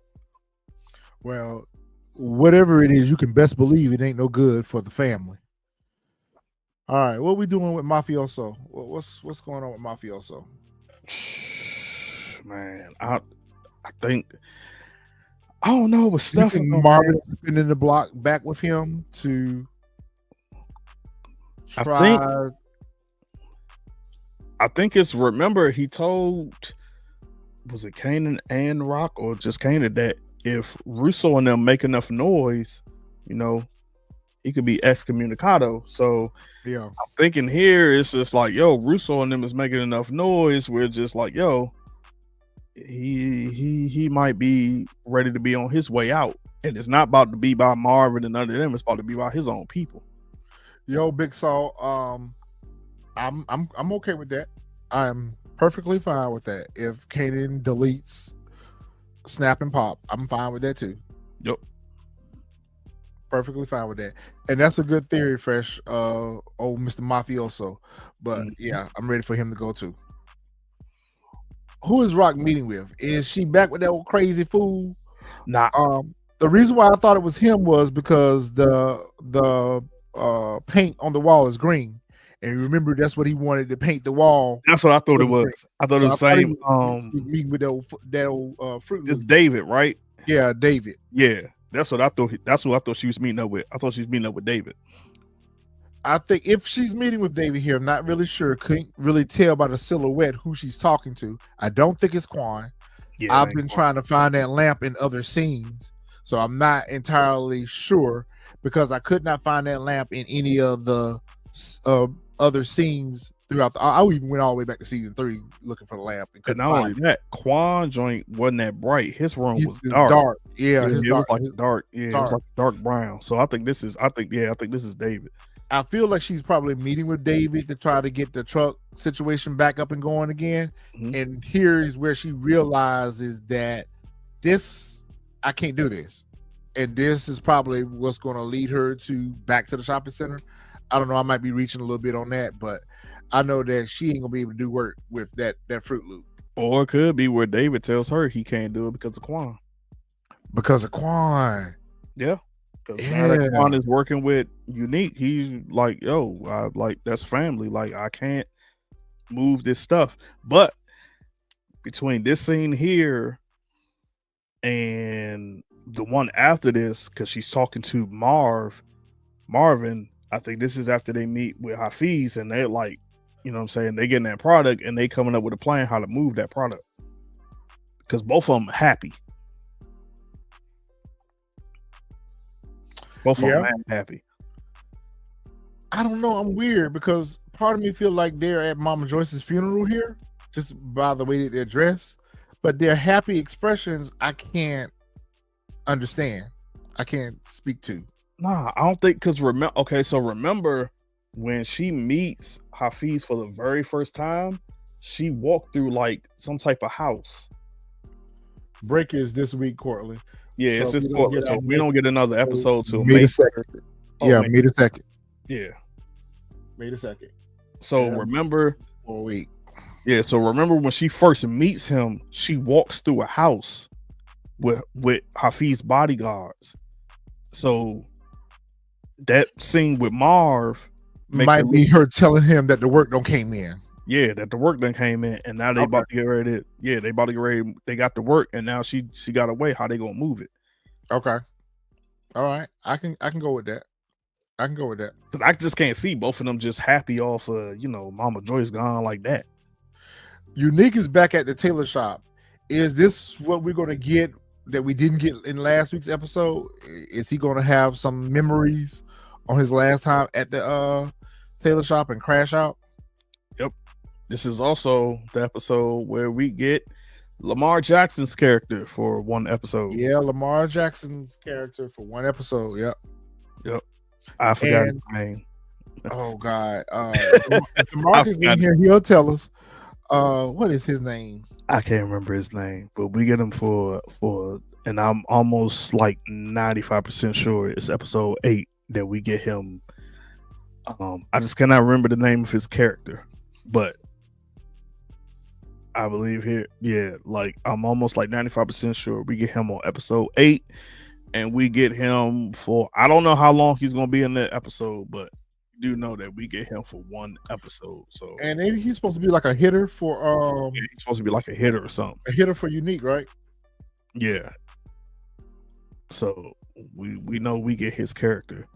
Well, whatever it is, you can best believe it ain't no good for the family. All right, what we doing with Mafioso? What's going on with Mafioso? Man, I think I don't know what stuff. Marvin spinning the block back with him to try. I think it's, remember he told, was it Kanan and Raq or just Kanan, that if Russo and them make enough noise, you know, he could be excommunicado. So yeah, I'm thinking here it's just like, yo, Russo and them is making enough noise. We're just like, yo, he might be ready to be on his way out, and it's not about to be by Marvin and none of them. It's about to be by his own people. Yo, Big Saul, I'm okay with that. I'm perfectly fine with that. If Kanan deletes Snap and Pop, I'm fine with that too. Yep. Perfectly fine with that. And that's a good theory, Fresh. Mr. Mafioso. But yeah, I'm ready for him to go too. Who is Raq meeting with? Is she back with that old crazy fool? Nah. The reason why I thought it was him was because the paint on the wall is green. And remember, that's what he wanted to paint the wall. That's what I thought it was. I thought it was the same. He's meeting with that old Fruit Loop. It's David, right? Yeah, David. Yeah, that's what I thought. That's who I thought she was meeting up with. I thought she was meeting up with David. I think if she's meeting with David here, I'm not really sure. Couldn't really tell by the silhouette who she's talking to. I don't think it's Quan. Yeah, I've been trying to find that lamp in other scenes, so I'm not entirely sure because I could not find that lamp in any of the other scenes throughout I even went all the way back to season 3 looking for the lamp. And not only that, Quan joint wasn't that bright. His room was dark. Yeah, it was like dark. Yeah, it was like dark brown. So I think this is David. I feel like she's probably meeting with David to try to get the truck situation back up and going again. Mm-hmm. And here's where she realizes that I can't do this. And this is probably what's going to lead her back to the shopping center. I don't know. I might be reaching a little bit on that, but I know that she ain't gonna be able to do work with that Fruit Loop. Or it could be where David tells her he can't do it because of Quan. Because of Quan. Yeah. Because now that Quan is working with Unique, he's like, yo, that's family. Like, I can't move this stuff. But between this scene here and the one after this, because she's talking to Marvin, I think this is after they meet with Hafiz, and they're like, you know what I'm saying, they getting that product and they coming up with a plan how to move that product. Because both of them happy. Both of them happy. I don't know. I'm weird because part of me feel like they're at Mama Joyce's funeral here, just by the way that they're dressed. But their happy expressions, I can't understand. I can't speak to. Nah, I don't think, because remember when she meets Hafiz for the very first time, she walked through like some type of house. Break is this week, Courtland. Yeah, it's this quarter, so we don't get another episode till May 2nd. Yeah, May 2nd. Yeah, May 2nd. So remember, for a week. Yeah, so remember when she first meets him, she walks through a house with Hafiz's bodyguards. So that scene with Marv might be her telling him that the work don't came in. Yeah, that the work done came in, and now they about to get ready. They about to get ready. They got the work, and now she got away. How they gonna move it? Okay, all right. I can go with that. I can go with that because I just can't see both of them just happy off of Mama Joyce gone like that. Unique is back at the tailor shop. Is this what we're gonna get that we didn't get in last week's episode? Is he gonna have some memories on his last time at the tailor shop and crash out? Yep. This is also the episode where we get Lamar Jackson's character for one episode. Yeah, Lamar Jackson's character for one episode. Yep. I forgot his name. Oh God. If Marcus in here, he'll tell us. What is his name? I can't remember his name, but we get him for and I'm almost like 95% sure it's episode 8 that we get him. I just cannot remember the name of his character, but I believe here, like I'm almost like 95% sure we get him on episode 8, and we get him for, I don't know how long he's gonna be in that episode, but do know that we get him for one episode. So, and maybe he's supposed to be like a hitter for he's supposed to be like a hitter or something. A hitter for Unique, right? Yeah. So we know we get his character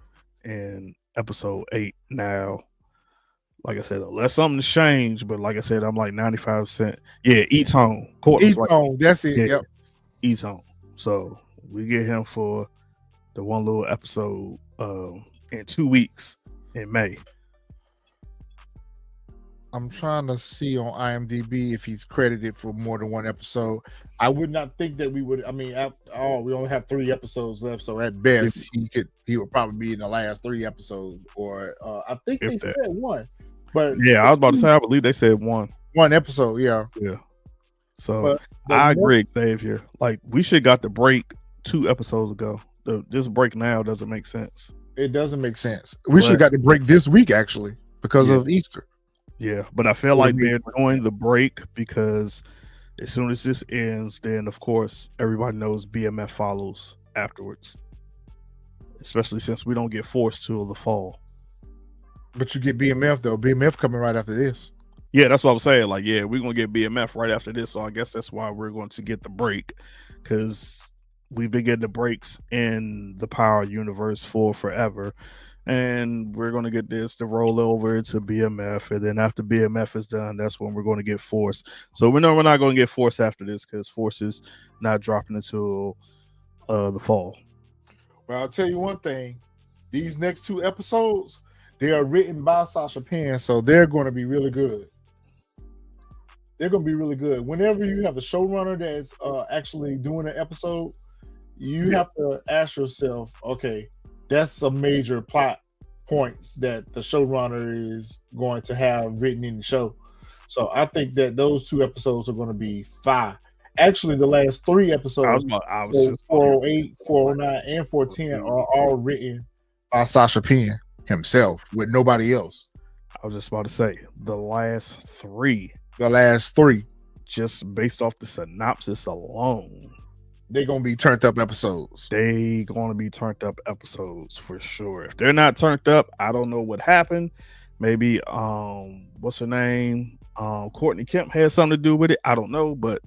in episode 8 now. Like I said, unless something's changed, but like I said, I'm like 95%. Yeah, E-Tone. E-Tone, that's it. Yep. E-Tone. So we get him for the one little episode in 2 weeks. In May. I'm trying to see on IMDb if he's credited for more than one episode. I would not think that we would. I mean, after all, we only have 3 episodes left, so at best he would probably be in the last 3 episodes. Or I think they said 1. But yeah, I was about to say I believe they said 1 episode. Yeah. So I agree, Xavier. Like we should got the break 2 episodes ago. This break now doesn't make sense. It doesn't make sense. We should have got the break this week actually because of Easter. Yeah, but I feel like they're doing the break because as soon as this ends, then of course everybody knows BMF follows afterwards. Especially since we don't get forced till the fall. But you get BMF though. BMF coming right after this. Yeah, that's what I'm saying. Like, yeah, we're gonna get BMF right after this. So I guess that's why we're going to get the break, because we've been getting the breaks in the Power universe for forever, and we're going to get this to roll over to BMF, and then after BMF is done, that's when we're going to get Force. So we know we're not going to get Force after this because Force is not dropping until the fall. Well, I'll tell you one thing: these next 2 episodes, they are written by Sasha Penn, so they're going to be really good. They're going to be really good. Whenever you have a showrunner that's actually doing an episode, you have to ask yourself, okay, that's some major plot points that the showrunner is going to have written in the show. So I think that those 2 episodes are going to be fire. Actually, the last 3 episodes, 408, 409, and 410 are all written by Sasha Penn himself with nobody else. I was just about to say the last three, The last three, just based off the synopsis alone, they're gonna be turned up episodes. they gonna be turned up episodes for sure. If they're not turned up, I don't know what happened. Maybe what's her name? Courtney Kemp had something to do with it. I don't know, but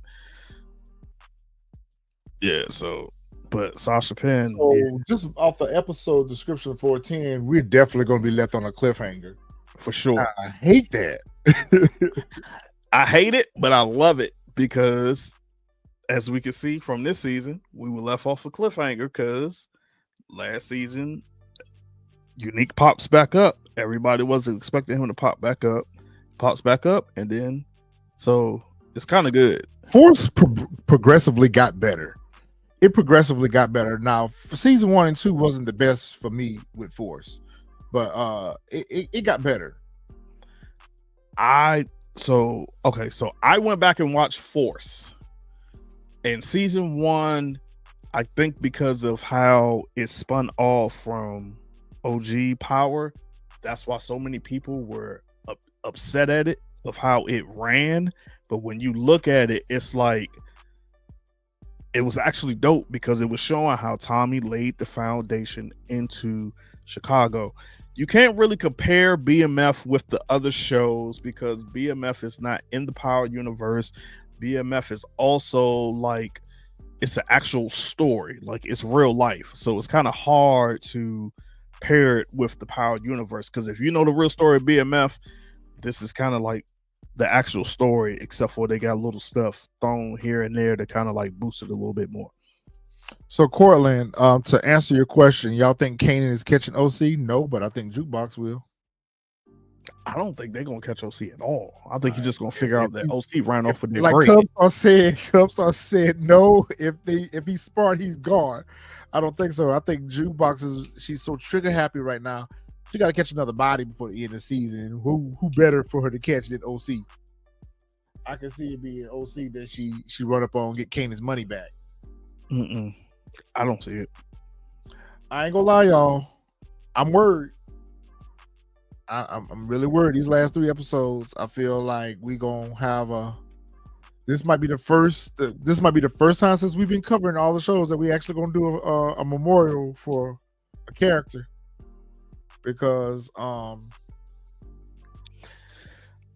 yeah, so but Sasha Penn, So yeah, just off the episode description 410, we're definitely gonna be left on a cliffhanger. for sure. I hate that. I hate it, but I love it because as we can see from this season, we were left off a cliffhanger because last season Unique pops back up. Everybody wasn't expecting him to pop back up. Pops back up, and then so it's kind of good. Force progressively got better. It progressively got better. Now, for season 1 and 2 wasn't the best for me with Force, but it got better. So I went back and watched Force. And season 1, I think because of how it spun off from OG Power, that's why so many people were upset at it, of how it ran. But when you look at it, it's like it was actually dope because it was showing how Tommy laid the foundation into Chicago. You can't really compare BMF with the other shows because BMF is not in the Power universe. BMF is also like, it's an actual story, like it's real life. So it's kind of hard to pair it with the Power universe because if you know the real story of BMF, this is kind of like the actual story, except for they got little stuff thrown here and there to kind of like boost it a little bit more. So, Cortland, to answer your question, y'all think Kanan is catching O-Cee? No, but I think Jukebox will. I don't think they're gonna catch O-Cee at all. I think he's just gonna figure out that O-Cee ran off with their like break. Cubstar said no. If he's smart, he's gone. I don't think so. I think Jukebox she's so trigger happy right now. She got to catch another body before the end of the season. Who better for her to catch than O-Cee? I can see it being O-Cee that she run up on, get Kanan's money back. I don't see it. I ain't gonna lie, y'all. I'm worried. I'm really worried. These last 3 episodes, I feel like we gonna have this might be the first time since we've been covering all the shows that we actually gonna do a memorial for a character. Because I'm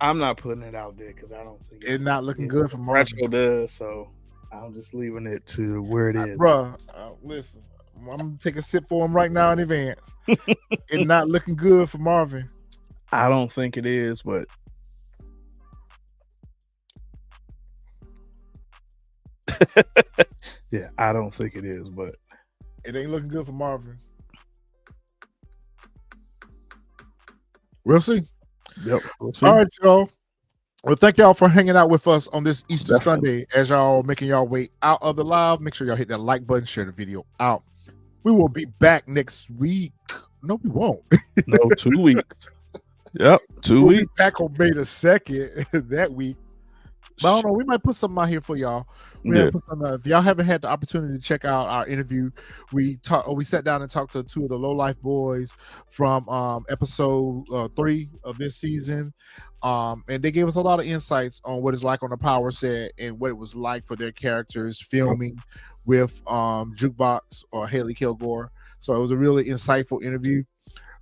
not putting it out there because I don't think it's not looking good for Marvin. Retro does, so I'm just leaving it to where it is. Bruh, listen, I'm gonna take a sip for him right now in advance. It's not looking good for Marvin. I don't think it is, but yeah, I don't think it is, but it ain't looking good for Marvin. We'll see. Yep. We'll see. All right, y'all. Well, thank y'all for hanging out with us on this Easter Sunday as y'all making y'all way out of the live. Make sure y'all hit that like button, share the video out. We will be back next week. No, we won't. No, 2 weeks. Yep, 2 We'll be weeks. back on May the 2nd that week. But I don't know. We might put something out here for y'all. If y'all haven't had the opportunity to check out our interview, we sat down and talked to 2 of the Low Life boys from episode 3 of this season, and they gave us a lot of insights on what it's like on the Power set and what it was like for their characters filming with Jukebox or Haley Kilgore. So it was a really insightful interview.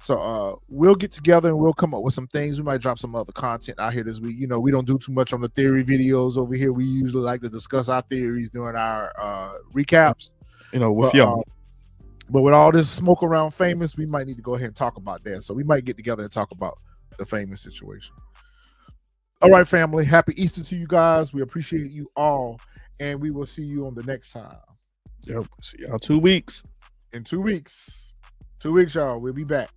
So we'll get together and we'll come up with some things. We might drop some other content out here this week. You know, we don't do too much on the theory videos over here. We usually like to discuss our theories during our recaps. You know, with y'all. But with all this smoke around Famous, we might need to go ahead and talk about that. So we might get together and talk about the Famous situation. All right, family. Happy Easter to you guys. We appreciate you all. And we will see you on the next time. Yep. See y'all 2 weeks. In 2 weeks. 2 weeks, y'all. We'll be back.